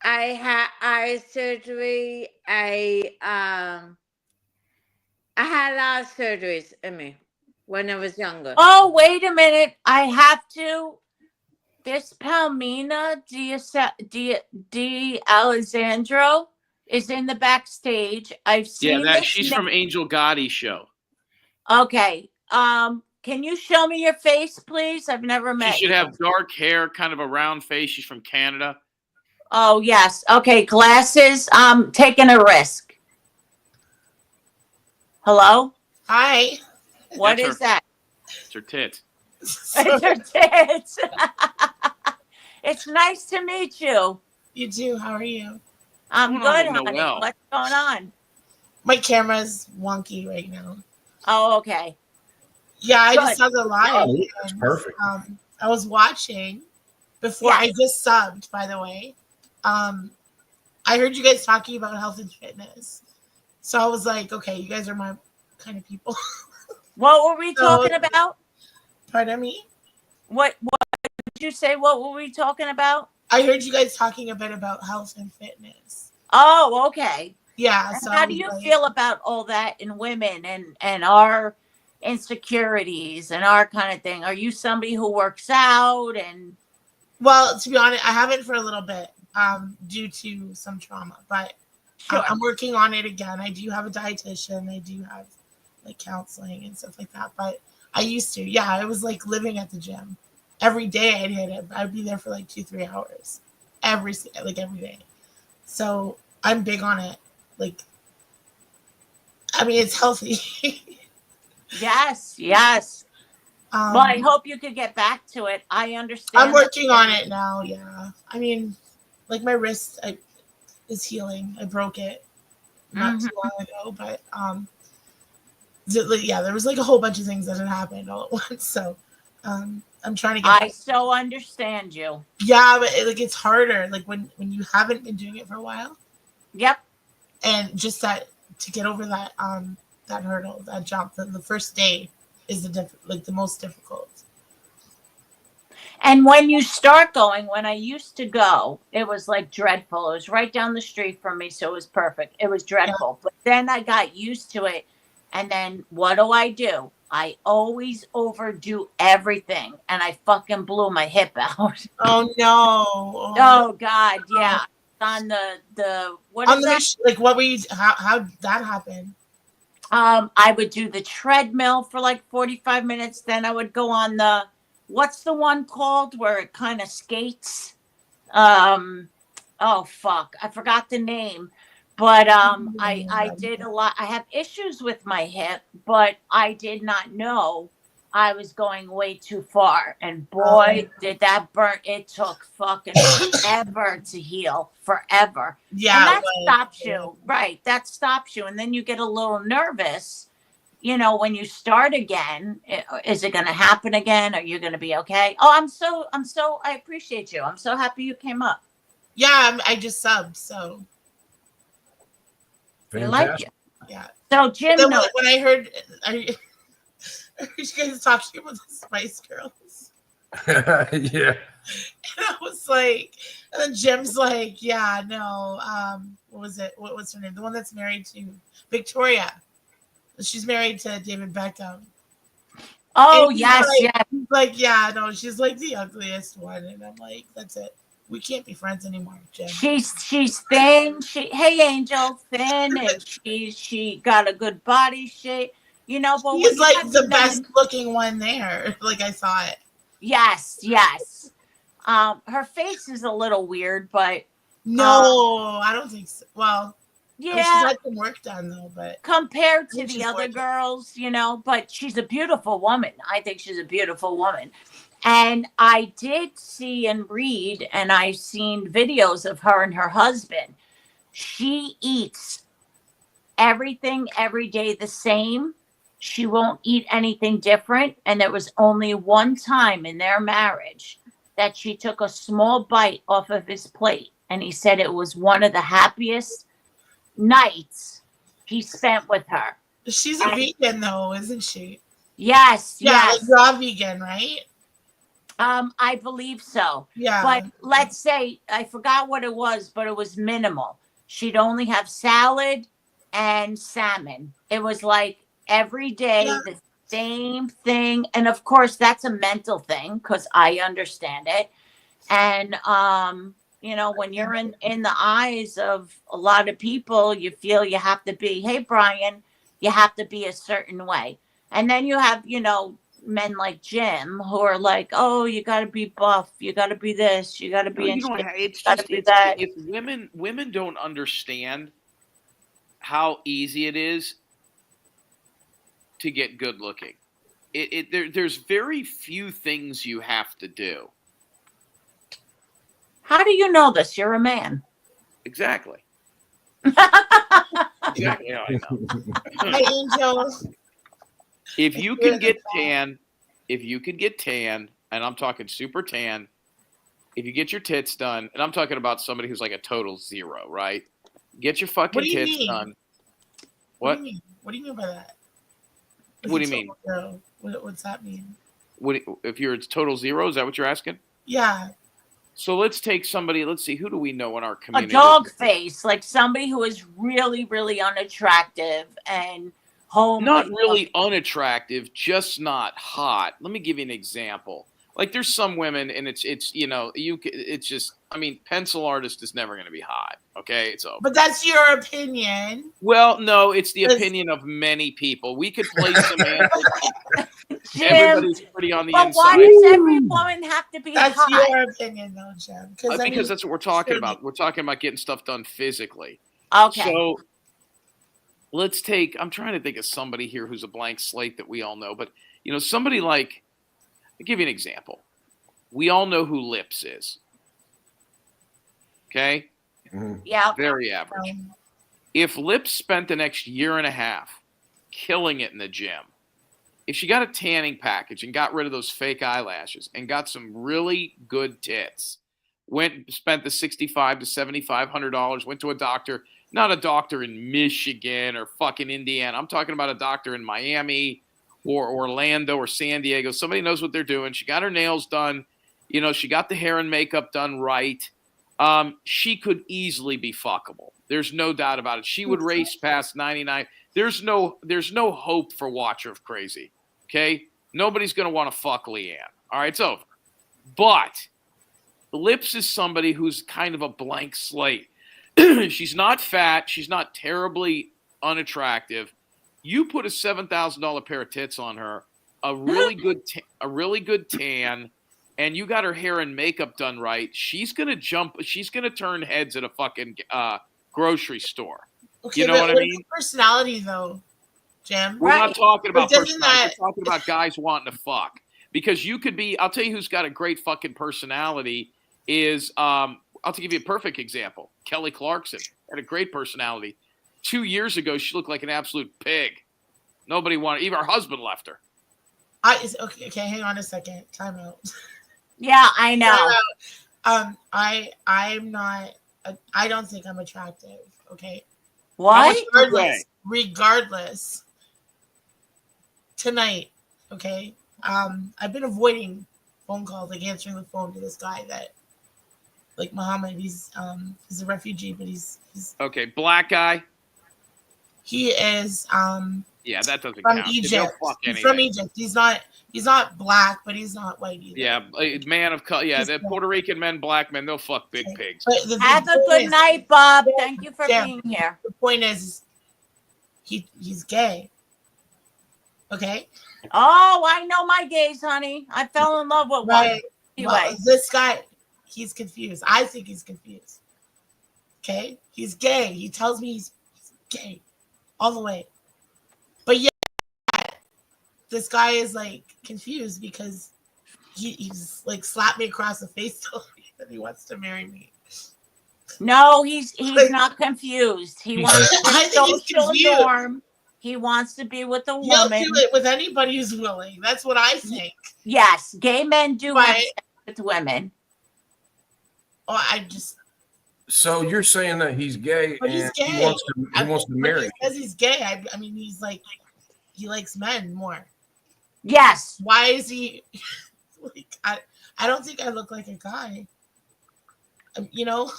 I had eye surgery. I had a lot of surgeries in me when I was younger. Oh, wait a minute. I have to. This Palmina Alessandro is in the backstage. I've seen this. She's from Angel Gotti's show. Okay. Can you show me your face, please? I've never met. She should have dark hair, kind of a round face. She's from Canada. Oh, yes. Okay, glasses. Taking a risk. Hello? Hi. What is that? It's her tits. It's her tits. It's nice to meet you. You too. How are you? I'm good, honey. Noel. What's going on? My camera's wonky right now. Oh, okay. Yeah, I Good. just saw the live. Oh, that's perfect. I was watching before I just subbed, by the way. I heard you guys talking about health and fitness. So I was like, okay, you guys are my kind of people. What were we talking about? Pardon me? What did you say? What were we talking about? I heard you guys talking a bit about health and fitness. Oh, okay. Yeah. And So how do you feel about all that in women and our insecurities and our kind of thing? Are you somebody who works out and? Well, to be honest, I haven't for a little bit due to some trauma, but Sure. I'm working on it again. I do have a dietitian. I do have like counseling and stuff like that, but I used to. Yeah, I was like living at the gym. Every day I'd hit it. I'd be there for like 2-3 hours every day. So I'm big on it. Like, I mean, it's healthy. Yes. Well, I hope you could get back to it. I understand. I'm working on it now. Yeah. I mean, like my wrist is healing. I broke it not too long ago, but yeah, there was like a whole bunch of things that had happened all at once. So I'm trying to get. I so understand you. Yeah, but it's harder. Like when you haven't been doing it for a while. Yep. And just that to get over that that hurdle, that jump, the first day is the most difficult. And when you start going, when I used to go, it was like dreadful. It was right down the street from me, so it was perfect. It was dreadful. Yeah. But then I got used to it. And then what do? I always overdo everything. And I fucking blew my hip out. Oh, no. Oh, God. Yeah. On the what is that? Like, what were you, how did that happen? I would do the treadmill for like 45 minutes. Then I would go on what's the one called where it kind of skates? Oh fuck, I forgot the name. But I did a lot. I have issues with my hip, but I did not know I was going way too far. And boy, did that burn. It took fucking forever to heal. Forever. Yeah. And that stops you. Right. That stops you. And then you get a little nervous. You know, when you start again, is it going to happen again? Are you going to be okay? Oh, I appreciate you. I'm so happy you came up. Yeah, I just subbed, so. I like you. Yeah. So, Jim, when I heard you guys talking about the Spice Girls. Yeah. And I was like, and then Jim's like, yeah, no, what was it? What was her name? The one that's married to Victoria. She's married to David Beckham. Oh, yes, yes. Like, yeah, no, she's like the ugliest one. And I'm like, that's it. We can't be friends anymore, Jim. She's thin. Hey, Angel, thin, and she got a good body shape. You know, but she's like the best looking one there. Like I saw it. Yes. Her face is a little weird, but no, I don't think so. Well, yeah, I mean, she's had some work done though, but compared to the other girls, you know, but she's a beautiful woman. I think she's a beautiful woman. And I did see and read, and I've seen videos of her and her husband. She eats everything every day the same. She won't eat anything different. And there was only one time in their marriage that she took a small bite off of his plate. And he said it was one of the happiest nights he spent with her. She's a vegan though, isn't she? Yes. Like raw vegan, right? I believe so. Yeah. But let's say, I forgot what it was, but it was minimal. She'd only have salad and salmon. It was like every day the same thing. And of course, that's a mental thing because I understand it. And, you know, when you're in the eyes of a lot of people, you feel you have to be, hey, Brian, you have to be a certain way. And then you have, you know, men like Jim who are like, oh, you got to be buff, you got to be this, you got to be it's just that. If women don't understand how easy it is to get good looking, there's very few things you have to do. How do you know this? You're a man. Exactly. Exactly how I know. Hey, Angel. If you can get tan, and I'm talking super tan, if you get your tits done, and I'm talking about somebody who's like a total zero, right? Get your fucking tits done. What? What do you mean by that? What do you mean? What's that mean? If you're a total zero, is that what you're asking? Yeah. So let's take somebody. Let's see. Who do we know in our community? A dog face, like somebody who is really, really unattractive and not really unattractive, just not hot. Let me give you an example. Like there's some women, and it's you know it's just, I mean, pencil artist is never going to be hot. Okay, it's over. But that's your opinion. Well, no, it's the opinion of many people. We could play semantics. Everybody's pretty on the inside. Why does every woman have to be that's hot? That's your opinion, though, Jim. Because that's what we're talking about. We're talking about getting stuff done physically. Okay. So let's take. I'm trying to think of somebody here who's a blank slate that we all know, but you know, somebody like. I'll give you an example. We all know who Lips is. Okay? Yeah. Very average. If Lips spent the next year and a half killing it in the gym, if she got a tanning package and got rid of those fake eyelashes and got some really good tits, spent the $6,500 to $7,500, went to a doctor, not a doctor in Michigan or fucking Indiana. I'm talking about a doctor in Miami or Orlando or San Diego. Somebody knows what they're doing. She got her nails done. You know, she got the hair and makeup done right. She could easily be fuckable. There's no doubt about it. She would race past 99. There's no hope for Watcher of Crazy. Okay? Nobody's going to want to fuck Leanne. All right, it's over. But Lips is somebody who's kind of a blank slate. She's not fat. She's not terribly unattractive. You put a $7,000 pair of tits on her, a really good tan, and you got her hair and makeup done right. She's gonna jump. She's gonna turn heads at a fucking grocery store. Okay, you know what I mean? Personality, though, Jim. We're not talking about Doesn't personality. We're talking about guys wanting to fuck. Because you could be. I'll tell you who's got a great fucking personality is. I'll give you a perfect example. Kelly Clarkson had a great personality. 2 years ago, she looked like an absolute pig. Nobody wanted. Even her husband left her. Okay. Hang on a second. Time out. Yeah, I know. I'm not. I don't think I'm attractive. Okay. What? Regardless. Tonight. Okay. I've been avoiding phone calls, like answering the phone to this guy that, like Muhammad. He's a refugee, but he's okay. Black guy. He is. Yeah, that doesn't from count. Egypt. He's from Egypt. He's not black, but he's not white either. Yeah, man of color. Yeah, the Puerto Rican men, black men, they'll fuck big pigs. Have a good night, Bob. Thank you for being here. The point is, he's gay. Okay. Oh, I know my gays, honey. I fell in love with one. Anyway, well, this guy, he's confused. I think he's confused. Okay, he's gay. He tells me he's gay, all the way. But yeah, this guy is like confused because he's like slapped me across the face telling me that he wants to marry me. No, he's not confused. He wants the social norm. He wants to be with a woman. He'll do it with anybody who's willing. That's what I think. Yes, gay men do have sex with women. Oh, I just. So you're saying that he's gay But he's and gay. he wants to marry. He says he's gay. I mean, he's like, he likes men more. Yes. Why is he? Like, I don't think I look like a guy. You know,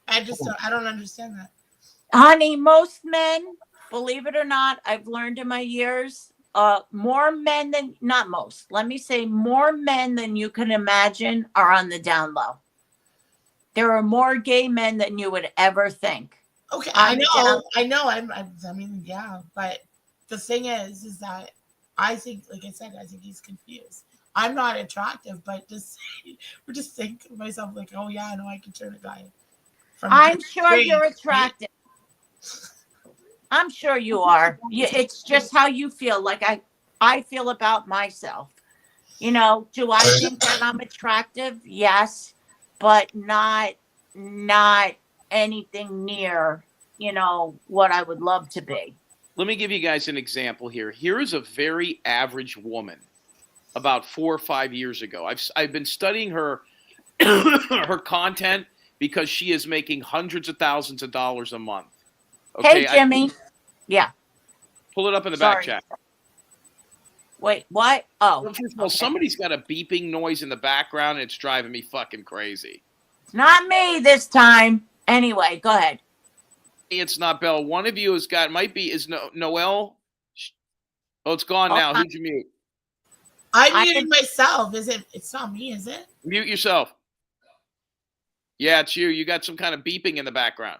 I don't understand that. Honey, most men, believe it or not, I've learned in my years, more men than, not most, let me say more men than you can imagine are on the down low. There are more gay men than you would ever think. Okay, I know. I mean, yeah, but the thing is that I think, like I said, I think he's confused. I'm not attractive, but we're just thinking to myself like, oh yeah, I know I can turn a guy. I'm sure you're attractive. I'm sure you are. It's just how you feel. Like I feel about myself. You know, do I think that I'm attractive? Yes, but not anything near, you know, what I would love to be. Let me give you guys an example here. Here is a very average woman about 4 or 5 years ago. I've been studying her her content because she is making hundreds of thousands of dollars a month. Okay, hey, Jimmy. Yeah. Pull it up in the back chat. Wait, what? Oh. Well, somebody's got a beeping noise in the background, and it's driving me fucking crazy. It's not me this time. Anyway, go ahead. It's not Bell. One of you has got, is Noel? Oh, it's gone now. Who'd you mute? I muted myself. It's not me, is it? Mute yourself. Yeah, it's you. You got some kind of beeping in the background.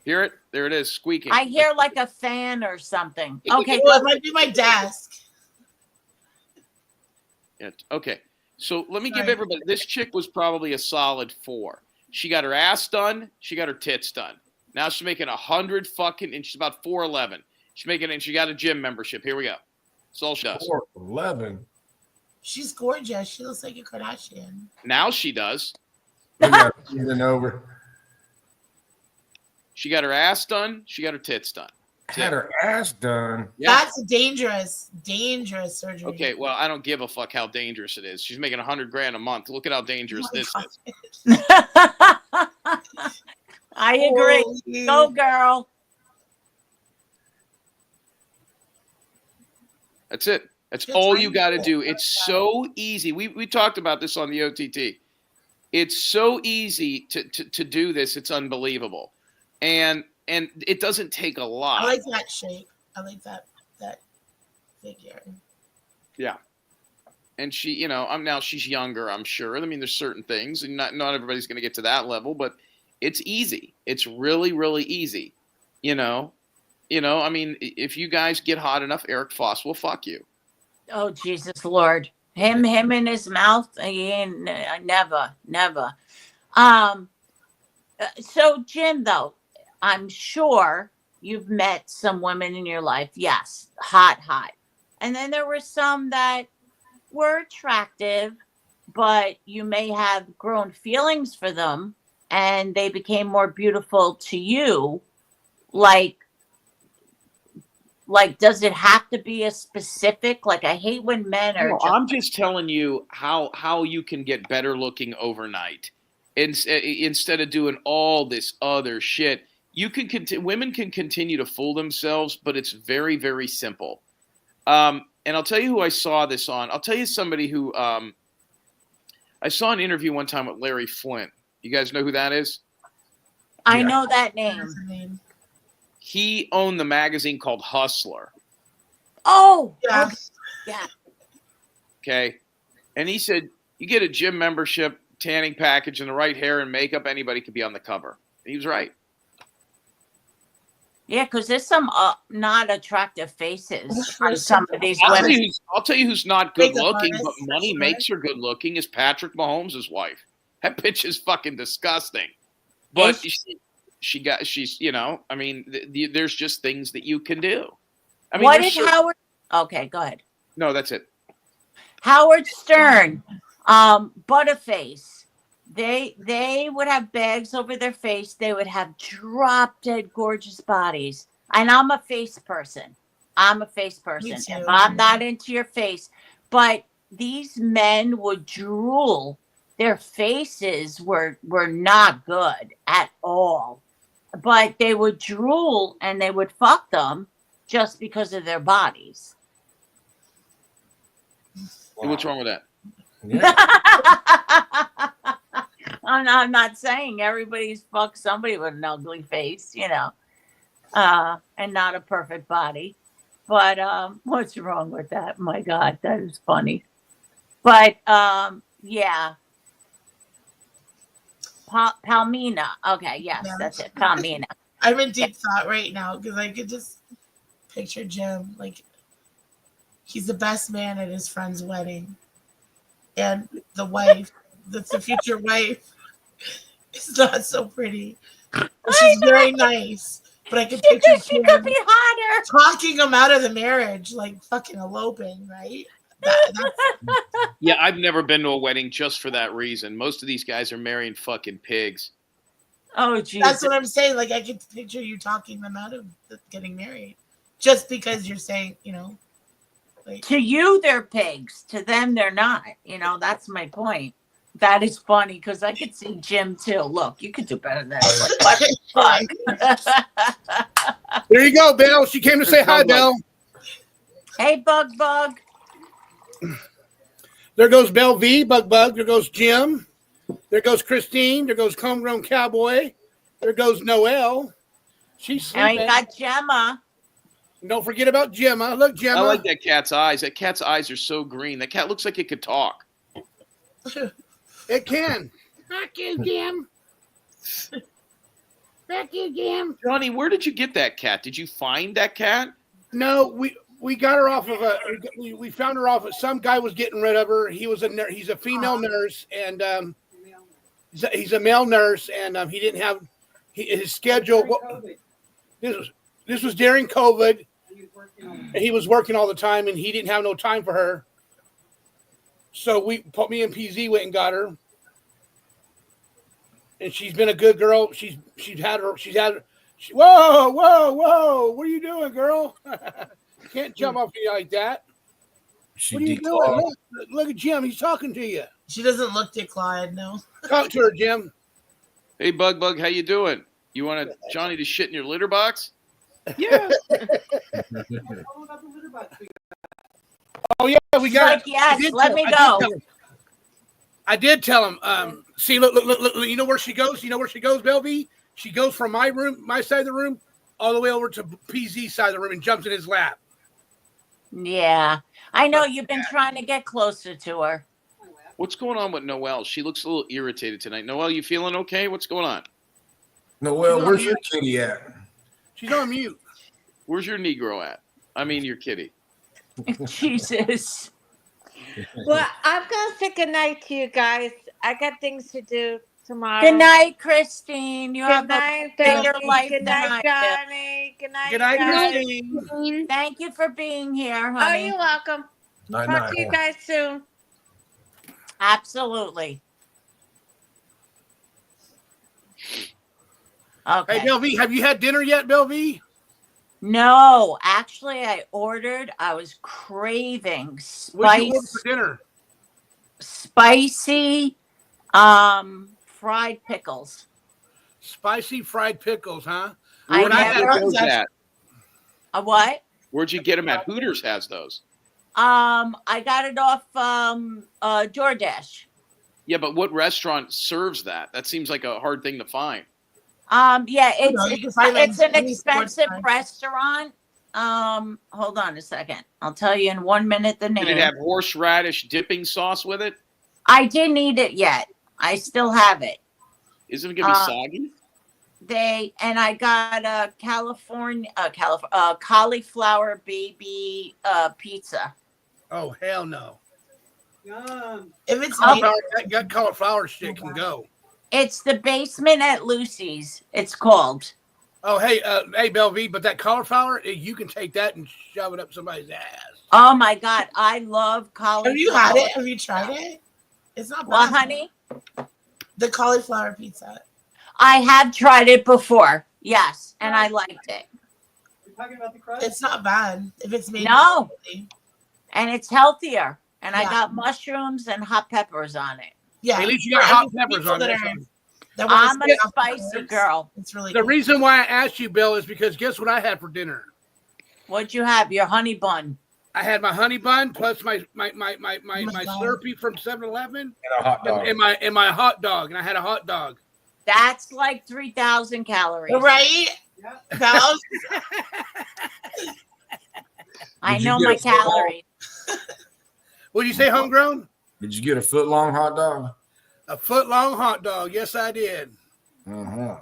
Hear it? There it is, squeaking. I hear like a fan or something. Okay. Well, it might be my desk. Yeah, okay. So let me give everybody, this chick was probably a solid 4. She got her ass done. She got her tits done. Now she's making 100 fucking, and she's about 4'11". She's making, and she got a gym membership. Here we go. That's all she does. 4'11". She's gorgeous. She looks like a Kardashian. Now she does. Over. She got her ass done. She got her tits done. had her ass done. Yeah. That's dangerous surgery. Okay, well, I don't give a fuck how dangerous it is. She's making $100,000 a month. Look at how dangerous Oh my this God. is. I agree. Holy- Go, girl. That's it. That's Good all time you got to to do. do It's that. so easy. We talked about this on the OTT. It's so easy to do this. It's unbelievable, and it doesn't take a lot. I like that shape. I like that figure. Yeah. And she, you know, she's younger, I'm sure. I mean, there's certain things, and not everybody's going to get to that level, but it's easy. It's really, really easy. You know, I mean, if you guys get hot enough, Eric Foss will fuck you. Oh, Jesus Lord. Him in his mouth. He ain't never. So Jim, though, I'm sure you've met some women in your life. Yes. Hot. And then there were some that were attractive, but you may have grown feelings for them and they became more beautiful to you. Like, does it have to be a specific, like, I hate when men are No, I'm just telling you how you can get better looking overnight. Instead of doing all this other shit, you can women can continue to fool themselves, but it's very, very simple. And I'll tell you who I saw this on. I'll tell you somebody who I saw an interview one time with Larry Flint. You guys know who that is? I Yeah. know that What's name. her name? He owned the magazine called Hustler. Oh, Yeah. okay. Yeah. Okay. And he said, you get a gym membership, tanning package, and the right hair and makeup, anybody could be on the cover. And he was right. Yeah, because there's some not attractive faces on First some of these I'll tell, women. you who's not good Makeup looking, artist, but for money sure. makes her good looking is Patrick Mahomes' wife. That bitch is fucking disgusting. But she's, you know, I mean, there's just things that you can do. I mean, What there's did Howard? Okay, go ahead. No, that's it. Howard Stern, Butterface. They would have bags over their face. They would have drop dead gorgeous bodies. And I'm a face person. If too. I'm not into your face, but these men would drool. Their faces were not good at all. But they would drool and they would fuck them just because of their bodies. What's wrong with that? Yeah. I'm not saying everybody's fucked somebody with an ugly face, you know, and not a perfect body. But what's wrong with that? My God, that is funny. But yeah. Palmina. Okay, yes, Yeah. that's it. Palmina. I'm in deep thought right now because I could just picture Jim like he's the best man at his friend's wedding, and the wife, that's the future wife, is not so pretty. She's very nice, but I could picture She Jim could be hotter. talking him out of the marriage, like fucking eloping, right? Yeah, I've never been to a wedding just for that reason. Most of these guys are marrying fucking pigs. Oh, Jesus. That's what I'm saying. Like I could picture you talking them out of getting married, just because you're saying, you know, like To you, they're pigs. To them, they're not. You know, that's my point. That is funny because I could see Jim too. Look, you could do better than that. Like, what the fuck? There you go, Belle. She came to say hi, Belle. Hey, Bug. There goes Belle V, Bug. There goes Jim. There goes Christine. There goes Homegrown Cowboy. There goes Noelle. She's And sleeping. we got Gemma. Don't forget about Gemma. Look, Gemma. I like that cat's eyes. That cat's eyes are so green. That cat looks like it could talk. It can. Fuck you, Jim. Fuck you, Jim. Johnny, where did you get that cat? Did you find that cat? No, we got her off of we found her off of some guy was getting rid of her. He was he's a female nurse and he's a male nurse and he didn't have his schedule. This was during COVID. And he was working all the time and he didn't have no time for her. So me and PZ went and got her. And she's been a good girl. She's Whoa, whoa, whoa! What are you doing, girl? You can't jump off me like that. She What are you declawed. doing? Look at Jim. He's talking to you. She doesn't look declawed, no. Talk to her, Jim. Hey, Bug, how you doing? You want Johnny to shit in your litter box? Yeah. Oh yeah, we She's got. like, yes, let me go. I did tell him. See, look. You know where she goes? You know where she goes, Belvie? She goes from my room, my side of the room, all the way over to PZ's side of the room and jumps in his lap. Yeah, I know you've been trying to get closer to her. What's going on with Noelle? She looks a little irritated tonight. Noelle, you feeling okay? What's going on? Noelle, where's your kitty at? She's on mute. Where's your Negro at? I mean, your kitty. Jesus. Well, I'm gonna say good night to you guys. I got things to do tomorrow. Good night, Christine. You have Good night, a bigger Belvie. life Good than night, I do. Johnny. Good night, Good night, Johnny. Christine. Thank you for being here, Oh, honey. you're welcome. Night, Talk night. to you guys soon. Absolutely. Okay. Hey, Belvie, have you had dinner yet, Belvie? No, actually, I ordered. I was craving What'd you order for dinner? spicy, fried pickles. Spicy fried pickles, huh? I Where'd you never- get those at? A what? Where'd you get them at? Hooters has those. I got it off DoorDash. Yeah, but what restaurant serves that? That seems like a hard thing to find. Yeah, You know, you can find it's an any sports expensive bar. restaurant. Hold on a second. I'll tell you in 1 minute the name. Did it have horseradish dipping sauce with it? I didn't eat it yet. I still have it. Isn't it gonna be soggy? I got a cauliflower baby pizza. Oh hell no! Yum. If it's made, That cauliflower shit can go. It's the basement at Lucy's. It's called. Oh hey, Belvie, but that cauliflower, you can take that and shove it up somebody's ass. Oh my God, I love cauliflower. have you had it? Have you tried it? It's not bad. Well, honey, The cauliflower pizza. I have tried it before. Yes, and I liked it. You're talking about the crust? It's not bad if it's made. No. properly. And it's healthier. And I Yeah. got mushrooms and hot peppers on it. Yeah. At least you got For hot every peppers people on that there. are- that wanna I'm a stay off spicy carbs, girl. It's really The good. reason why I asked you, Bill, is because guess what I had for dinner? What'd you have? Your honey bun. I had my honey bun plus my God. Slurpee from 7-Eleven And a hot dog. and my hot dog, and I had a hot dog. That's like 3,000 calories. Right? Yeah. Pals? I Did you know get my a foot long? calories. What'd you say, homegrown? Did you get a foot long hot dog? A foot long hot dog. Yes, I did. Uh-huh.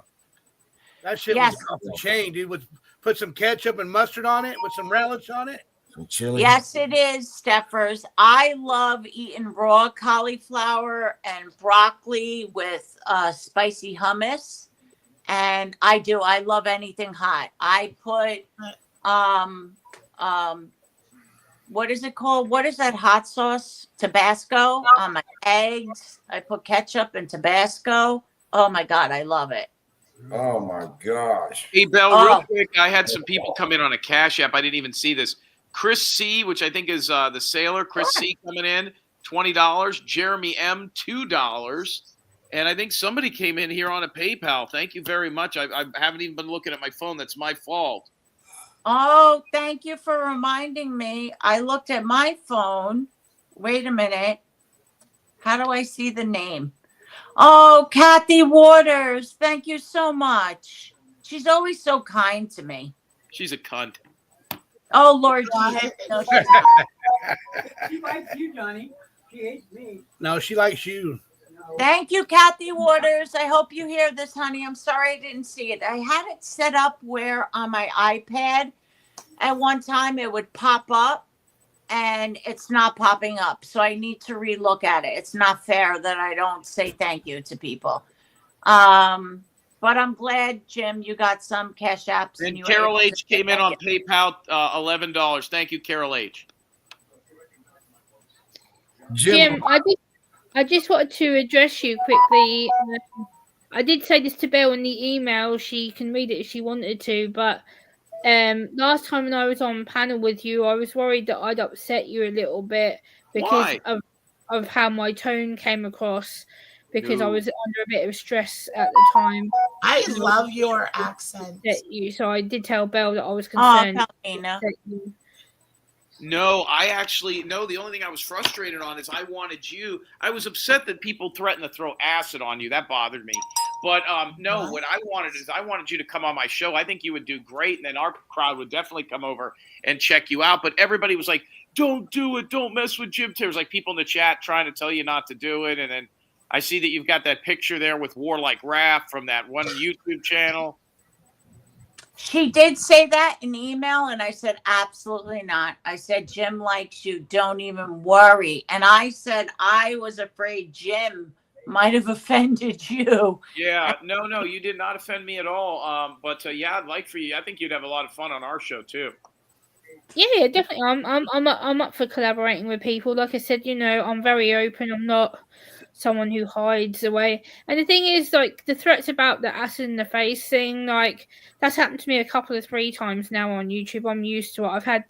That shit Yes. was off the chain, dude. Put some ketchup and mustard on it with some relish on it. Some chili. Yes, it is, Steffers. I love eating raw cauliflower and broccoli with spicy hummus. And I love anything hot. I put what is it called? What is that hot sauce? Tabasco on my eggs. I put ketchup and Tabasco. Oh my God, I love it. Oh my gosh. Hey, Bell, Oh. real quick, I had some people come in on a Cash App. I didn't even see this. Chris C., which I think is the sailor, Chris C. coming in, $20. Jeremy M., $2. And I think somebody came in here on a PayPal. Thank you very much. I haven't even been looking at my phone. That's my fault. Oh, thank you for reminding me. I looked at my phone. Wait a minute. How do I see the name? Oh, Kathy Waters. Thank you so much. She's always so kind to me. She's a cunt. Oh, Lord God. Jesus. No, she's not. She likes you, Johnny. She hates me. No, she likes you. No. Thank you, Kathy Waters. I hope you hear this, honey. I'm sorry I didn't see it. I had it set up where on my iPad at one time it would pop up and it's not popping up. So I need to relook at it. It's not fair that I don't say thank you to people. But I'm glad, Jim, you got some cash apps. And you were Carol able to H. say came in thank on you. PayPal, $11. Thank you, Carol H. Jim, Jim, I just wanted to address you quickly. I did say this to Belle in the email. She can read it if she wanted to, but last time when I was on panel with you, I was worried that I'd upset you a little bit because of how my tone came across, because I was under a bit of stress at the time. I love your accent. So I did tell Belle that I was concerned. Oh, Paulina. No, the only thing I was frustrated on is I was upset that people threatened to throw acid on you. That bothered me. But no, what I wanted you to come on my show. I think you would do great, and then our crowd would definitely come over and check you out. But everybody was like, don't do it. Don't mess with Jim. There's like people in the chat trying to tell you not to do it. And then I see that you've got that picture there with Warlike Raph from that one YouTube channel. She did say that in email, and I said, absolutely not. I said, Jim likes you. Don't even worry. And I said I was afraid Jim might have offended you. Yeah, no, you did not offend me at all. But yeah, I'd like for you. I think you'd have a lot of fun on our show too. Yeah, definitely. I'm up for collaborating with people. Like I said, I'm very open. I'm not someone who hides away. And the thing is, like, the threats about the acid in the face thing, like, that's happened to me a couple of 3 times now on YouTube. I'm used to it. I've had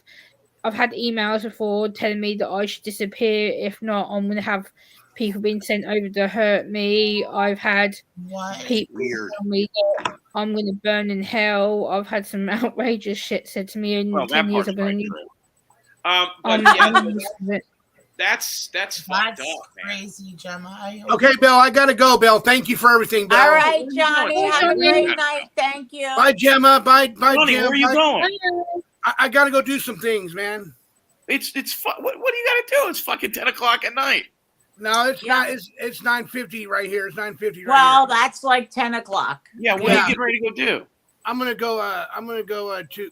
emails before telling me that I should disappear. If not, I'm going to have people being sent over to hurt me. I've had people tell me that I'm going to burn in hell. I've had some outrageous shit said to me in 10 years. I've been That's fucked up, man. Crazy, Gemma. Okay, Bill, I gotta go. Bill, thank you for everything, Bill. All right, Johnny. Have a great night. Thank you. Bye, Gemma. Bye, Johnny, Jim. where are you going? I gotta go do some things, man. It's what do you gotta do? It's fucking 10 o'clock at night. No, it's not. It's 9:50 right here. It's 9:50 right well, here. that's like 10 o'clock. Yeah, what are you getting ready to go do? I'm gonna go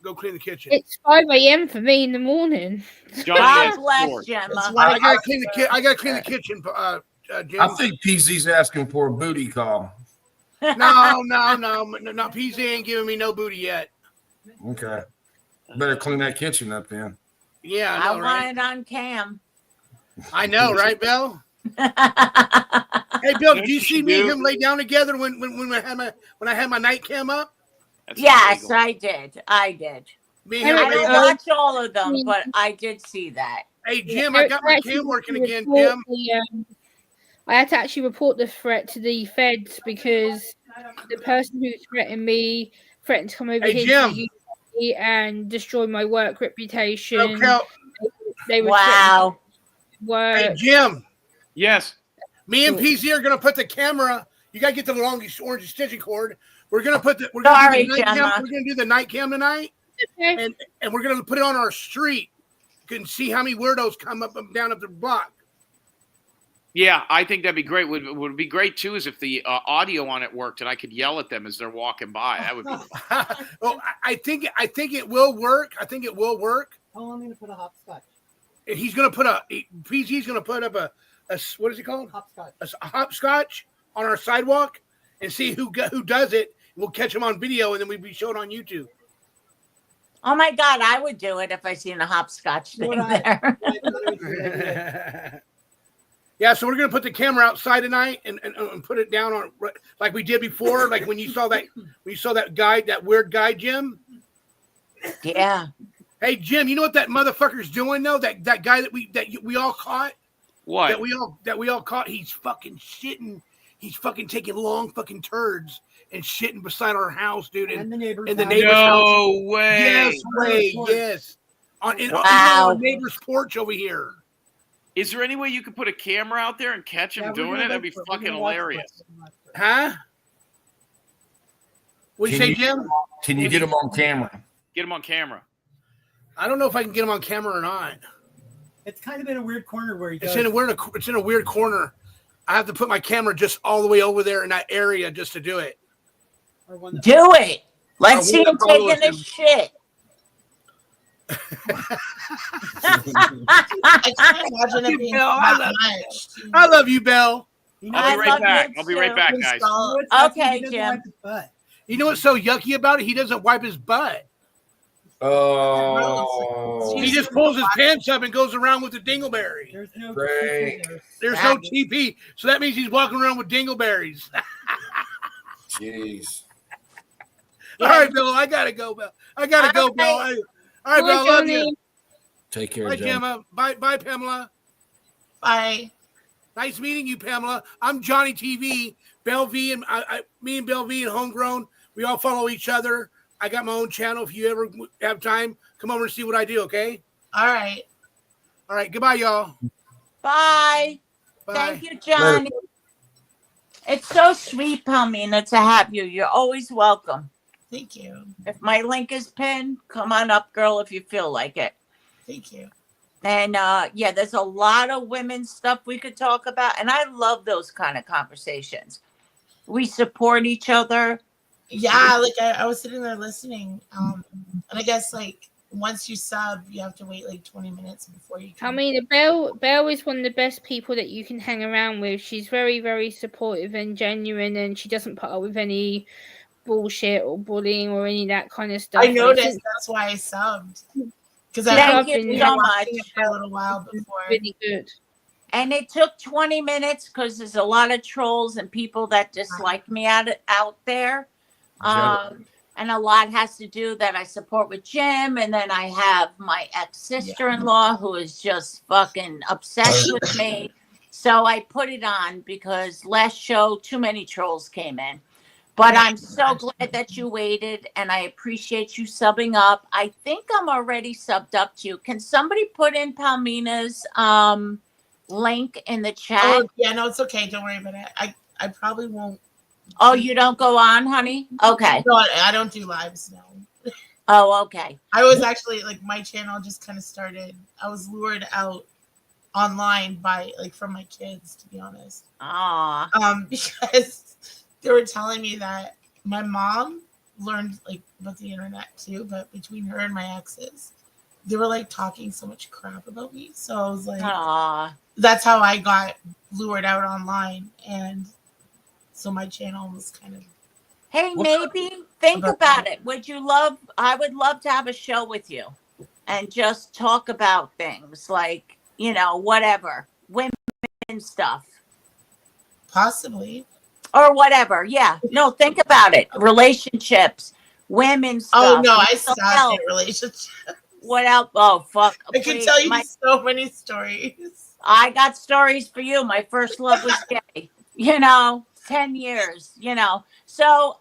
go clean the kitchen. It's 5 a.m. for me in the morning. God bless Gemma. I gotta clean the kitchen, Jim. I think PZ's asking for a booty call. No, PZ ain't giving me no booty yet. Okay. Better clean that kitchen up then. Yeah, I know, want right? it on cam. I know, right, Bill? Hey, Bill, did you see me and him lay down together when I had my night cam up? Yes, I did. I Me and him don't watch all of them, but I did see that. Hey, Jim, I got my cam working again, Jim. I had to actually report the threat to the feds because the person who threatened me threatened to come over here to the UK and destroy my work reputation. They were work. Hey, Jim. Yes. Me and PZ are gonna put the camera. You gotta get the longest orange extension cord. We're gonna do the night cam tonight, and we're gonna put it on our street. You can see how many weirdos come up and down up the block. Yeah, I think that'd be great. Would be great too is if the audio on it worked and I could yell at them as they're walking by. That would be. Well, I think it will work. I think it will work. How long am I going to put a hopscotch? And he's gonna put PZ's gonna put up a what is it called? Hopscotch. A hopscotch on our sidewalk and see who does it. We'll catch him on video and then we'll be shown on YouTube. Oh my God, I would do it if I seen a hopscotch thing there. Yeah, so we're gonna put the camera outside tonight and put it down on like we did before, like when you saw that guy, that weird guy, Jim. Yeah. Hey Jim, you know what that motherfucker's doing though? That guy that we all caught. What? That we all caught. He's fucking shitting. He's fucking taking long fucking turds and shitting beside our house, dude. And the neighbor's house. No way. Yes. On our neighbor's porch over here. Is there any way you could put a camera out there and catch him doing it? That'd be fucking hilarious. Huh? What do you say, Jim? Can you get him on camera? Get him on camera. I don't know if I can get him on camera or not. It's kind of in a weird corner where he does. It's in a weird corner. I have to put my camera just all the way over there in that area just to do it. Do it. Let's see him taking a shit. I can't imagine it being I love you, Belle. I'll be right back. I'll be right back, guys. Okay, Jim. You know what's so yucky about it? He doesn't wipe his butt. Oh. He just pulls his pants up and goes around with the dingleberry. There's no Great. TP there. There's no TP. So that means he's walking around with dingleberries. Jeez. All right, Bill. I gotta go, Bill. I gotta go, Bill. All right, Bill. I love you. Take care, Bye, Gemma. Gemma. Bye, Pamela. Bye. Nice meeting you, Pamela. I'm Johnny TV. Bell V and me and Bell V and Homegrown. We all follow each other. I got my own channel. If you ever have time, come over and see what I do. Okay. All right. All right. Goodbye, y'all. Bye. Bye. Thank you, Johnny. It's so sweet, Palmina, to have you. You're always welcome. Thank you. If my link is pinned, come on up, girl, if you feel like it. Thank you. And yeah, there's a lot of women's stuff we could talk about. And I love those kind of conversations. We support each other. Yeah, like I was sitting there listening. And I guess like once you sub, you have to wait like 20 minutes before you can. I mean, Belle is one of the best people that you can hang around with. She's very, very supportive and genuine, and she doesn't put up with any bullshit or bullying or any of that kind of stuff. I noticed that's why I subbed. Because I've been watching it for a little while before. Really good. And it took 20 minutes because there's a lot of trolls and people that dislike me out there. And a lot has to do that I support with Jim. And then I have my ex-sister-in-law who is just fucking obsessed with me. So I put it on because last show, too many trolls came in. But I'm so glad that you waited, and I appreciate you subbing up. I think I'm already subbed up to you. Can somebody put in Palmina's link in the chat? Oh, yeah, no, it's okay. Don't worry about it. I probably won't. Oh, you don't go on, honey? Okay. No, I don't do lives, no. Oh, okay. I was actually, like, my channel just kind of started. I was lured out online by, like, from my kids, to be honest. Because they were telling me that my mom learned like about the internet too, but between her and my exes, they were like talking so much crap about me. So I was like, that's how I got lured out online. And so my channel was kind of. Hey, maybe think about it. I would love to have a show with you and just talk about things like, you know, whatever, women stuff. Possibly. Or whatever. Yeah. No, think about it. Relationships, women stuff. Oh, no, I suck at relationships. What else? Oh, fuck. I can tell you so many stories. I got stories for you. My first love was gay, 10 years, So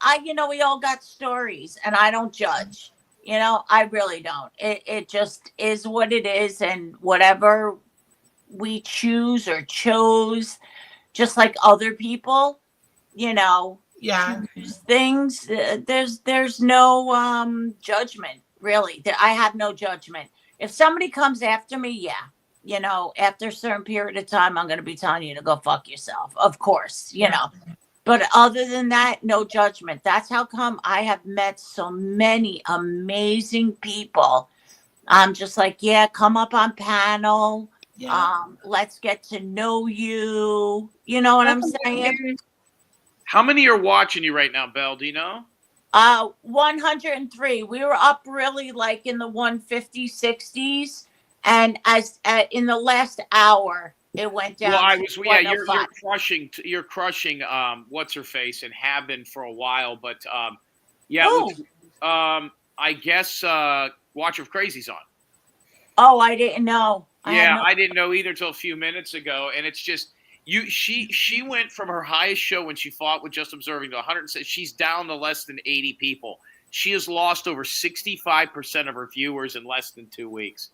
we all got stories, and I don't judge. I really don't. It just is what it is, and whatever we choose or chose, just like other people, choose things. There's no judgment, really. I have no judgment. If somebody comes after me, after a certain period of time, I'm going to be telling you to go fuck yourself, of course, But other than that, no judgment. That's how come I have met so many amazing people. I'm just like, come up on panel. Let's get to know you. You know what I'm saying? How many are watching you right now, Belle? Do you know? 103. We were up really like in the 150, 60s. And in the last hour, it went down. Well, you're crushing what's her face and have been for a while, but I guess Watch of Crazy's on. Oh, I didn't know. I didn't know either till a few minutes ago, and it's just she went from her highest show when she fought with Just Observing to 100. She's down to less than 80 people. She has lost over 65% of her viewers in less than 2 weeks.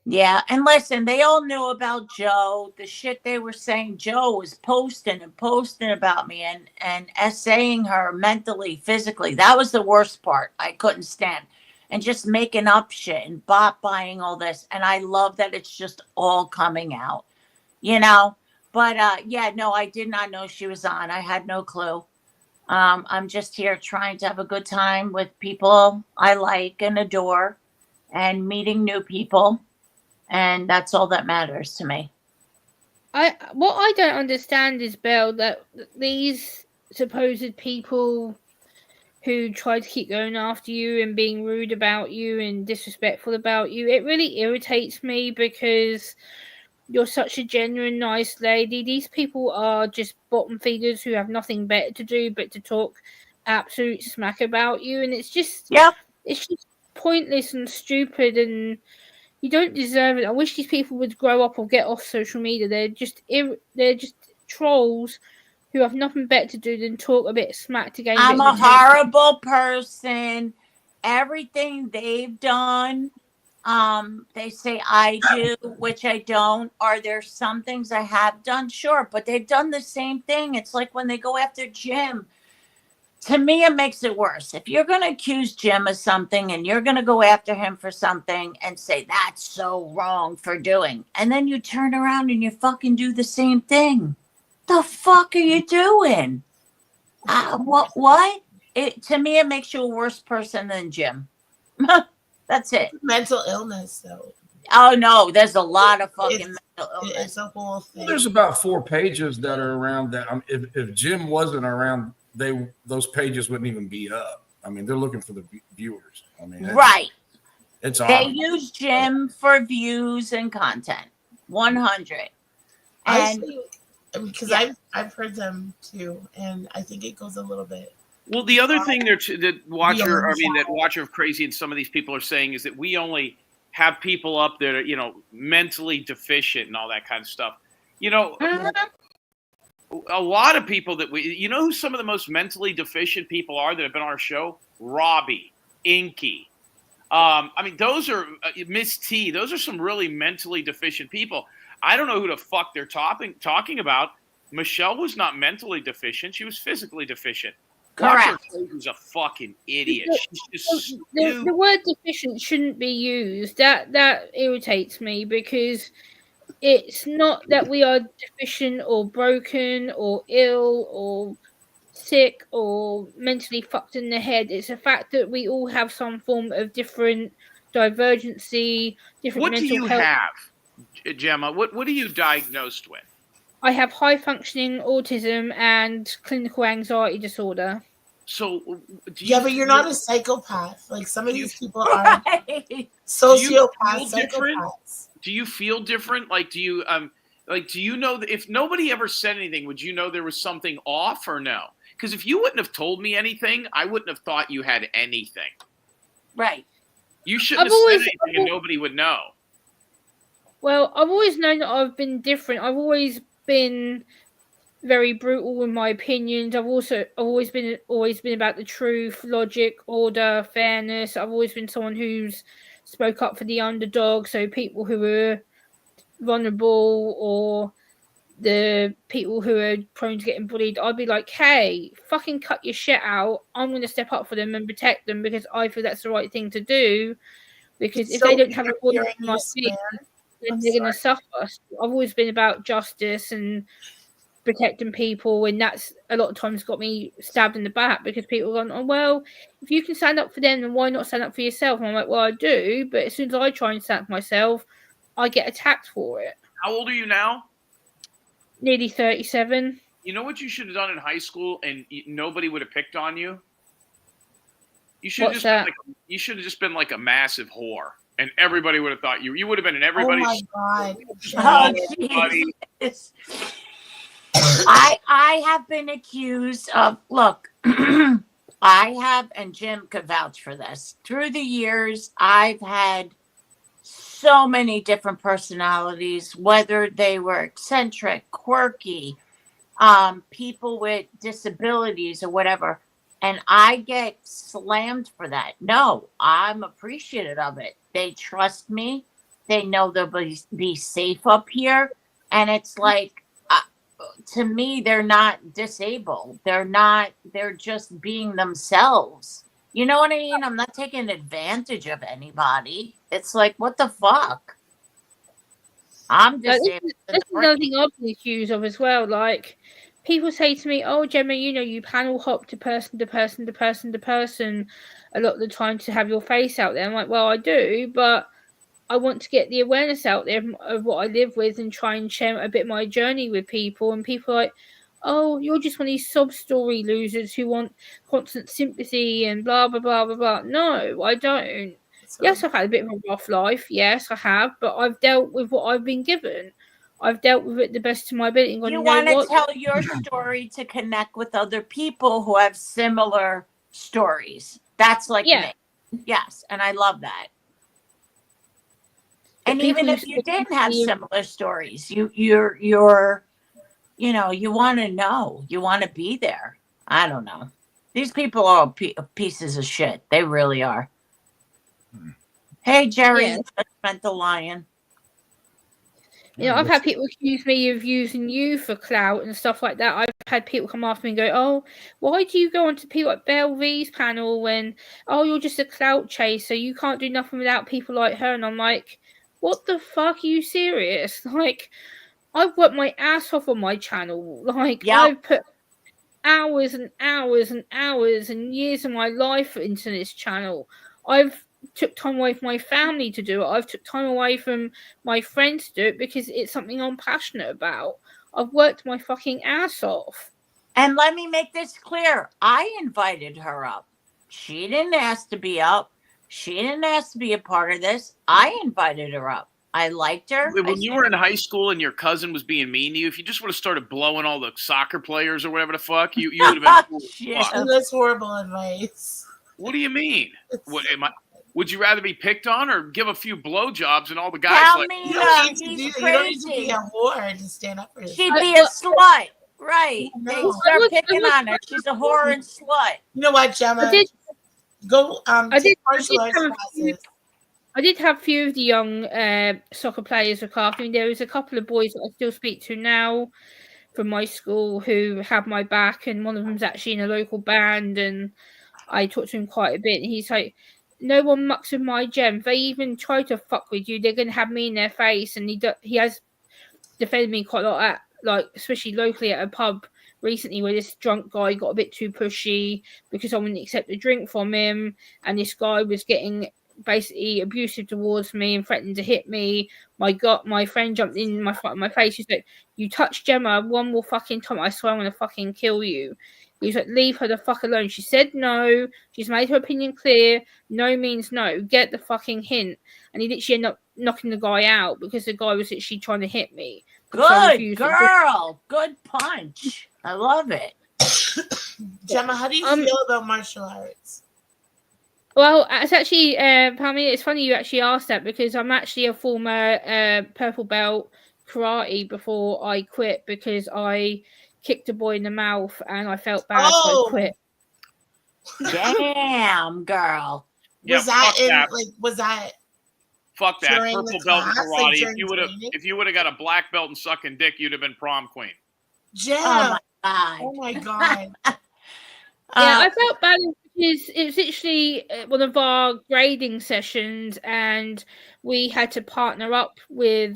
Yeah, and listen, they all knew about Joe. The shit they were saying, Joe was posting about me and essaying her mentally, physically. That was the worst part. I couldn't stand. And just making up shit and buying all this. And I love that it's just all coming out, But I did not know she was on. I had no clue. I'm just here trying to have a good time with people I like and adore and meeting new people. And that's all that matters to me. What I don't understand is, Belle, that these supposed people who try to keep going after you and being rude about you and disrespectful about you, it really irritates me because You're such a genuine, nice lady. These people are just bottom feeders who have nothing better to do but to talk absolute smack about you. And it's just pointless and stupid, and you don't deserve it. I wish these people would grow up or get off social media. They're just trolls who have nothing better to do than talk a bit of smack to gain I'm a bit a of attention. horrible person. Everything they've done, they say I do, which I don't. Are there some things I have done? Sure, but they've done the same thing. It's like when they go after Jim. To me, it makes it worse. If you're going to accuse Jim of something and you're going to go after him for something and say that's so wrong for doing, and then you turn around and you fucking do the same thing. The fuck are you doing? What? To me, it makes you a worse person than Jim. That's it. Mental illness, though. Oh no, there's a lot of fucking mental illness. It's a whole thing. There's about 4 pages that are around that. If Jim wasn't around, those pages wouldn't even be up. I mean, they're looking for the viewers. I mean, right. It's they obvious. use Jim for views and content. 100. And because I've heard them too, and I think it goes a little bit. Well, the other thing that Watcher of Crazy and some of these people are saying is that we only have people up that are, mentally deficient and all that kind of stuff. A lot of people that who some of the most mentally deficient people are that have been on our show? Robbie, Inky. Those are Miss T. Those are some really mentally deficient people. I don't know who the fuck they're talking about. Michelle was not mentally deficient. She was physically deficient. Correct. Who's a fucking idiot. She's just the word deficient shouldn't be used. That irritates me, because it's not that we are deficient or broken or ill or sick or mentally fucked in the head. It's a fact that we all have some form of different divergency, different mental health. What do you have, Gemma? What are you diagnosed with? I have high functioning autism and clinical anxiety disorder. So, but you're not a psychopath. Like some of these people are sociopaths, psychopaths. Do you feel different? Like, do you know that if nobody ever said anything, would you know there was something off or no? Because if you wouldn't have told me anything, I wouldn't have thought you had anything. Right. You shouldn't have said anything and nobody would know. Well, I've always known that I've been different. I've always been very brutal with my opinions. I've always been about the truth, logic, order, fairness. I've always been someone who's spoke up for the underdog, so people who are vulnerable or the people who are prone to getting bullied, I'd be like, hey, fucking cut your shit out. I'm going to step up for them and protect them, because I feel that's the right thing to do. Because if they don't have a voice in my feet, then they're going to suffer. I've always been about justice and protecting people, and that's a lot of times got me stabbed in the back, because people are going, oh, well, if you can stand up for them, then why not stand up for yourself? And I'm like, well, I do, but as soon as I try and stand up for myself, I get attacked for it. How old are you now? Nearly 37. You know what you should have done in high school, and nobody would have picked on you? You should have just been like a massive whore, and everybody would have thought you would have been in everybody's. Oh my God. I have been accused of, look, I have, and Jim could vouch for this. Through the years, I've had so many different personalities, whether they were eccentric, quirky, people with disabilities or whatever. And I get slammed for that. No, I'm appreciative of it. They trust me. They know they'll be safe up here. And it's like, to me, they're not disabled. They're just being themselves. You know what I mean? I'm not taking advantage of anybody. It's like, what the fuck? I'm disabled. That's another thing I've been accused of as well. Like, people say to me, oh, Gemma, you panel hop to person to person to person to person a lot of the time to have your face out there. I'm like, well, I do, but I want to get the awareness out there of what I live with and try and share a bit of my journey with people. And people are like, oh, you're just one of these sob story losers who want constant sympathy and blah, blah, blah, blah, blah. No, I don't. Yes, I've had a bit of a rough life. Yes, I have. But I've dealt with what I've been given. I've dealt with it the best of my ability. And gone, You you know want to what? tell your story to connect with other people who have similar stories. That's like Yeah. me. Yes, and I love that. And people even who if you say didn't have you- similar stories, you're you know, you want to know, you want to be there. I don't know. These people are pieces of shit. They really are. Hey, Jerry, Yeah. judgmental lion. You know, I've had people accuse me of using you for clout and stuff like that. I've had people come after me and go, "Oh, why do you go onto people like Belle V's panel when, oh, you're just a clout chaser. You can't do nothing without people like her." And I'm like, what the fuck? Are you serious? Like, I've worked my ass off on my channel. Like, Yep. I've put hours and hours and hours and years of my life into this channel. I've took time away from my family to do it. I've took time away from my friends to do it because it's something I'm passionate about. I've worked my fucking ass off. And let me make this clear. I invited her up. She didn't ask to be up. She didn't ask to be a part of this. I invited her up. I liked her. When you were in high school and your cousin was being mean to you, if you just would have started blowing all the soccer players or whatever the fuck, you would have been cool as fuck. That's horrible advice. What do you mean? What am I? Would you rather be picked on or give a few blowjobs and all the guys Tell like? me, You don't need to he's do that. crazy. You don't need to be a whore to stand up for yourself. She'd be a slut. Right. They No. start picking on her. She's a whore and slut. You know what, Gemma? Go take martial arts classes. I did have a few of the young soccer players look after me. There was a couple of boys that I still speak to now from my school who have my back, and one of them's actually in a local band, and I talk to him quite a bit. And he's like, no one mucks with my gem. If they even try to fuck with you, they're going to have me in their face. And he has defended me quite a lot, at, like, especially locally at a pub recently where this drunk guy got a bit too pushy because I wouldn't accept a drink from him. And this guy was getting basically abusive towards me and threatened to hit me. My friend jumped in my face. He's like, "You touch Gemma one more fucking time, I swear I'm gonna fucking kill you." He's like, "Leave her the fuck alone." She said no. She's made her opinion clear. No means no. Get the fucking hint. And he literally ended up knocking the guy out because the guy was literally trying to hit me. Good girl. Good punch. I love it. Gemma, how do you feel about martial arts? Well, it's actually, Pamela, it's funny you actually asked that because I'm actually a former purple belt karate before I quit because I kicked a boy in the mouth and I felt bad, so I quit. Damn, girl. Was that fuck that during purple the belt in class, karate? like, if you would have got a black belt and sucking dick, you'd have been prom queen. Gem. Oh my god. Oh my god. Yeah, I felt bad because it was literally one of our grading sessions, and we had to partner up with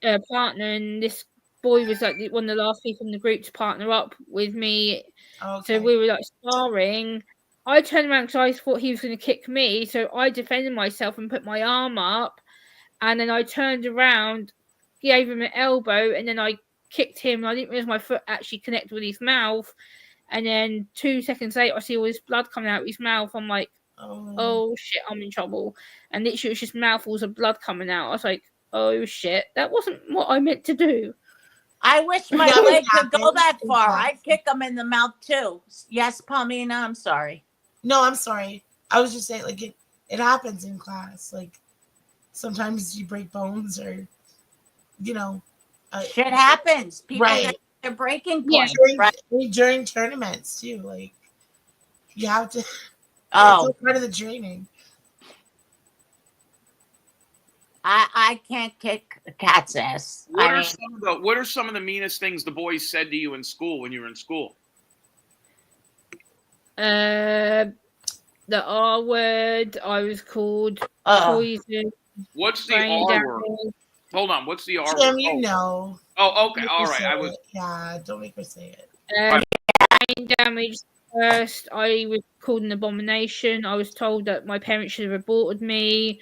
a partner, and this boy was like one of the last people in the group to partner up with me. Okay. So we were like sparring. I turned around because I thought he was going to kick me, so I defended myself and put my arm up, and then I turned around, gave him an elbow, and then I kicked him. I didn't realize my foot actually connected with his mouth. And then 2 seconds later, I see all this blood coming out of his mouth. I'm like, oh shit, I'm in trouble. And literally, it was just mouthfuls of blood coming out. I was like, oh shit, that wasn't what I meant to do. I wish my leg could go that far. I'd kick him in the mouth too. Yes, Palmina, I'm sorry. No, I'm sorry. I was just saying, like, it happens in class. Like, sometimes you break bones or, you know. Shit happens. People right. get their breaking point. Yeah, during tournaments, too. Like, you have to. Oh. It's part of the training. I can't kick a cat's ass. What are some of the meanest things the boys said to you in school when you were in school? The R word. I was called poison. What's the R word? Hold on. What's the R word? Jim, you know. Oh, okay. All right. Yeah, don't make her say it. Brain damage. First, I was called an abomination. I was told that my parents should have aborted me.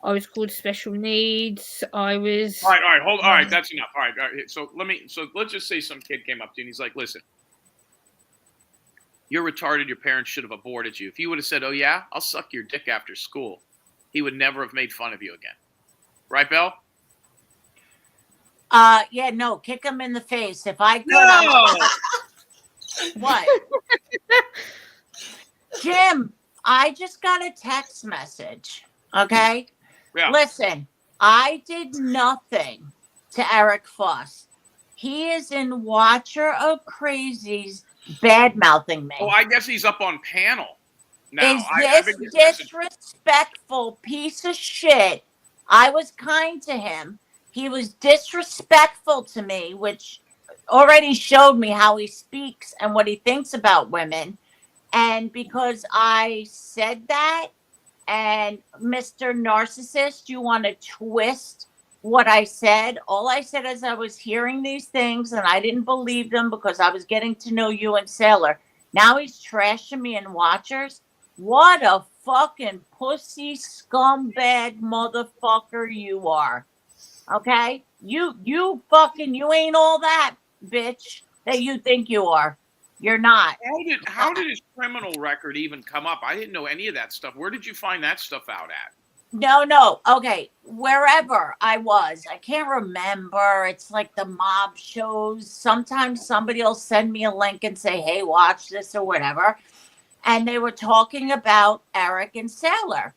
I was called special needs. I was. All right. Hold. All right. That's enough. All right. So let's just say some kid came up to you and he's like, "Listen, you're retarded. Your parents should have aborted you." If you would have said, "Oh yeah, I'll suck your dick after school," he would never have made fun of you again. Right, Belle? Yeah, no, kick him in the face. If I could, what? Jim, I just got a text message. Okay. Yeah. Listen, I did nothing to Eric Foss. He is in Watcher of Crazies bad mouthing me. Oh, I guess he's up on panel now. Is this disrespectful piece of shit? I was kind to him. He was disrespectful to me, which already showed me how he speaks and what he thinks about women. And because I said that, and Mr. Narcissist, you want to twist what I said? All I said is I was hearing these things and I didn't believe them because I was getting to know you and Sailor. Now he's trashing me in Watchers. What a fucking pussy scumbag motherfucker you are. Okay? You ain't all that, bitch, that you think you are. You're not. How did his criminal record even come up? I didn't know any of that stuff. Where did you find that stuff out at? No. Okay. Wherever I was, I can't remember. It's like the mob shows. Sometimes somebody will send me a link and say, hey, watch this or whatever. And they were talking about Eric and Sailor.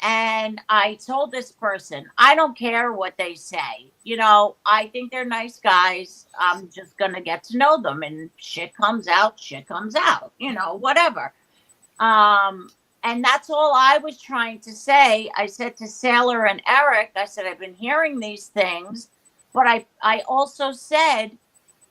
And I told this person, I don't care what they say. You know, I think they're nice guys. I'm just going to get to know them. And shit comes out, you know, whatever. And that's all I was trying to say. I said to Sailor and Eric, I said, I've been hearing these things. But I also said,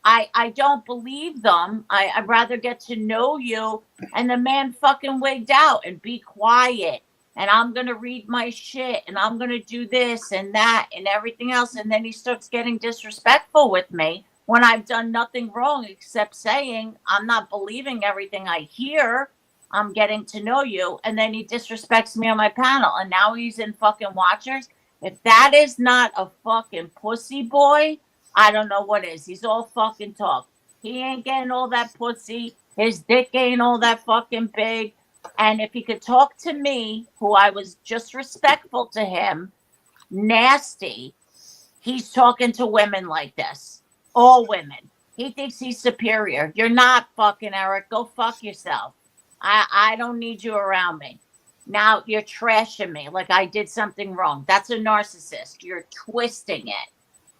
I don't believe them. I'd rather get to know you. And the man fucking wigged out and be quiet. And I'm going to read my shit and I'm going to do this and that and everything else. And then he starts getting disrespectful with me when I've done nothing wrong except saying I'm not believing everything I hear. I'm getting to know you. And then he disrespects me on my panel. And now he's in fucking Watchers. If that is not a fucking pussy boy, I don't know what is. He's all fucking talk. He ain't getting all that pussy. His dick ain't all that fucking big. And if he could talk to me, who I was just respectful to him, nasty, he's talking to women like this. All women. He thinks he's superior. You're not, fucking Eric. Go fuck yourself. I don't need you around me. Now you're trashing me like I did something wrong. That's a narcissist. You're twisting it.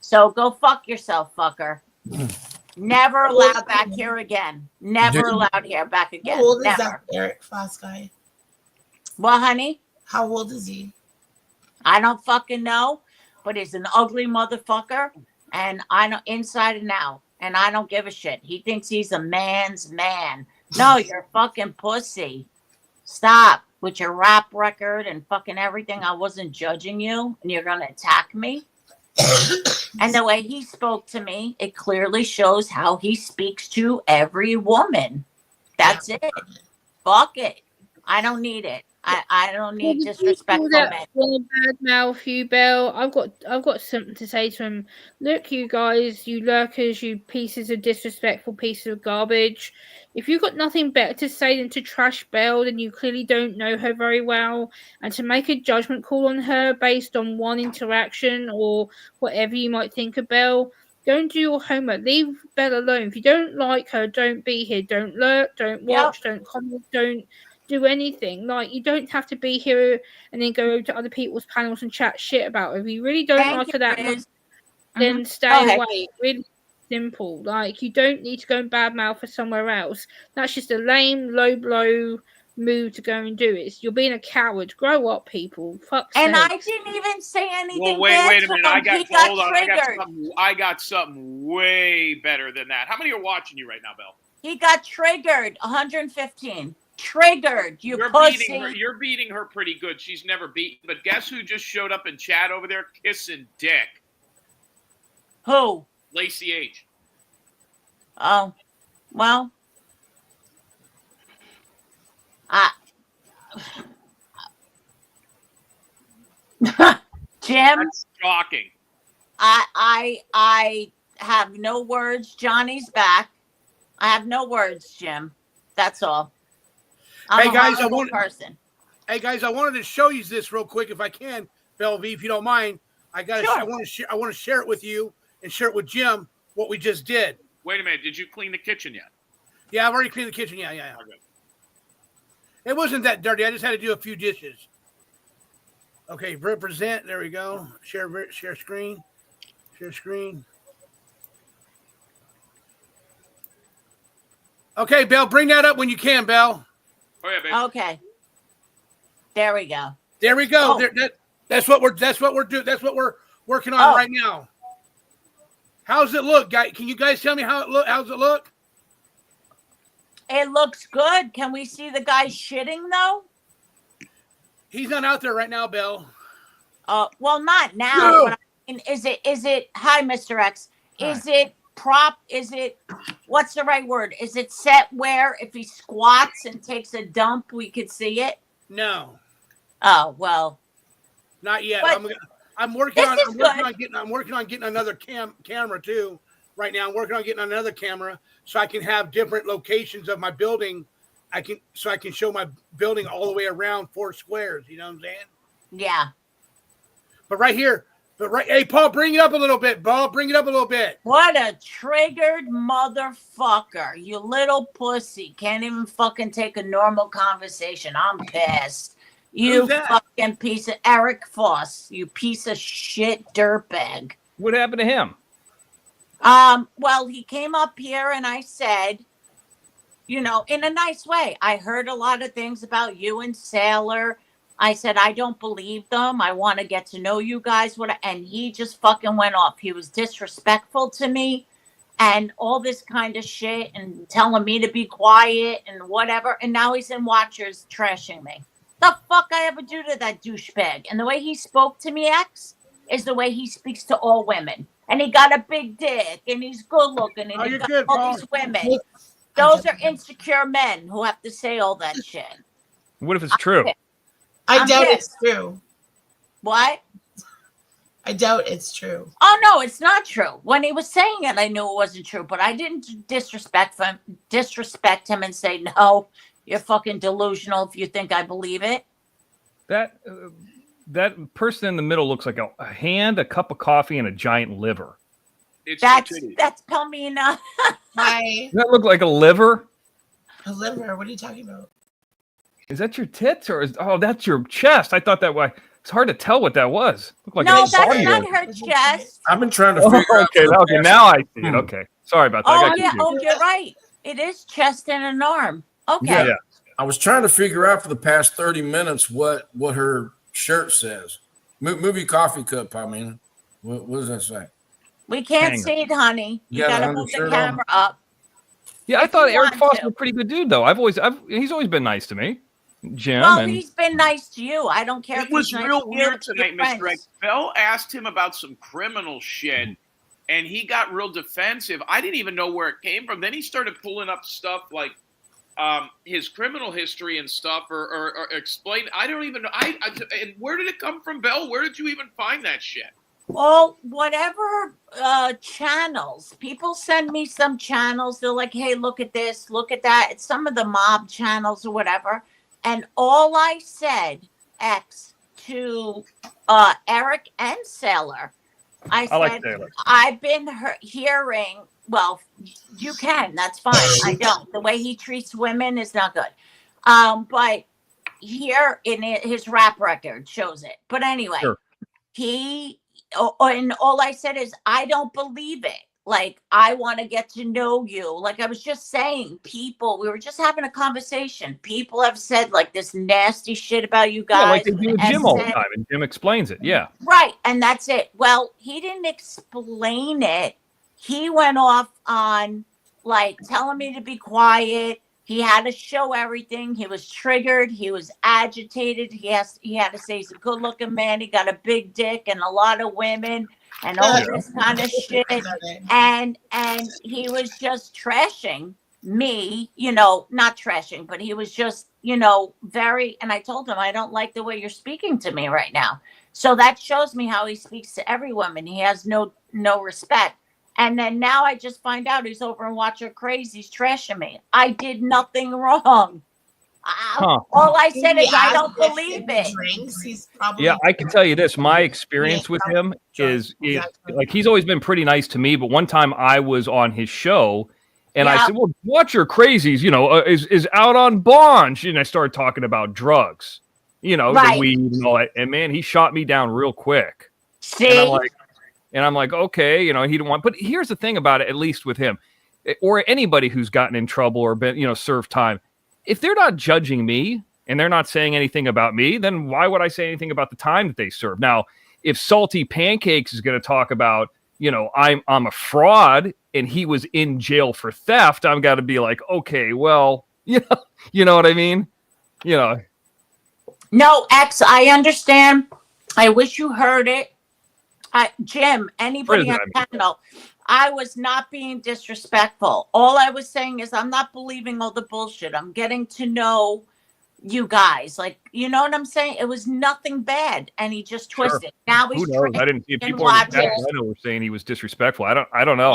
So go fuck yourself, fucker. Never allowed back here again. Never allowed here back again. How old is Never. that Eric Foss guy? Well, honey? How old is he? I don't fucking know, but he's an ugly motherfucker, and I know inside and out, and I don't give a shit. He thinks he's a man's man. No, you're a fucking pussy. Stop with your rap record and fucking everything. I wasn't judging you, and you're gonna attack me. And the way he spoke to me, it clearly shows how he speaks to every woman. That's it. Fuck it. I don't need it. I don't need disrespectful men. Bad mouth you, Belle. I've got something to say to him. Look, you guys, you lurkers, you pieces of disrespectful pieces of garbage. If you've got nothing better to say than to trash Belle, then you clearly don't know her very well. And to make a judgment call on her based on one interaction or whatever you might think of Belle, don't do your homework. Leave Belle alone. If you don't like her, don't be here. Don't lurk, don't watch, don't comment, don't do anything. Like, you don't have to be here and then go to other people's panels and chat shit about her. If you really don't like her that much, then stay away. Really simple. Like, you don't need to go and badmouth her somewhere else. That's just a lame, low blow move to go and do it. You're being a coward. Grow up, people. Fuck's sake. I didn't even say anything. Well, wait a minute. Hold on. I got something way better than that. How many are watching you right now, Belle? He got triggered. 115. Triggered, pussy. You're beating her pretty good. She's never beaten. But guess who just showed up in chat over there kissing dick? Who? Lacey H. Oh, well, Jim. That's shocking. I have no words. Johnny's back. I have no words, Jim. That's all. Hey guys, I wanted to show you this real quick if I can, Belle V, if you don't mind. I want to share it with you. and share it with Jim what we just did. Wait a minute. Did you clean the kitchen yet? Yeah, I've already cleaned the kitchen. Yeah. Okay. It wasn't that dirty. I just had to do a few dishes. Okay, represent. There we go. Share screen. Share screen. Okay, Belle, bring that up when you can, Belle. Oh yeah, baby. Okay. There we go. There we go. Oh. There, that's what we're doing. That's what we're working on right now. How's it look, guys? Can you guys tell me how it look? How's it look? It looks good. Can we see the guy shitting though? He's not out there right now, Belle. Well, not now. No. But I mean, is it? Hi, Mr. X. Hi. Is it prop? Is it? What's the right word? Is it set where if he squats and takes a dump, we could see it? No. Oh well. Not yet. But I'm working on getting another camera too. Right now, I'm working on getting another camera so I can have different locations of my building. I can show my building all the way around 4 squares. You know what I'm saying? Yeah. But right here, hey, Paul, bring it up a little bit. Paul, bring it up a little bit. What a triggered motherfucker. You little pussy. Can't even fucking take a normal conversation. I'm pissed. You Who's that? fucking piece of Eric Foss. You piece of shit dirtbag. What happened to him? Well, he came up here and I said, you know, in a nice way, I heard a lot of things about you and Sailor. I said, I don't believe them. I want to get to know you guys. And he just fucking went off. He was disrespectful to me and all this kind of shit and telling me to be quiet and whatever. And now he's in Watchers trashing me. The fuck I ever do to that douchebag? And the way he spoke to me, X, is the way he speaks to all women. And he got a big dick and he's good looking and he's got all these women. Those are insecure men who have to say all that shit. What if it's true? I doubt it's true. What? I doubt it's true. Oh no, it's not true. When he was saying it, I knew it wasn't true, but I didn't disrespect him and say, no, you're fucking delusional if you think I believe it. That person in the middle looks like a hand, a cup of coffee, and a giant liver. That's Palmina. Hi. Does that look like a liver? A liver? What are you talking about? Is that your tits or that's your chest? I thought that way. It's hard to tell what that was. Looked like No, an that's audio. not her chest. I've been trying to figure out. Okay, now I see it. Okay, sorry about that. I Oh got yeah, confused. you're right. It is chest and an arm. Okay. Yeah. I was trying to figure out for the past 30 minutes what her shirt says. Move your coffee cup, Palmina. What does that say? We can't Hang see it, honey. You got gotta an move the undershirt camera up. Yeah, I If thought you Eric want Foss to. was a pretty good dude, though. He's always been nice to me, Jim. Well, and he's been nice to you. I don't care. It if was he's nice real to you. weird You're tonight, Mr. friends. X. Bell asked him about some criminal shit, and he got real defensive. I didn't even know where it came from. Then he started pulling up stuff like his criminal history and stuff, or explain. I don't even know. And where did it come from, Bell? Where did you even find that shit? Well, whatever channels. People send me some channels. They're like, hey, look at this, look at that. It's some of the mob channels or whatever. And all I said, X, to Eric and Sailor, I said, like Sailor. I've been hearing, well, you can, that's fine. I don't. The way he treats women is not good. But here in his rap record shows it. But anyway, Sure. and all I said is, I don't believe it. Like, I want to get to know you. Like I was just saying, we were just having a conversation. People have said like this nasty shit about you guys. Yeah, like they do with Jim all the said- time, and Jim explains it. Yeah. Right. And that's it. Well, he didn't explain it. He went off on like telling me to be quiet. He had to show everything. He was triggered. He was agitated. He had to say he's a good looking man. He got a big dick and a lot of women and all this kind of shit. And he was just trashing me, not trashing, but he was just, very, and I told him, I don't like the way you're speaking to me right now. So that shows me how he speaks to every woman. He has no respect. And then now I just find out he's over and watch her crazy. He's trashing me. I did nothing wrong. All I said Maybe is I ask don't if believe he it. drinks. He's probably Yeah, I can tell you this. My experience with him is like he's always been pretty nice to me. But one time I was on his show, and I said, "Well, Watcher Crazies, is out on bond." And I started talking about drugs, the weed and all that. And man, he shot me down real quick. See, and I'm like, okay, he didn't want. But here's the thing about it, at least with him, or anybody who's gotten in trouble or been, served time, if they're not judging me and they're not saying anything about me, then why would I say anything about the time that they served? Now, if Salty Pancakes is going to talk about, I'm a fraud and he was in jail for theft, I'm got to be like, okay, well, you know what I mean? No, X, I understand. I wish you heard it. Jim, anybody on the panel, I was not being disrespectful. All I was saying is I'm not believing all the bullshit. I'm getting to know you guys. Like, you know what I'm saying? It was nothing bad. And he just twisted. Now he's Who knows? I didn't see it. People I know were saying he was disrespectful. I don't know.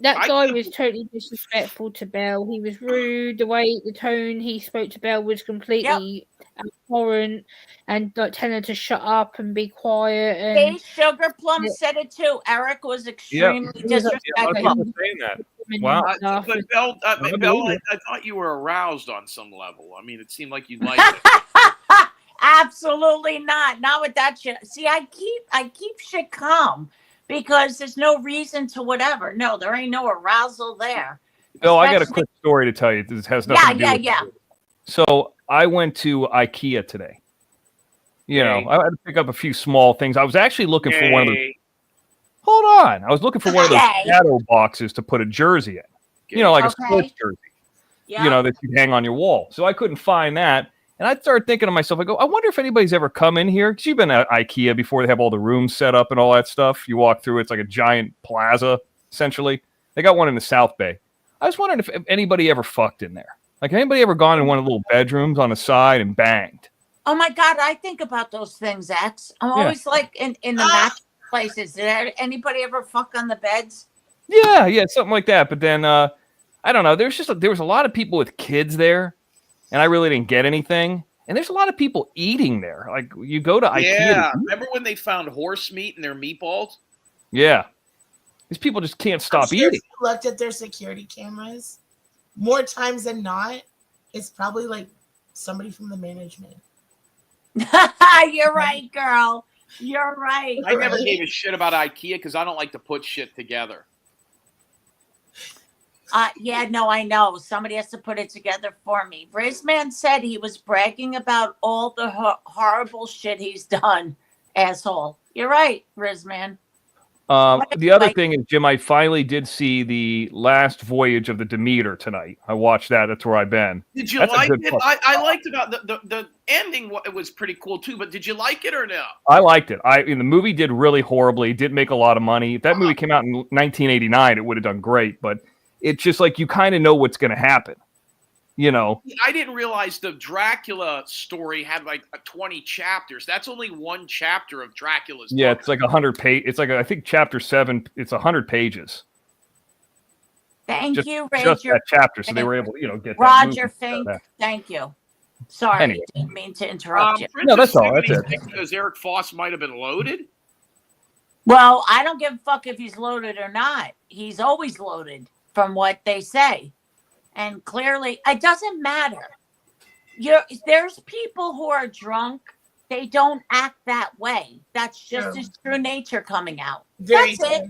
That guy was totally disrespectful to Belle. He was rude. The tone he spoke to Belle was completely abhorrent, and like telling her to shut up and be quiet. And Sugar Plum said it too. Eric was extremely disrespectful. Saying that. Wow. But Belle, I thought you were aroused on some level. I mean, it seemed like you liked it. Absolutely not. Not with that shit. See, I keep shit calm because there's no reason to whatever. No, there ain't no arousal there. Bill, I got a quick story to tell you. This has nothing to do with it. So I went to IKEA today. I had to pick up a few small things. I was actually looking for one of those. Hold on. I was looking for one of those shadow boxes to put a jersey in. Like a sports jersey. That you hang on your wall. So I couldn't find that. And I started thinking to myself, I wonder if anybody's ever come in here. Because you've been at IKEA before. They have all the rooms set up and all that stuff. You walk through, it's like a giant plaza, essentially. They got one in the South Bay. I was wondering if anybody ever fucked in there. Like, anybody ever gone in one of the little bedrooms on the side and banged? Oh, my God. I think about those things, X. I'm always like in the match places. Did anybody ever fuck on the beds? Yeah, something like that. But then, I don't know. There was a lot of people with kids there. And I really didn't get anything. And there's a lot of people eating there. Like, you go to IKEA. Yeah, remember when they found horse meat in their meatballs? Yeah. These people just can't stop eating. If you looked at their security cameras, more times than not, it's probably like somebody from the management. You're right, girl. You're right. I never gave a shit about IKEA because I don't like to put shit together. I know. Somebody has to put it together for me. Rizman said he was bragging about all the horrible shit he's done, asshole. You're right, Rizman. The other thing is, Jim, I finally did see the last voyage of the Demeter tonight. I watched that. That's where I've been. Did you like it? I liked about the ending. It was pretty cool too. But did you like it or no? I liked it. The movie did really horribly. It did make a lot of money. If that movie came out in 1989, it would have done great. But it's just like you kind of know what's going to happen. I didn't realize the Dracula story had like 20 chapters. That's only one chapter of Dracula's book. It's like 100 pages. It's like, I think chapter 7, it's 100 pages. Thank you, Roger. Just that chapter, so they were able to, get that Roger Fink. Thank you. Sorry, anyway. Didn't mean to interrupt you. No, that's all. That's it. Because Eric Foss might have been loaded? Well, I don't give a fuck if he's loaded or not. He's always loaded from what they say. And clearly, it doesn't matter. There's people who are drunk. They don't act that way. That's just his true nature coming out. That's it.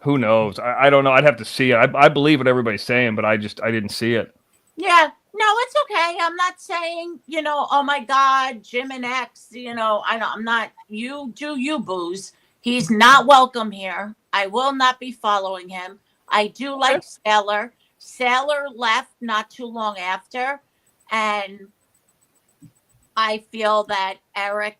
Who knows? I don't know. I'd have to see it. I believe what everybody's saying, but I didn't see it. Yeah. No, it's okay. I'm not saying, oh my God, Jim and X, I'm not, you do you, booze. He's not welcome here. I will not be following him. I do like Sailor. Sailor left not too long after. And I feel that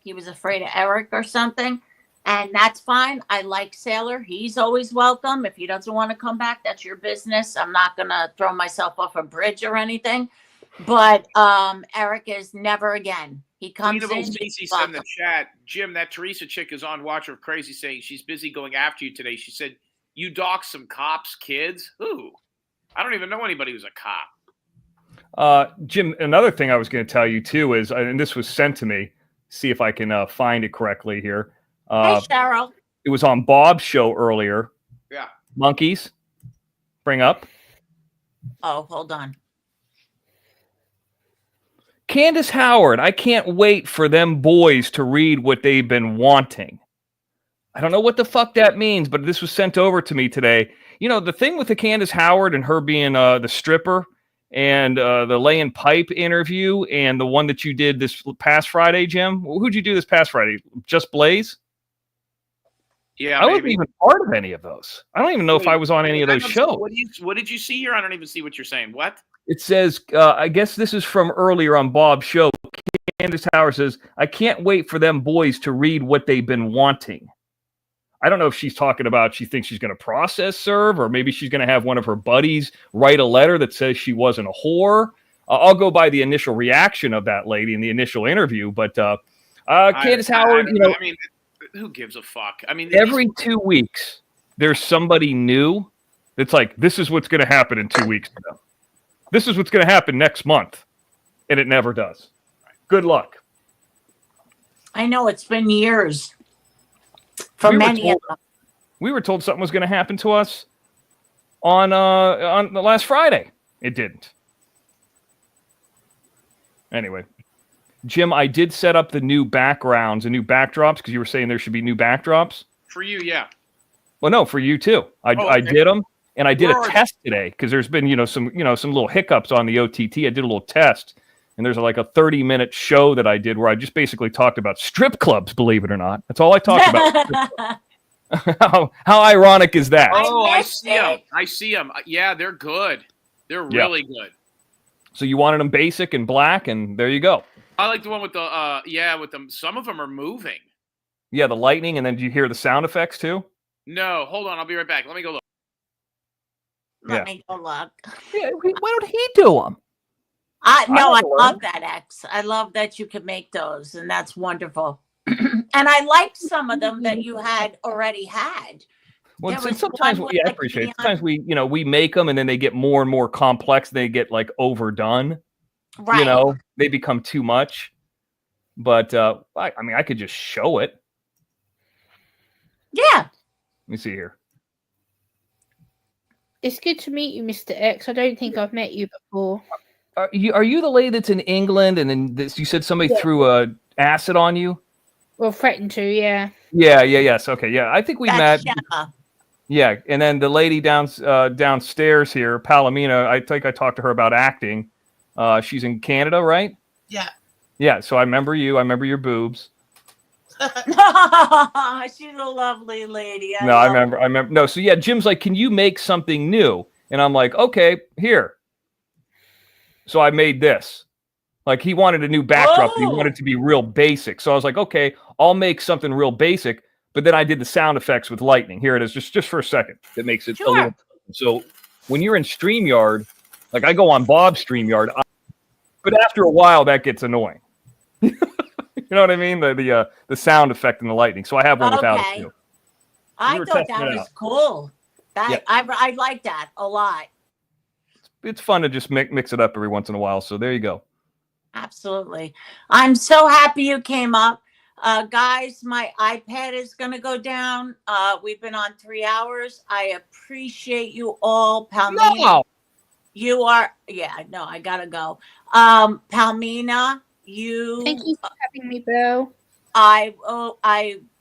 he was afraid of Eric or something. And that's fine. I like Sailor. He's always welcome. If he doesn't want to come back, that's your business. I'm not going to throw myself off a bridge or anything. But Eric is never again. He comes in. Stacy said in the chat, Jim, that Teresa chick is on Watcher of Crazy saying she's busy going after you today. She said, you dox some cops' kids? Who? I don't even know anybody who's a cop. Jim, another thing I was going to tell you too is, and this was sent to me. See if I can find it correctly here. Hey, Cheryl. It was on Bob's show earlier. Yeah. Monkeys. Bring up. Oh, hold on. Candace Howard. I can't wait for them boys to read what they've been wanting. I don't know what the fuck that means, but this was sent over to me today. You know, the thing with the Candace Howard and her being the stripper and the laying pipe interview and the one that you did this past Friday, Jim. Who'd you do this past Friday? Just Blaze? Yeah, I wasn't even part of any of those. I don't even know if I was on any of those shows. What did you see here? I don't even see what you're saying. What? It says, I guess this is from earlier on Bob's show. Candace Howard says, I can't wait for them boys to read what they've been wanting. I don't know if she's talking about she thinks she's going to process serve, or maybe she's going to have one of her buddies write a letter that says she wasn't a whore. I'll go by the initial reaction of that lady in the initial interview. But Candace Howard, you know, I mean, who gives a fuck? I mean, every 2 weeks, there's somebody new that's like, this is what's going to happen in 2 weeks ago. This is what's going to happen next month. And it never does. Good luck. I know it's been years for many of them. We were told something was going to happen to us on the last Friday. It didn't. Anyway, Jim, I did set up the new backgrounds and new backdrops because you were saying there should be new backdrops. For you, yeah. Well, no, for you too. I did them, and I did a test today because there's been some little hiccups on the OTT. I did a little test, and there's like a 30-minute show that I did where I just basically talked about strip clubs. Believe it or not, that's all I talked about. How ironic is that? Oh, I see them. I see them. Yeah, they're good. They're really good. So you wanted them basic and black, and there you go. I like the one with the with them. Some of them are moving. Yeah, the lightning, and then do you hear the sound effects too? No, hold on. I'll be right back. Let me go look. Let me go look. Yeah, why don't he do them? I love that, X. I love that you can make those, and that's wonderful. And I liked some of them that you had already had. Well, sometimes I appreciate it. Sometimes we make them, and then they get more and more complex. They get like overdone. Right. You know, they become too much. But I mean, I could just show it. Yeah. Let me see here. It's good to meet you, Mr. X. I don't think I've met you before. Are you the lady that's in England, and then you said somebody threw acid on you? Well, threatened to, yeah. Yes. Okay, yeah. I think we That's met. Gemma. Yeah, and then the lady downstairs here, Palomina, I think I talked to her about acting. She's in Canada, right? Yeah. Yeah, so I remember you. I remember your boobs. She's a lovely lady. I remember. No, so yeah, Jim's like, can you make something new? And I'm like, okay, here. So I made this. Like, he wanted a new backdrop. He wanted to be real basic. So I was like, okay, I'll make something real basic. But then I did the sound effects with lightning. Here it is, just for a second. That makes it a little. So when you're in StreamYard, like I go on Bob's StreamYard, but after a while that gets annoying. You know what I mean? The sound effect and the lightning. So I have one without it too. I thought that was cool. I like that a lot. It's fun to just mix it up every once in a while. So there you go. Absolutely. I'm so happy you came up. Guys, my iPad is going to go down. We've been on 3 hours. I appreciate you all. Palmina, no. You are, I got to go. Palmina, you. Thank you for having me, Bill.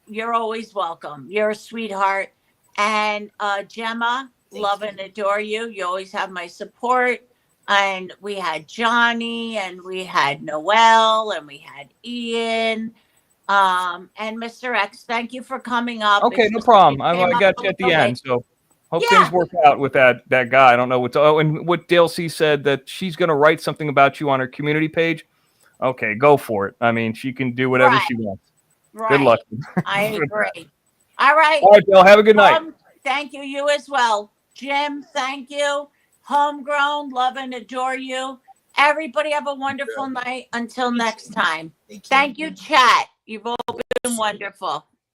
You're always welcome. You're a sweetheart. And Gemma, love and adore you. You always have my support. And we had Johnny, and we had Noel, and we had Ian. And Mr. X, thank you for coming up. Okay, no problem. I got you at the end, so hope things work out with that guy. I don't know what. And what Dale C said that she's going to write something about you on her community page. Okay, go for it. I mean, she can do whatever she wants. Right. Good luck. I agree. All right. All right, Dale. Have a good night. Thank you. You as well, Jim. Thank you. Homegrown, love and adore you. Everybody have a wonderful night. Until next time. Thank you, chat. You've all been wonderful.